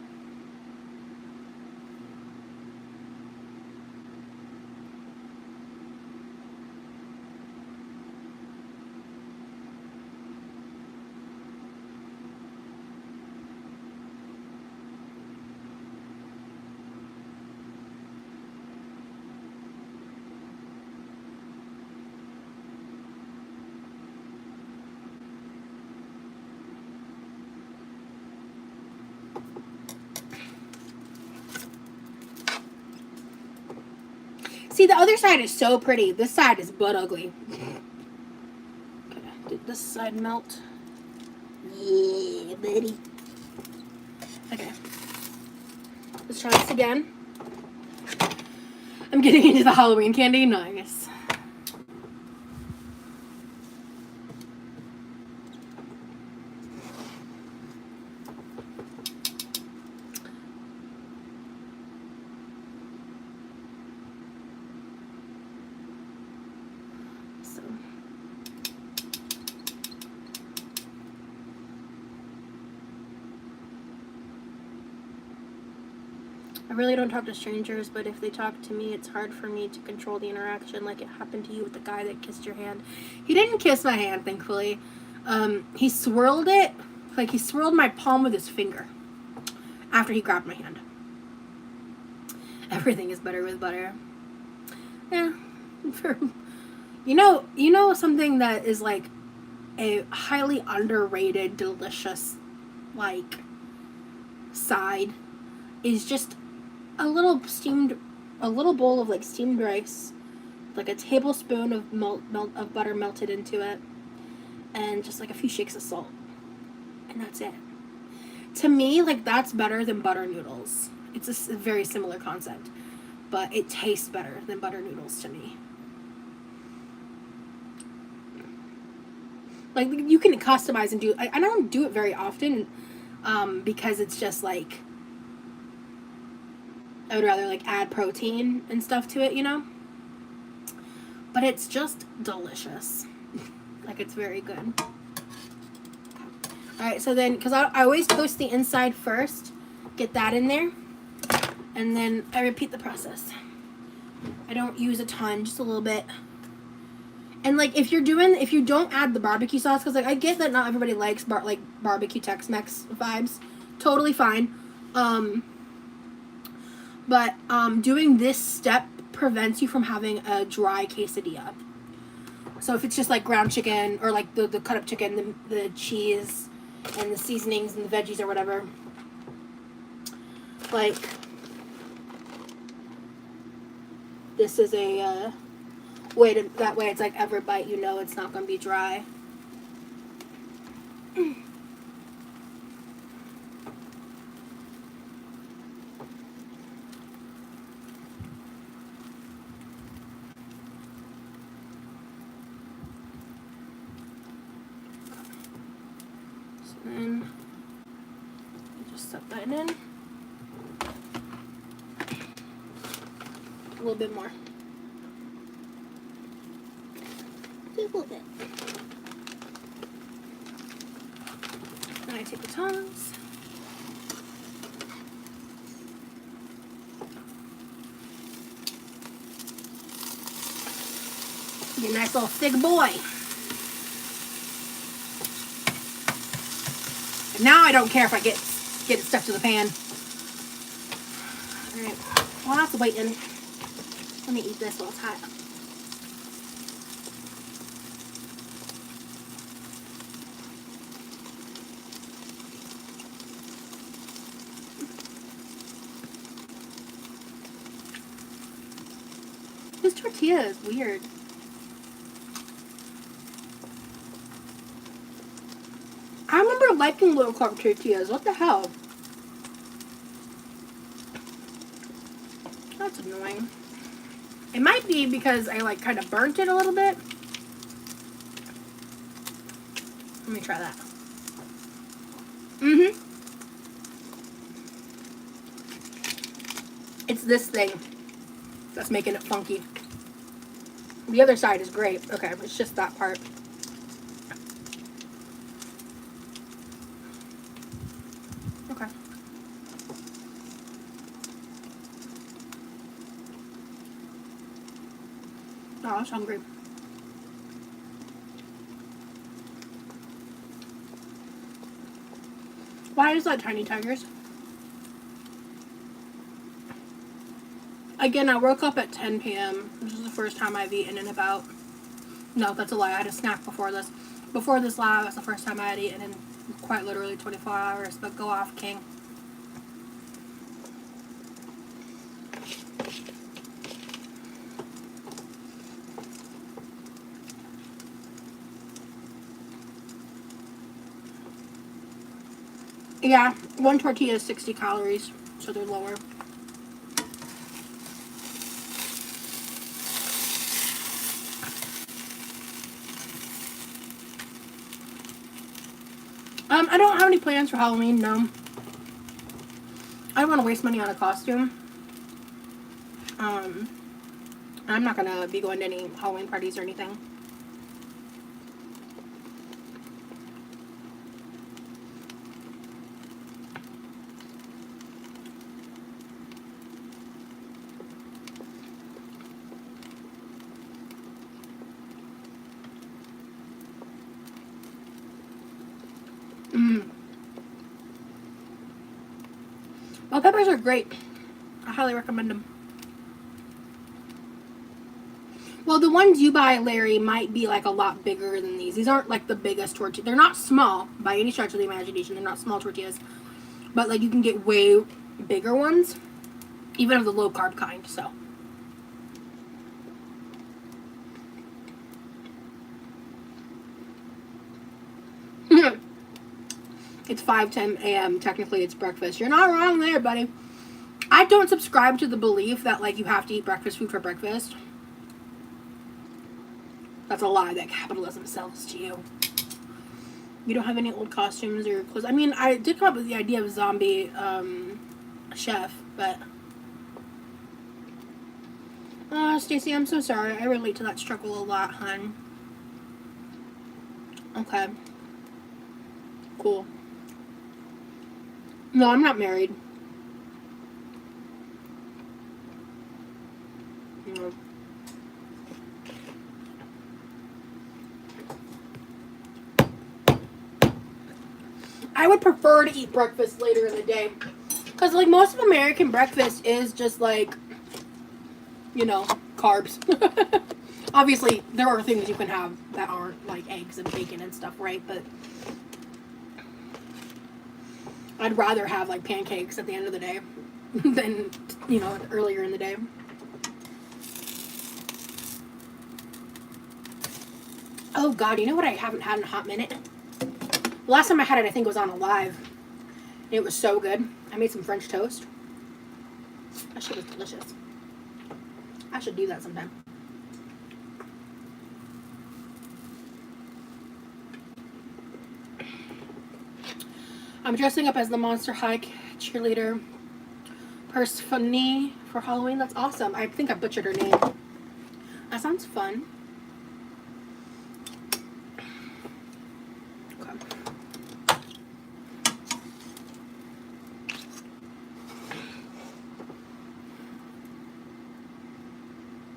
See, the other side is so pretty. This side is butt ugly. Okay, did this side melt? Yeah, buddy. Okay. Let's try this again. I'm getting into the Halloween candy. Nice. I really don't talk to strangers, but if they talk to me, it's hard for me to control the interaction like it happened to you with the guy that kissed your hand. He didn't kiss my hand, thankfully. He swirled it, like he swirled my palm with his finger after he grabbed my hand. Everything is better with butter. Yeah. You know something that is like a highly underrated, delicious, like, side is just a little bowl of like steamed rice, like a tablespoon of butter melted into it, and just like a few shakes of salt, and that's it. To me, like, that's better than butter noodles. It's a very similar concept, but it tastes better than butter noodles to me. Like, you can customize and do. I don't do it very often, because it's just like, I would rather like add protein and stuff to it, you know? But it's just delicious. Like, it's very good. Alright, so then, because I always toast the inside first, get that in there, and then I repeat the process. I don't use a ton, just a little bit. And like, if you don't add the barbecue sauce, because like, I get that not everybody likes barbecue Tex-Mex vibes, totally fine. But doing this step prevents you from having a dry quesadilla. So if it's just like ground chicken, or like the cut up chicken, the cheese, and the seasonings and the veggies or whatever, like, this is a way to, that way it's like every bite you know it's not going to be dry. And just set that in. A little bit more. Just a little bit. Then I take the tongs. Be a nice little thick boy. And now I don't care if I get it stuck to the pan. Alright, while that's waiting, let me eat this while it's hot. This tortilla is weird. I remember liking low carb tortillas. What the hell? That's annoying. It might be because I like kind of burnt it a little bit. Let me try that. It's this thing that's making it funky. The other side is great. Okay, it's just that part. Okay. Oh, I was hungry. Why is that, Tiny Tigers? Again, I woke up at 10 p.m. This is the first time I've eaten in about... No, that's a lie. I had a snack before this. Before this live, that's the first time I had eaten in quite literally 24 hours. But go off, King. Yeah, one tortilla is 60 calories, so they're lower. I don't have any plans for Halloween, no. I don't want to waste money on a costume. I'm not gonna be going to any Halloween parties or anything. Well, peppers are great. I highly recommend them. Well, the ones you buy, Larry, might be like a lot bigger than these. These aren't like the biggest tortillas. They're not small by any stretch of the imagination. They're not small tortillas. But like you can get way bigger ones, even of the low carb kind, so. It's 5:10 a.m. Technically, it's breakfast. You're not wrong there, buddy. I don't subscribe to the belief that like you have to eat breakfast food for breakfast. That's a lie that capitalism sells to you. You don't have any old costumes or clothes. I mean, I did come up with the idea of zombie chef, but Stacey, I'm so sorry. I relate to that struggle a lot, hon. Okay. Cool. No, I'm not married. No. I would prefer to eat breakfast later in the day. Because, like, most of American breakfast is just, like, you know, carbs. Obviously, there are things you can have that aren't, like, eggs and bacon and stuff, right? But I'd rather have, like, pancakes at the end of the day than, you know, earlier in the day. Oh, God, you know what I haven't had in a hot minute? The last time I had it, I think it was on a live. And it was so good. I made some French toast. That shit was delicious. I should do that sometime. I'm dressing up as the Monster High cheerleader Persephone for Halloween. That's awesome. I think I butchered her name. That sounds fun. Okay.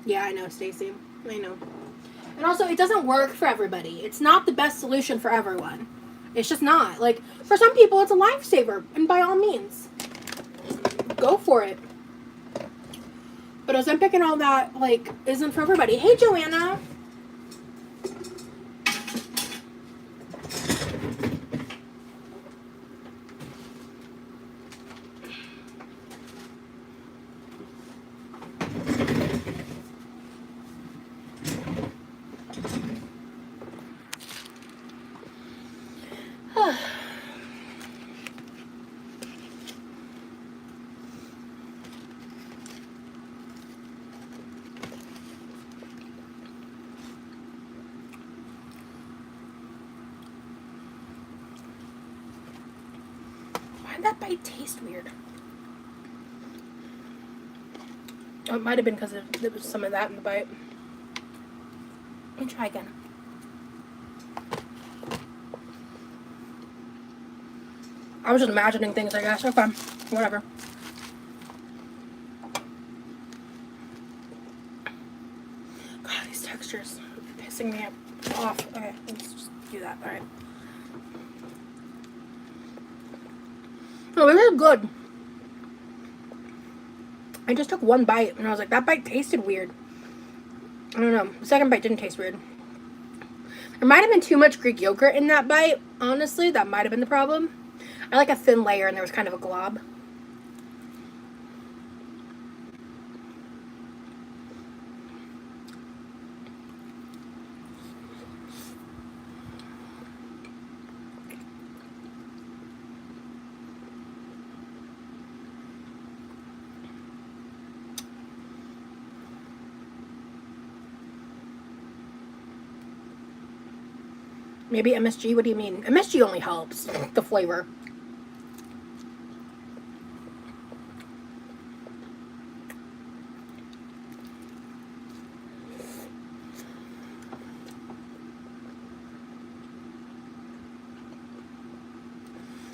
Yeah, I know, Stacey. I know. And also, it doesn't work for everybody. It's not the best solution for everyone. It's just not. Like, for some people, it's a lifesaver. And by all means, go for it. But Ozempic and all that, like, isn't for everybody. Hey, Joanna. Why'd that bite taste weird? Oh, it might have been because there was some of that in the bite. Let me try again. I was just imagining things, I guess. Okay, whatever. God, these textures are pissing me off. Okay, let's just do that. All right. Oh, this is good. I just took one bite, and I was like, that bite tasted weird. I don't know. The second bite didn't taste weird. There might have been too much Greek yogurt in that bite. Honestly, that might have been the problem. I like a thin layer, and there was kind of a glob. Maybe MSG? What do you mean? MSG only helps the flavor.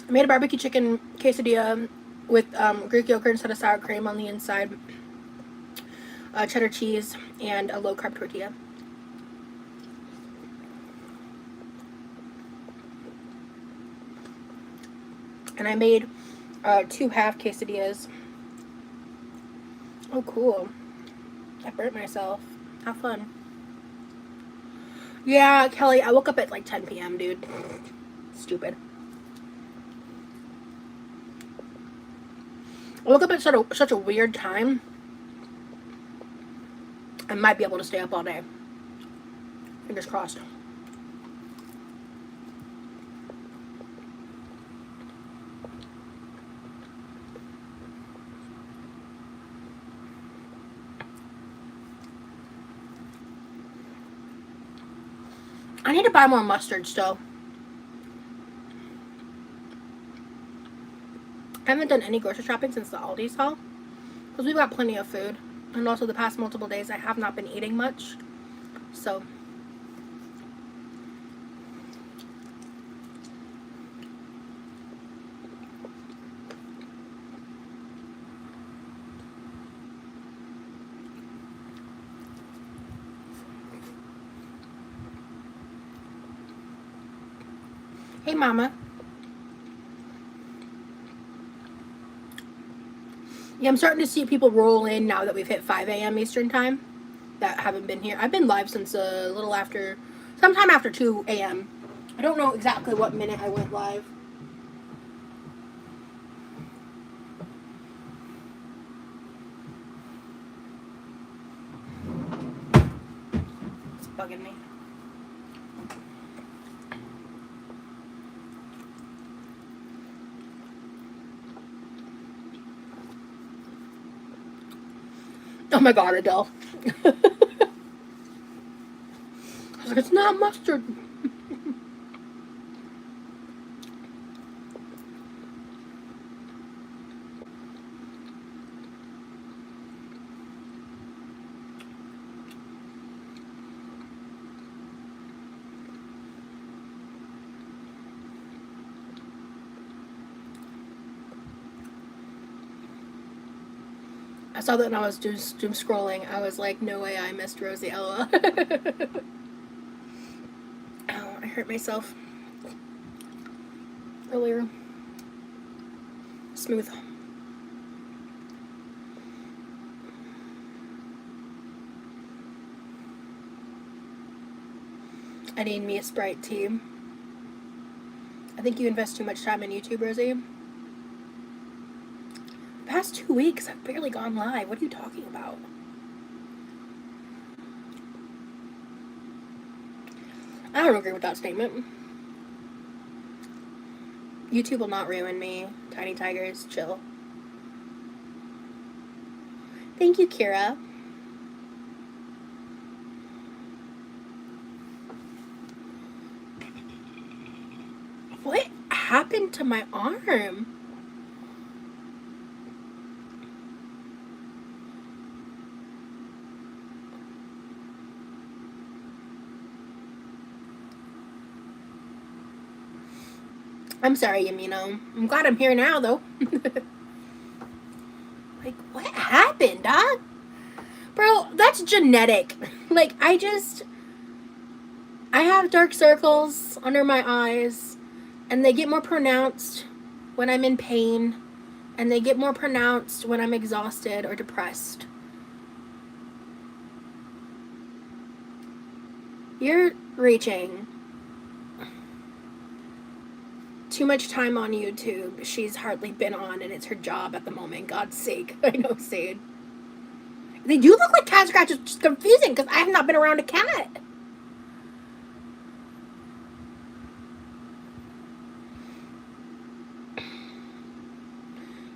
I made a barbecue chicken quesadilla with Greek yogurt instead of sour cream on the inside, cheddar cheese, and a low-carb tortilla. And I made 2 half quesadillas. Oh, cool. I burnt myself. How fun. Yeah, Kelly, I woke up at like 10 p.m., dude. Stupid. I woke up at such a weird time. I might be able to stay up all day. Fingers crossed. I need to buy more mustard still. I haven't done any grocery shopping since the Aldi's haul, because we've got plenty of food. And also the past multiple days I have not been eating much. So hey, Mama. Yeah, I'm starting to see people roll in now that we've hit 5 a.m. Eastern time that haven't been here. I've been live since a little after, sometime after 2 a.m. I don't know exactly what minute I went live. It's bugging me. Oh my god, Adele. I was like, it's not mustard. I saw that when I was doom scrolling. I was like, no way I missed Rosie, LOL. Oh, I hurt myself earlier. Smooth. I need me a Sprite tea. I think you invest too much time in YouTube, Rosie. Past 2 weeks, I've barely gone live. What are you talking about? I don't agree with that statement. YouTube will not ruin me. Tiny Tigers, chill. Thank you, Kira. What happened to my arm? I'm sorry, Yamino. I'm glad I'm here now, though. Like, what happened, dog? Bro, that's genetic. Like, I have dark circles under my eyes, and they get more pronounced when I'm in pain, and they get more pronounced when I'm exhausted or depressed. You're reaching too much time on YouTube. She's hardly been on, and it's her job at the moment. God's sake. I know, Sade. They do look like cat scratches. It's just confusing because I have not been around a cat.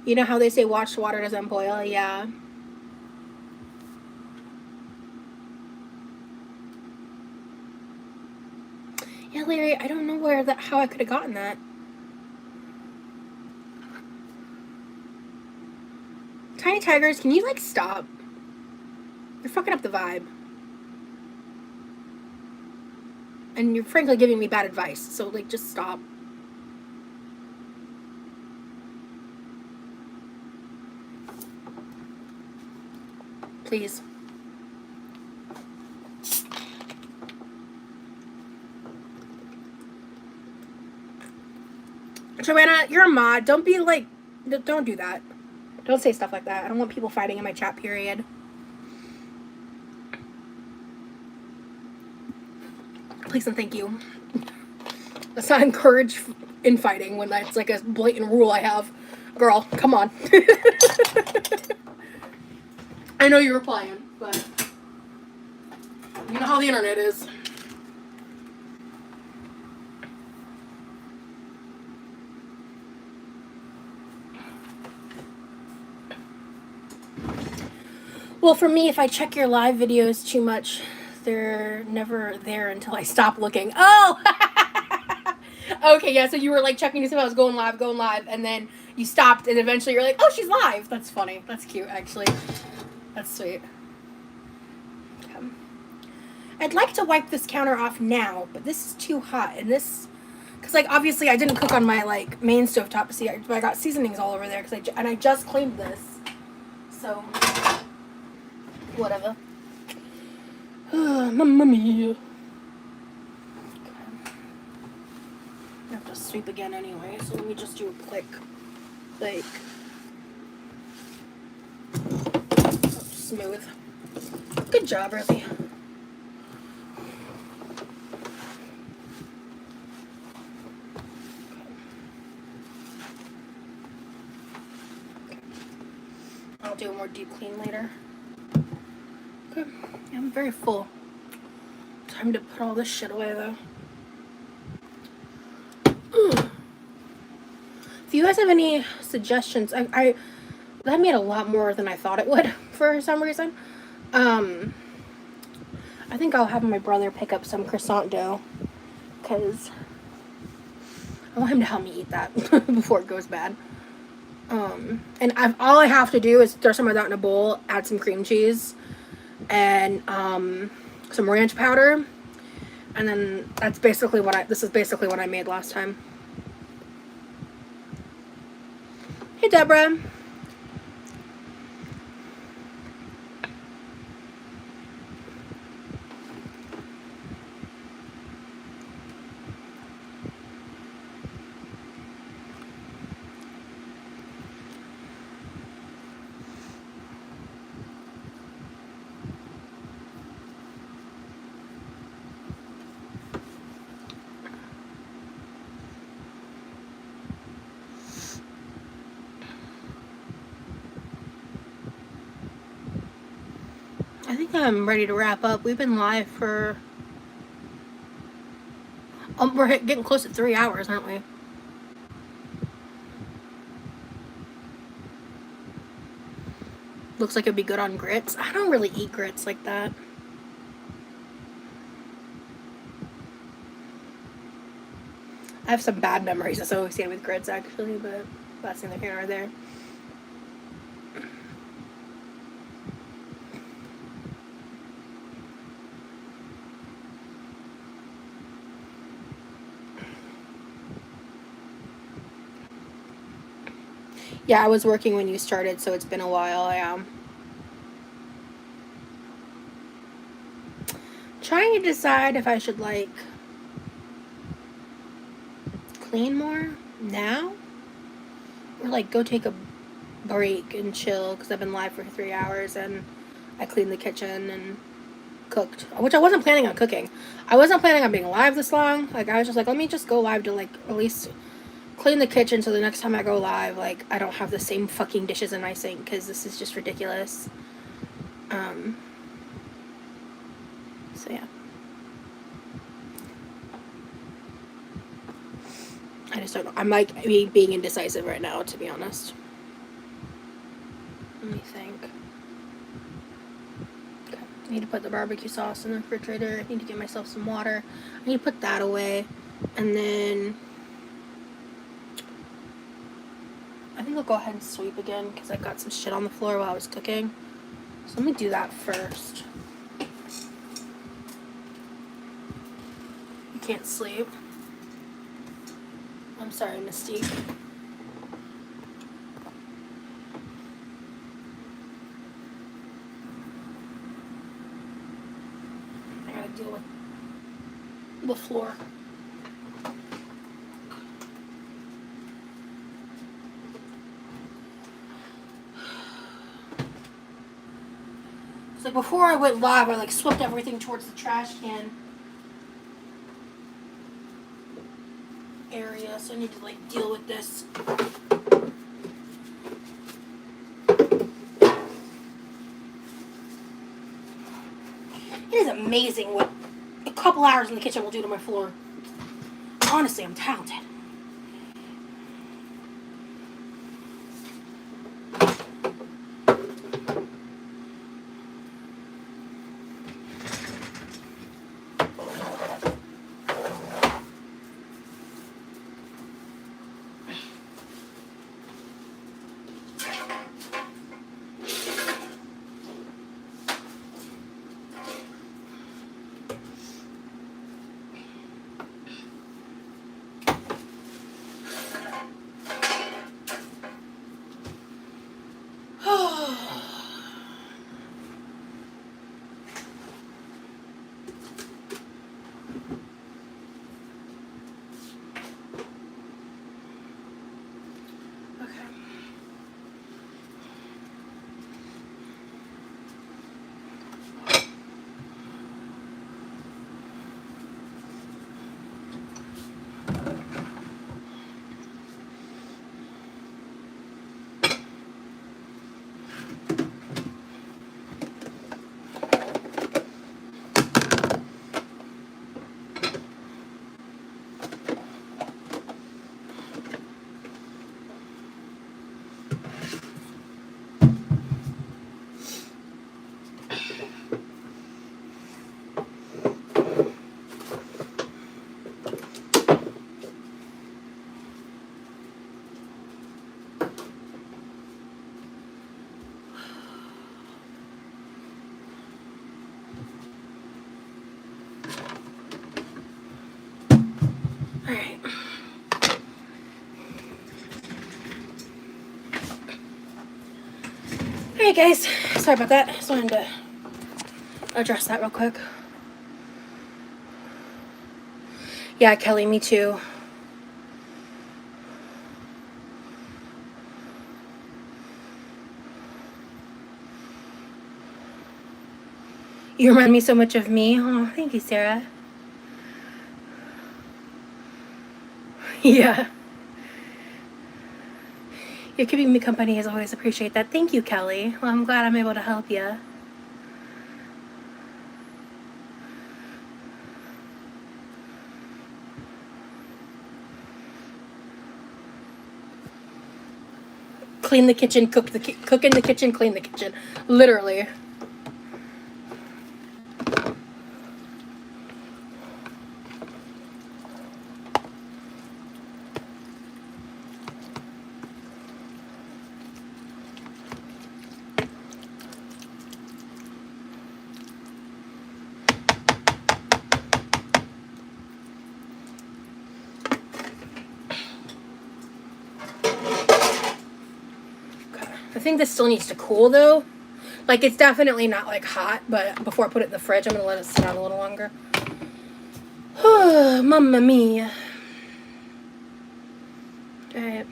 You know how they say watch water doesn't boil? Yeah. Yeah, Larry, I don't how I could have gotten that. Tiny Tigers, can you, like, stop? You're fucking up the vibe. And you're frankly giving me bad advice, so, like, just stop. Please. Joanna, you're a mod. Don't be like, don't do that. Don't say stuff like that. I don't want people fighting in my chat period. Please and thank you. Let's not encourage infighting when that's like a blatant rule I have. Girl, come on. I know you were playing, but you know how the internet is. Well, for me, if I check your live videos too much, they're never there until I stop looking. Oh! Okay, yeah, so you were like checking to see if I was going live, and then you stopped, and eventually you're like, oh, she's live. That's funny. That's cute, actually. That's sweet. Okay. I'd like to wipe this counter off now, but this is too hot, and this... Because, like, obviously I didn't cook on my, like, main stovetop. See, I got seasonings all over there, and I just cleaned this. So... whatever. Mamma mia. Okay. I have to sweep again anyway, so let me just do a quick, like, smooth. Good job, Rosie. Okay. I'll do a more deep clean later. Okay, I'm very full. Time to put all this shit away, though. If you guys have any suggestions, I that made a lot more than I thought it would for some reason. I think I'll have my brother pick up some croissant dough because I want him to help me eat that before it goes bad. And all I have to do is throw some of that in a bowl, add some cream cheese, and some ranch powder, and then that's basically this is basically what I made last time. Hey, Deborah. I think I'm ready to wrap up. We've been live for... we're getting close to 3 hours, aren't we? Looks like it'd be good on grits. I don't really eat grits like that. I have some bad memories associated with grits, actually, but that's neither here nor there. Yeah, I was working when you started, so it's been a while. I am trying to decide if I should, like, clean more now or, like, go take a break and chill, because I've been live for 3 hours and I cleaned the kitchen and cooked, which I wasn't planning on cooking. I wasn't planning on being live this long. Like, I was just like, let me just go live to, like, at least clean the kitchen so the next time I go live, like, I don't have the same fucking dishes in my sink, because this is just ridiculous. So yeah. I just don't know. I'm, like, being indecisive right now, to be honest. Let me think. I need to put the barbecue sauce in the refrigerator. I need to get myself some water. I need to put that away. And then I think I'll go ahead and sweep again because I got some shit on the floor while I was cooking. So let me do that first. You can't sleep. I'm sorry, Mystique. I gotta deal with the floor. So before I went live, I like swept everything towards the trash can area, so I need to like deal with this. It is amazing what a couple hours in the kitchen will do to my floor. Honestly, I'm talented. Alright. Alright guys, sorry about that. Just wanted to address that real quick. Yeah, Kelly, me too. You remind me so much of me. Oh, thank you, Sarah. Yeah. You're keeping me company as always. Appreciate that. Thank you, Kelly. Well, I'm glad I'm able to help you. Clean the kitchen, cook in the kitchen, clean the kitchen. Literally. I think this still needs to cool though. Like it's definitely not like hot, but before I put it in the fridge, I'm gonna let it sit out a little longer. Mamma mia. Alright.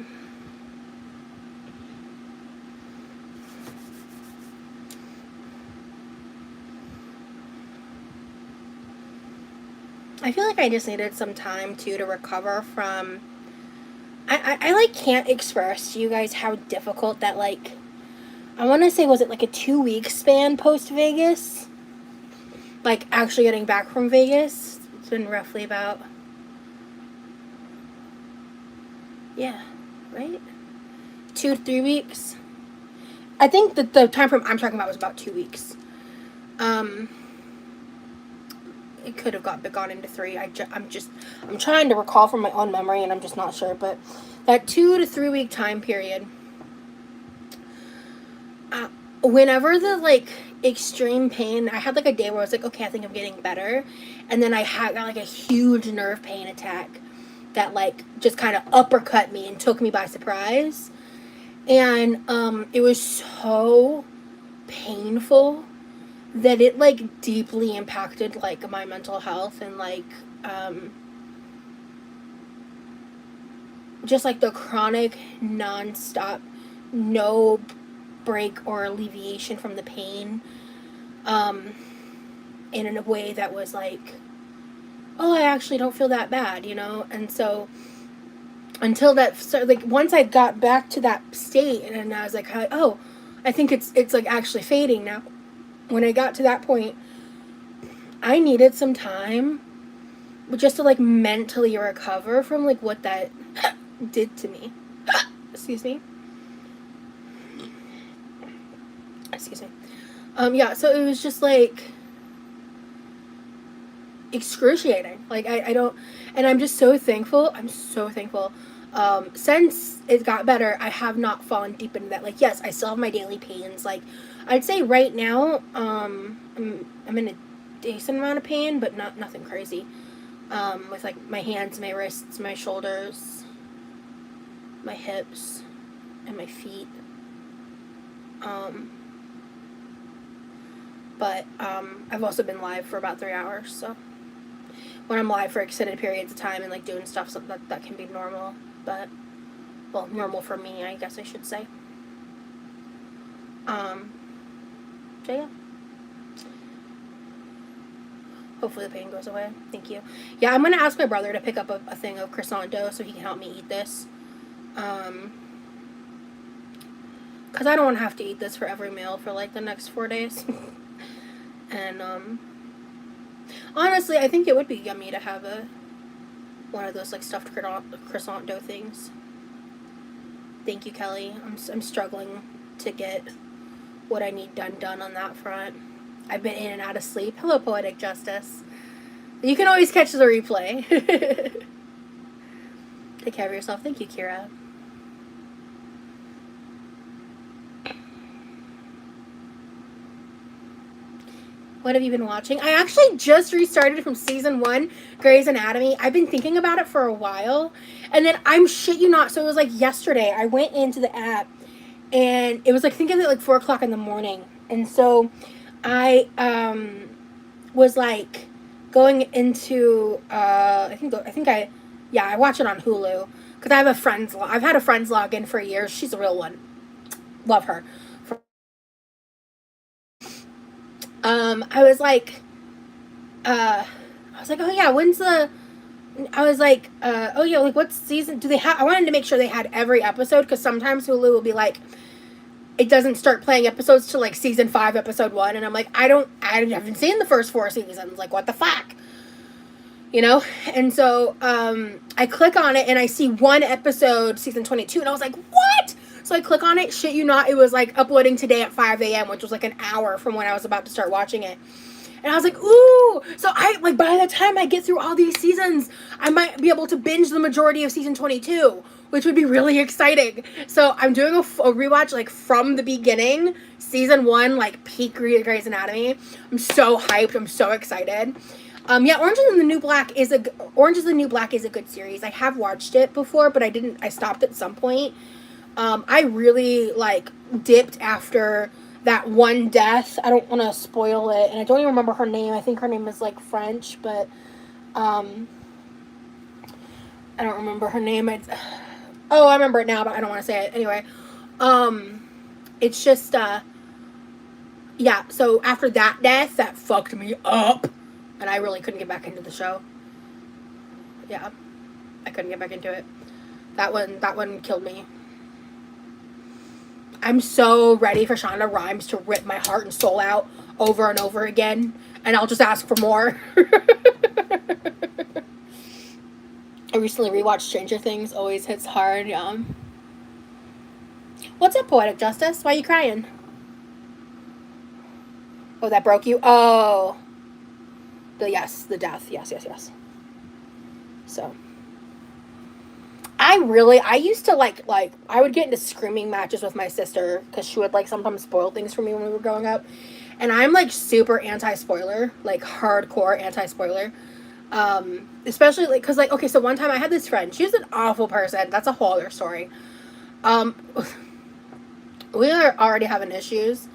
I feel like I just needed some time too to recover from I like can't express to you guys how difficult that like I want to say, was it like a 2-week span post Vegas? Like actually getting back from Vegas? It's been roughly about, yeah, right? 2 to 3 weeks. I think that the time frame I'm talking about was about 2 weeks. it could have gone into 3. I'm trying to recall from my own memory, and I'm just not sure. But that 2 to 3 week time period, whenever the like extreme pain, I had like a day where I was like, okay, I think I'm getting better, and then I got like a huge nerve pain attack that like just kind of uppercut me and took me by surprise, and it was so painful that it like deeply impacted like my mental health and like just like the chronic non-stop no break or alleviation from the pain in a way that was like, oh, I actually don't feel that bad, you know. And so until that, so like once I got back to that state and I was like, oh, I think it's like actually fading now. When I got to that point, I needed some time just to like mentally recover from like what that did to me. Excuse me. Yeah, so it was just like excruciating. Like I don't, and I'm just so thankful. I'm so thankful. Since it got better, I have not fallen deep into that. Like, yes, I still have my daily pains. Like, I'd say right now, I'm in a decent amount of pain, but nothing crazy. With like my hands, my wrists, my shoulders, my hips, and my feet. But I've also been live for about 3 hours, so when I'm live for extended periods of time and like doing stuff, so that can be normal. But well, normal for me, I guess I should say. So yeah. Hopefully the pain goes away. Thank you. Yeah, I'm gonna ask my brother to pick up a thing of croissant dough so he can help me eat this. Because I don't want to have to eat this for every meal for like the next 4 days. And honestly, I think it would be yummy to have one of those like stuffed croissant dough things. Thank you, Kelly. I'm struggling to get what I need done on that front. I've been in and out of sleep. Hello, Poetic Justice. You can always catch the replay. Take care of yourself. Thank you, Kira. What have you been watching? I actually just restarted from season 1, Grey's Anatomy. I've been thinking about it for a while. And then I'm shit you not. So it was like yesterday. I went into the app and it was like thinking at like 4 o'clock in the morning. And so I was like going into I watch it on Hulu because I have I've had a friend's login for years. She's a real one. Love her. I was like, oh yeah, oh yeah, like what season do they have? I wanted to make sure they had every episode because sometimes Hulu will be like, it doesn't start playing episodes till like season 5, episode 1, and I'm like, I haven't seen the first 4 seasons. Like, what the fuck? You know? And so, I click on it and I see 1 episode, season 22, and I was like, what? So I click on it, shit you not, it was like uploading today at 5 a.m., which was like an hour from when I was about to start watching it. And I was like, ooh! So I, like, by the time I get through all these seasons, I might be able to binge the majority of season 22, which would be really exciting. So I'm doing a rewatch, like, from the beginning, season 1, like, peak Grey's Anatomy. I'm so hyped. I'm so excited. Yeah, Orange is the New Black is a good series. I have watched it before, but I stopped at some point. I really, like, dipped after that one death. I don't want to spoil it, and I don't even remember her name. I think her name is, like, French, but, I don't remember her name. I remember it now, but I don't want to say it. Anyway, it's just, yeah, so after that death, that fucked me up, and I really couldn't get back into the show. Yeah, I couldn't get back into it. That one killed me. I'm so ready for Shonda Rhimes to rip my heart and soul out over and over again, and I'll just ask for more. I recently rewatched Stranger Things. Always hits hard. Yeah. What's up, Poetic Justice? Why are you crying? Oh, that broke you? Oh. The death. Yes. So I used to like I would get into screaming matches with my sister because she would like sometimes spoil things for me when we were growing up, and I'm like super anti-spoiler, like hardcore anti-spoiler. Especially like because like okay, so one time I had this friend. She was an awful person. That's a whole other story. Um, we are already having issues,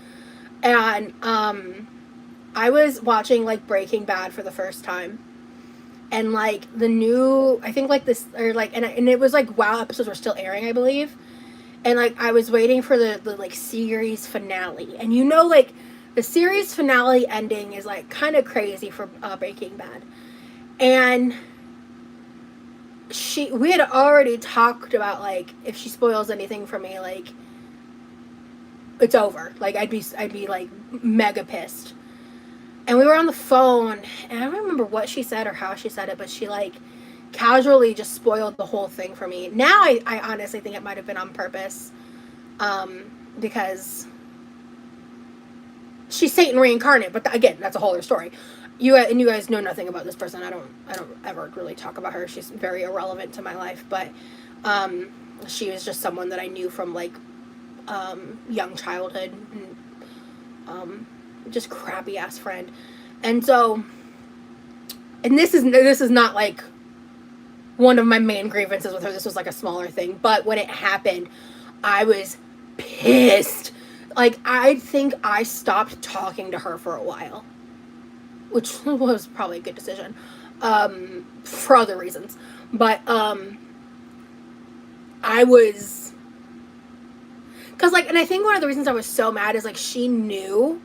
and I was watching like Breaking Bad for the first time, and like the new I think like this or like and it was like while episodes were still airing, I believe, and like I was waiting for the like series finale, and you know like the series finale ending is like kind of crazy for Breaking Bad, and we had already talked about like if she spoils anything for me, like it's over, like I'd be like mega pissed. And we were on the phone, and I don't remember what she said or how she said it, but she like casually just spoiled the whole thing for me. Now I honestly think it might have been on purpose, because she's Satan reincarnate. But again, that's a whole other story. You guys know nothing about this person. I don't ever really talk about her. She's very irrelevant to my life. But she was just someone that I knew from like young childhood, and just crappy ass friend. And so, and this is not like one of my main grievances with her. This was like a smaller thing, but when it happened, I was pissed. Like I think I stopped talking to her for a while, which was probably a good decision, for other reasons. But I was, cause like, and I think one of the reasons I was so mad is like she knew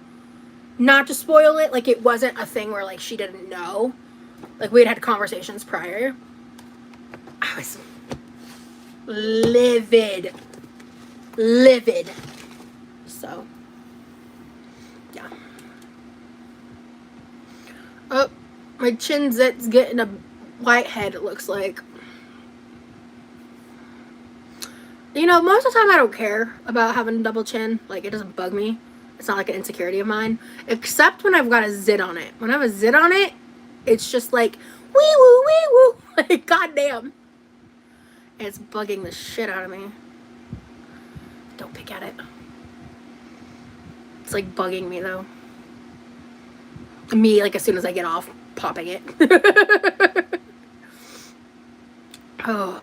not to spoil it. Like it wasn't a thing where like she didn't know. Like we had conversations prior. I was livid. So, yeah. Oh, my chin zit's getting a whitehead, it looks like. You know, most of the time I don't care about having a double chin. Like, it doesn't bug me. It's not like an insecurity of mine. Except when I've got a zit on it. When I have a zit on it, it's just like, wee woo, wee woo. Like, goddamn. It's bugging the shit out of me. Don't pick at it. It's like bugging me, though. Me, like, as soon as I get off, popping it. Oh.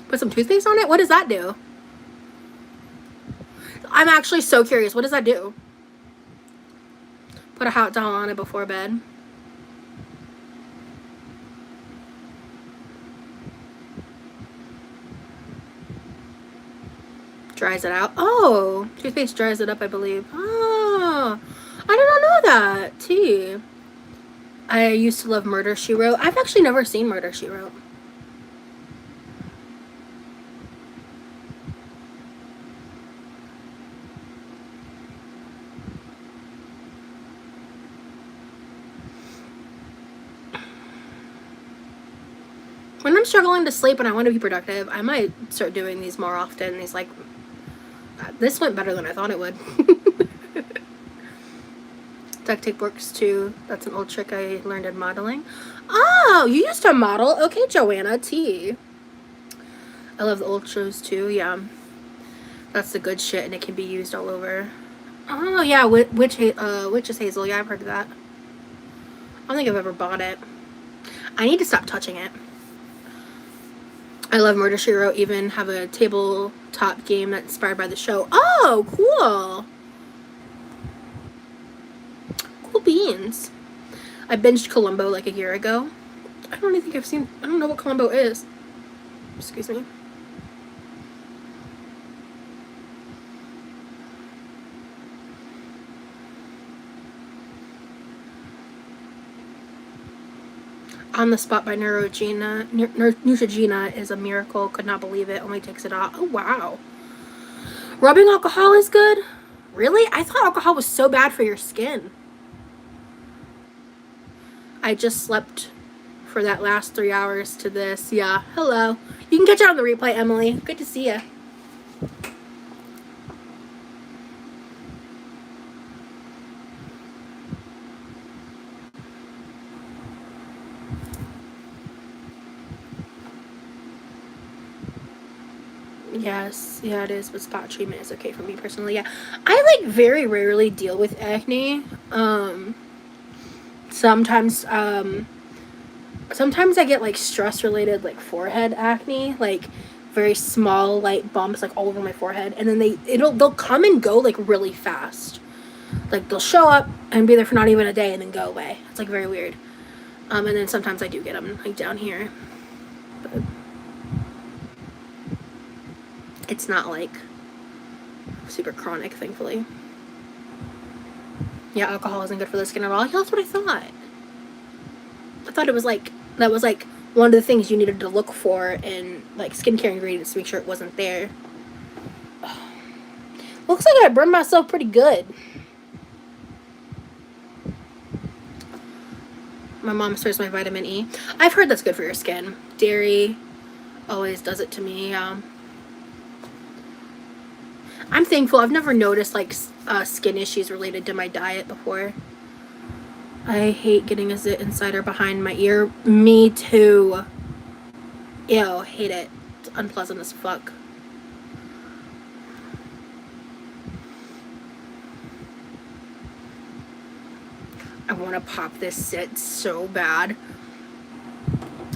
Put some toothpaste on it? What does that do? I'm actually so curious. What does that do? Put a hot towel on it before bed. Dries it out. Oh, toothpaste dries it up, I believe. Oh, I did not know that. Tea. I used to love Murder, She Wrote. I've actually never seen Murder, She Wrote. When I'm struggling to sleep and I want to be productive, I might start doing these more often. These like, this went better than I thought it would. Duct tape works too. That's an old trick I learned in modeling. Oh, you used to model? Okay, Joanna T. I love the old shows too. Yeah, that's the good shit, and it can be used all over. Oh yeah, Witch's Hazel. Yeah, I've heard of that. I don't think I've ever bought it. I need to stop touching it. I love Murder, She Wrote. Even have a tabletop game that's inspired by the show. Oh, cool. Cool beans. I binged Columbo like a year ago. I don't even think I've seen... I don't know what Columbo is. Excuse me. On the Spot by Neutrogena. Neutrogena is a miracle. Could not believe it. Only takes it off. Oh, wow. Rubbing alcohol is good? Really? I thought alcohol was so bad for your skin. I just slept for that last 3 hours to this. Yeah. Hello. You can catch it on the replay, Emily. Good to see you. Yes, yeah, it is, but spot treatment is okay for me personally. Yeah, I like very rarely deal with acne. Sometimes, sometimes I get like stress related, like forehead acne, like very small, light bumps, like all over my forehead, and then they'll come and go like really fast. Like they'll show up and be there for not even a day and then go away. It's like very weird. And then sometimes I do get them like down here, but it's not like super chronic, thankfully. Yeah, alcohol isn't good for the skin at all. Yeah, that's what I thought. I thought it was like that was like one of the things you needed to look for in like skincare ingredients to make sure it wasn't there. Looks like I burned myself pretty good. My mom swears my vitamin E. I've heard that's good for your skin. Dairy always does it to me. I'm thankful. I've never noticed like skin issues related to my diet before. I hate getting a zit inside or behind my ear. Me too. Ew, hate it. It's unpleasant as fuck. I want to pop this zit so bad.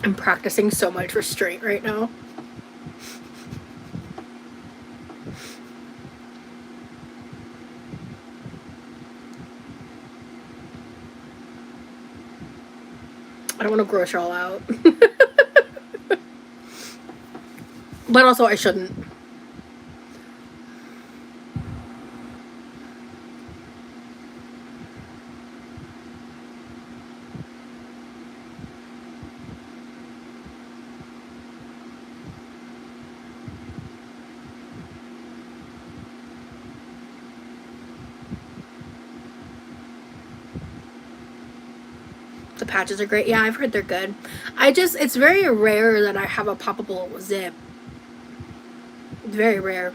I'm practicing so much restraint right now. I don't want to gross y'all out. But also I shouldn't. The patches are great. Yeah, I've heard they're good. It's very rare that I have a poppable zip. Very rare.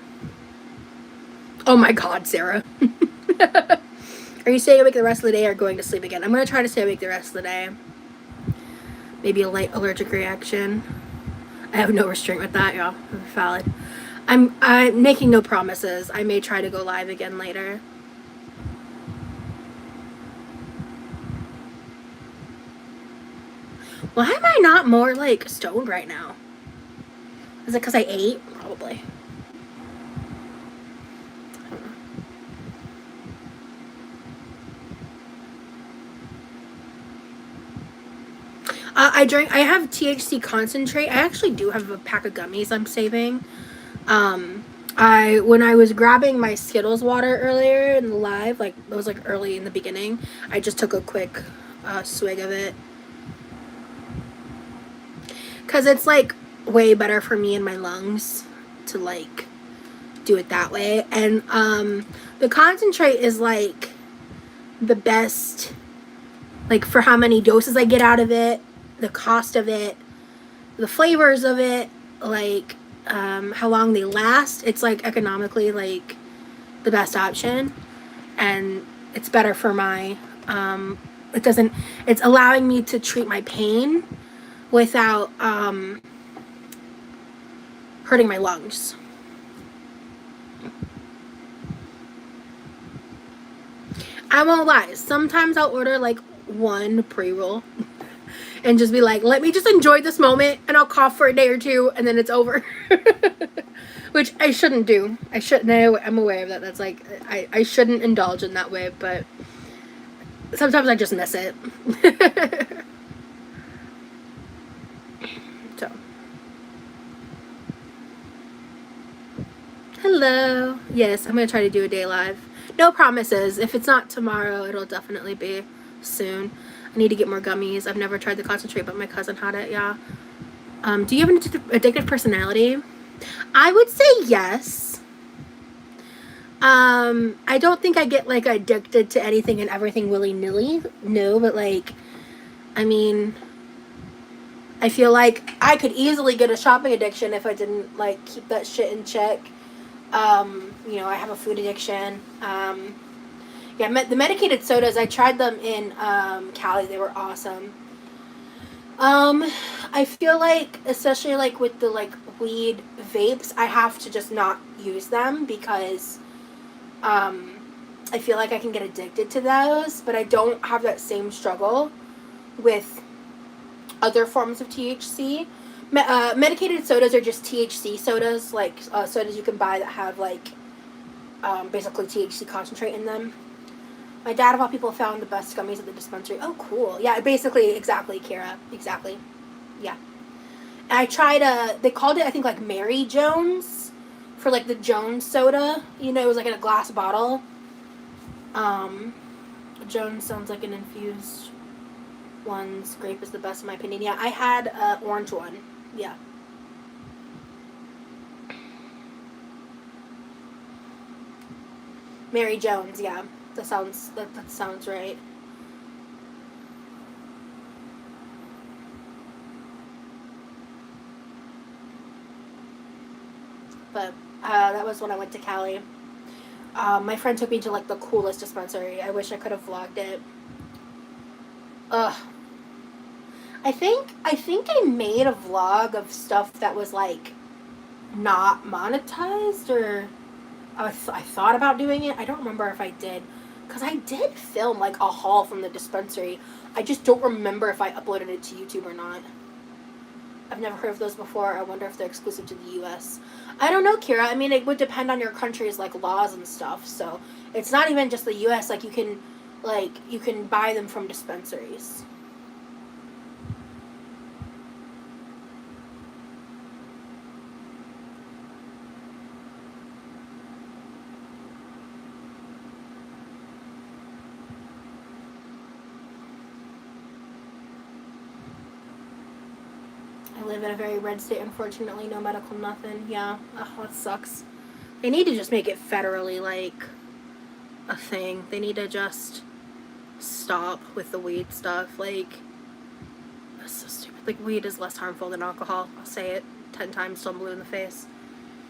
Oh my god, Sarah. Are you staying awake the rest of the day or going to sleep again? I'm going to try to stay awake the rest of the day. Maybe a light allergic reaction. I have no restraint with that, y'all. Valid. I'm making no promises. I may try to go live again later. Why am I not more like stoned right now? Is it because I ate? Probably. I have THC concentrate. I actually do have a pack of gummies I'm saving. When I was grabbing my Skittles water earlier in the live, like it was like early in the beginning, I just took a quick swig of it. Cause it's like way better for me and my lungs to like do it that way. And the concentrate is like the best, like for how many doses I get out of it, the cost of it, the flavors of it, like how long they last. It's like economically like the best option, and it's better for my it's allowing me to treat my pain without hurting my lungs. I won't lie, sometimes I'll order like one pre-roll and just be like, let me just enjoy this moment, and I'll cough for a day or two and then it's over. Which I shouldn't do. I shouldn't. I'm aware of that. That's like, I shouldn't indulge in that way, but sometimes I just miss it. So. Hello. Yes, I'm going to try to do a day live. No promises. If it's not tomorrow, it'll definitely be soon. I need to get more gummies. I've never tried the concentrate, but my cousin had it, yeah. Do you have an addictive personality? I would say yes. I don't think I get like addicted to anything and everything willy-nilly. No, but like, I mean, I feel like I could easily get a shopping addiction if I didn't like keep that shit in check. You know, I have a food addiction. Yeah, the medicated sodas, I tried them in Cali. They were awesome. I feel like, especially like with the like weed vapes, I have to just not use them because I feel like I can get addicted to those, but I don't have that same struggle with other forms of THC. Medicated sodas are just THC sodas, like sodas you can buy that have like basically THC concentrate in them. My dad, of all people, found the best gummies at the dispensary. Oh, cool. Yeah, basically, exactly, Kira. Exactly. Yeah. And I tried, they called it, I think, like Mary Jones for, like, the Jones soda. You know, it was, like, in a glass bottle. Jones sounds like an infused one's. Grape is the best, in my opinion. Yeah, I had an orange one. Yeah. Mary Jones, yeah. That sounds right. But that was when I went to Cali. My friend took me to like the coolest dispensary. I wish I could have vlogged it. Ugh. I think I made a vlog of stuff that was like not monetized, or I thought about doing it. I don't remember if I did, because I did film like a haul from the dispensary. I just don't remember if I uploaded it to YouTube or not. I've never heard of those before. I wonder if they're exclusive to the U.S. I don't know, Kira. I mean, it would depend on your country's like laws and stuff. So it's not even just the U.S. Like you can buy them from dispensaries. I live in a very red state, unfortunately. No medical, nothing. Yeah. Oh, that sucks. They need to just make it federally, like, a thing. They need to just stop with the weed stuff. Like, that's so stupid. Like, weed is less harmful than alcohol. I'll say it 10 times till I'm blue in the face.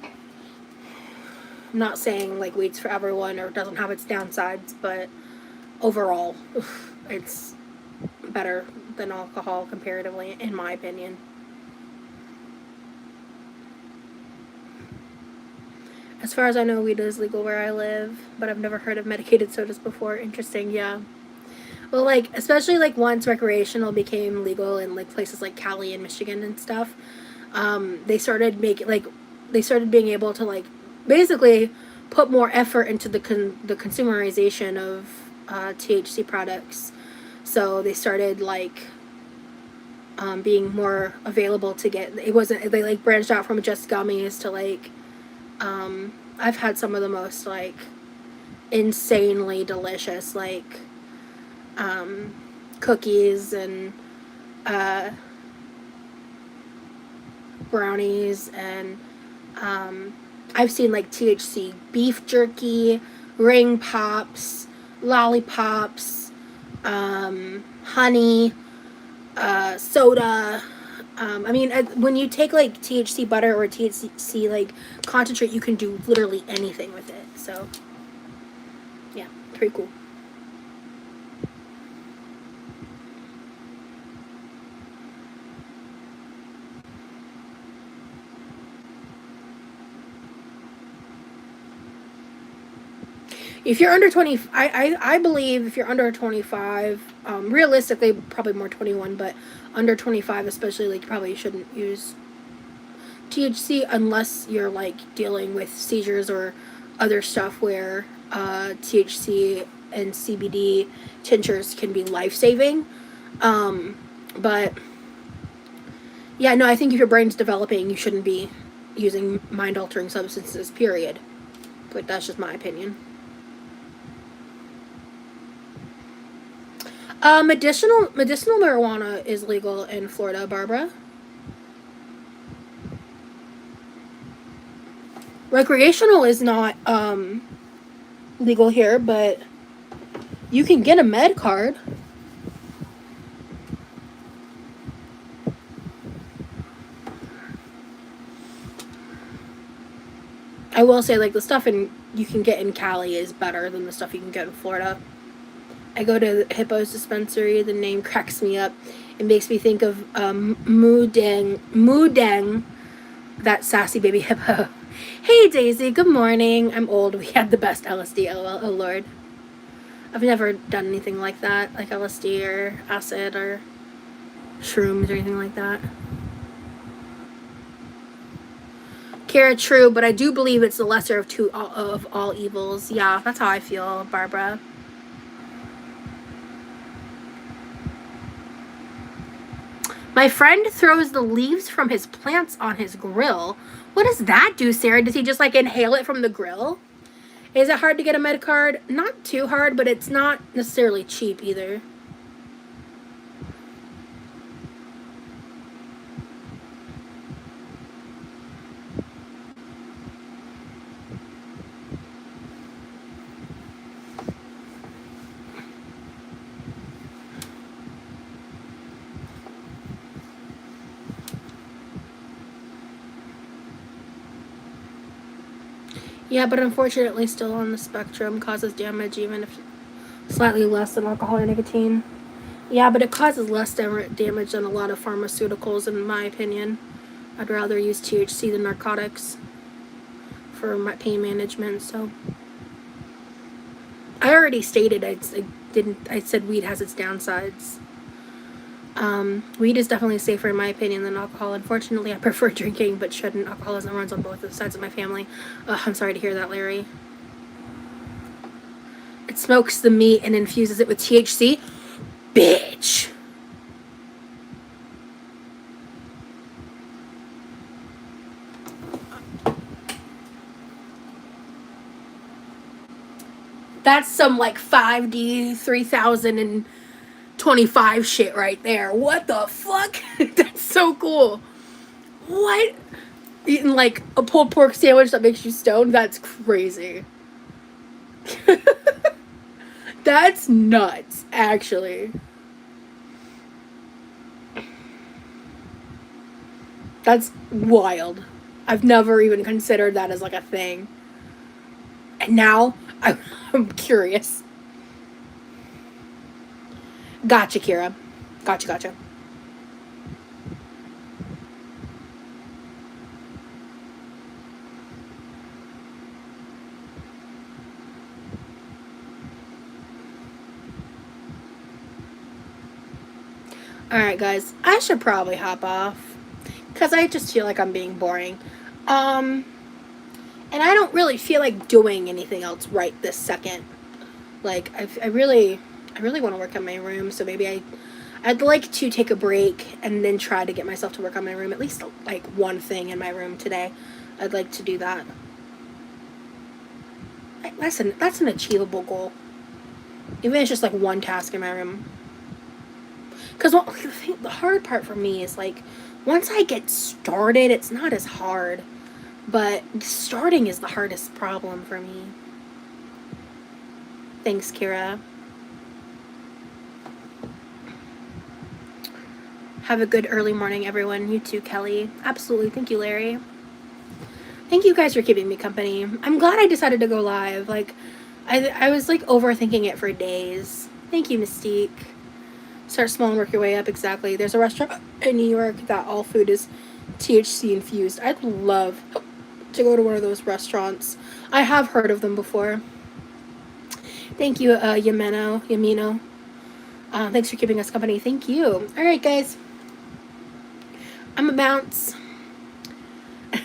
I'm not saying, like, weed's for everyone or doesn't have its downsides, but overall, it's better than alcohol comparatively, in my opinion. As far as I know, weed is legal where I live, but I've never heard of medicated sodas before. Interesting, yeah. Well, like, especially, like, once recreational became legal in, like, places like Cali and Michigan and stuff, they started being able to, like, basically put more effort into the consumerization of THC products. So they started, like, being more available to get. It wasn't, they, like, branched out from just gummies to, like, I've had some of the most, like, insanely delicious, like, cookies and, brownies, and, I've seen, like, THC beef jerky, ring pops, lollipops, honey, soda. I mean, when you take, like, THC butter or THC, like, concentrate, you can do literally anything with it. So, yeah, pretty cool. If you're under 20, I believe if you're under 25, realistically, probably more 21, but under 25 especially, like, you probably shouldn't use THC unless you're, like, dealing with seizures or other stuff where THC and CBD tinctures can be life-saving. But, yeah, no, I think if your brain's developing, you shouldn't be using mind-altering substances, period. But that's just my opinion. Medicinal marijuana is legal in Florida, Barbara. Recreational is not legal here, but you can get a med card. I will say, like, the stuff you can get in Cali is better than the stuff you can get in Florida. I go to Hippo's dispensary. The name cracks me up. It makes me think of Moodang that sassy baby hippo. Hey Daisy, good morning. I'm old. We had the best LSD. LOL. Oh Lord. I've never done anything like that, like LSD or acid or shrooms or anything like that. Kara, true, but I do believe it's the lesser of all evils. Yeah, that's how I feel, Barbara. My friend throws the leaves from his plants on his grill. What does that do, Sarah? Does he just like inhale it from the grill? Is it hard to get a med card? Not too hard, but it's not necessarily cheap either. Yeah, but unfortunately still on the spectrum, causes damage even if slightly less than alcohol or nicotine. Yeah, but it causes less damage than a lot of pharmaceuticals, in my opinion. I'd rather use THC than narcotics for my pain management, so. I already stated I said weed has its downsides. Weed is definitely safer in my opinion than alcohol. Unfortunately, I prefer drinking, but shouldn't. Alcoholism runs on both sides of my family. I'm sorry to hear that, Larry. It smokes the meat and infuses it with THC. Bitch. That's some like 5D 3025 shit right there. What the fuck? That's so cool. What? Eating like a pulled pork sandwich that makes you stoned? That's crazy. That's nuts, actually. That's wild. I've never even considered that as like a thing. And now I'm curious. Gotcha, Kira. Gotcha. Alright, guys. I should probably hop off. Because I just feel like I'm being boring. And I don't really feel like doing anything else right this second. Like, I really want to work on my room, so maybe I'd like to take a break and then try to get myself to work on my room. At least, like, one thing in my room today. I'd like to do that. That's an achievable goal. Even if it's just, like, one task in my room. Because the hard part for me is, like, once I get started, it's not as hard. But starting is the hardest problem for me. Thanks, Kira. Have a good early morning, everyone. You too, Kelly. Absolutely. Thank you, Larry. Thank you guys for keeping me company. I'm glad I decided to go live. Like, I was, like, overthinking it for days. Thank you, Mystique. Start small and work your way up. Exactly. There's a restaurant in New York that all food is THC infused. I'd love to go to one of those restaurants. I have heard of them before. Thank you, Yamino. Thanks for keeping us company. Thank you. All right, guys. I'm a bounce.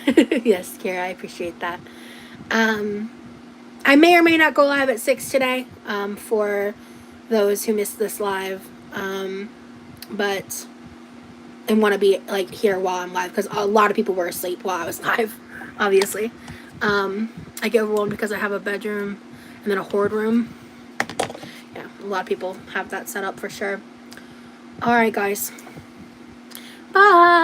Yes, Kara, I appreciate that. I may or may not go live at 6 today, for those who missed this live. But and want to be like here while I'm live, because a lot of people were asleep while I was live, obviously. I get overwhelmed because I have a bedroom and then a hoard room. Yeah, a lot of people have that set up for sure. All right, guys. Bye.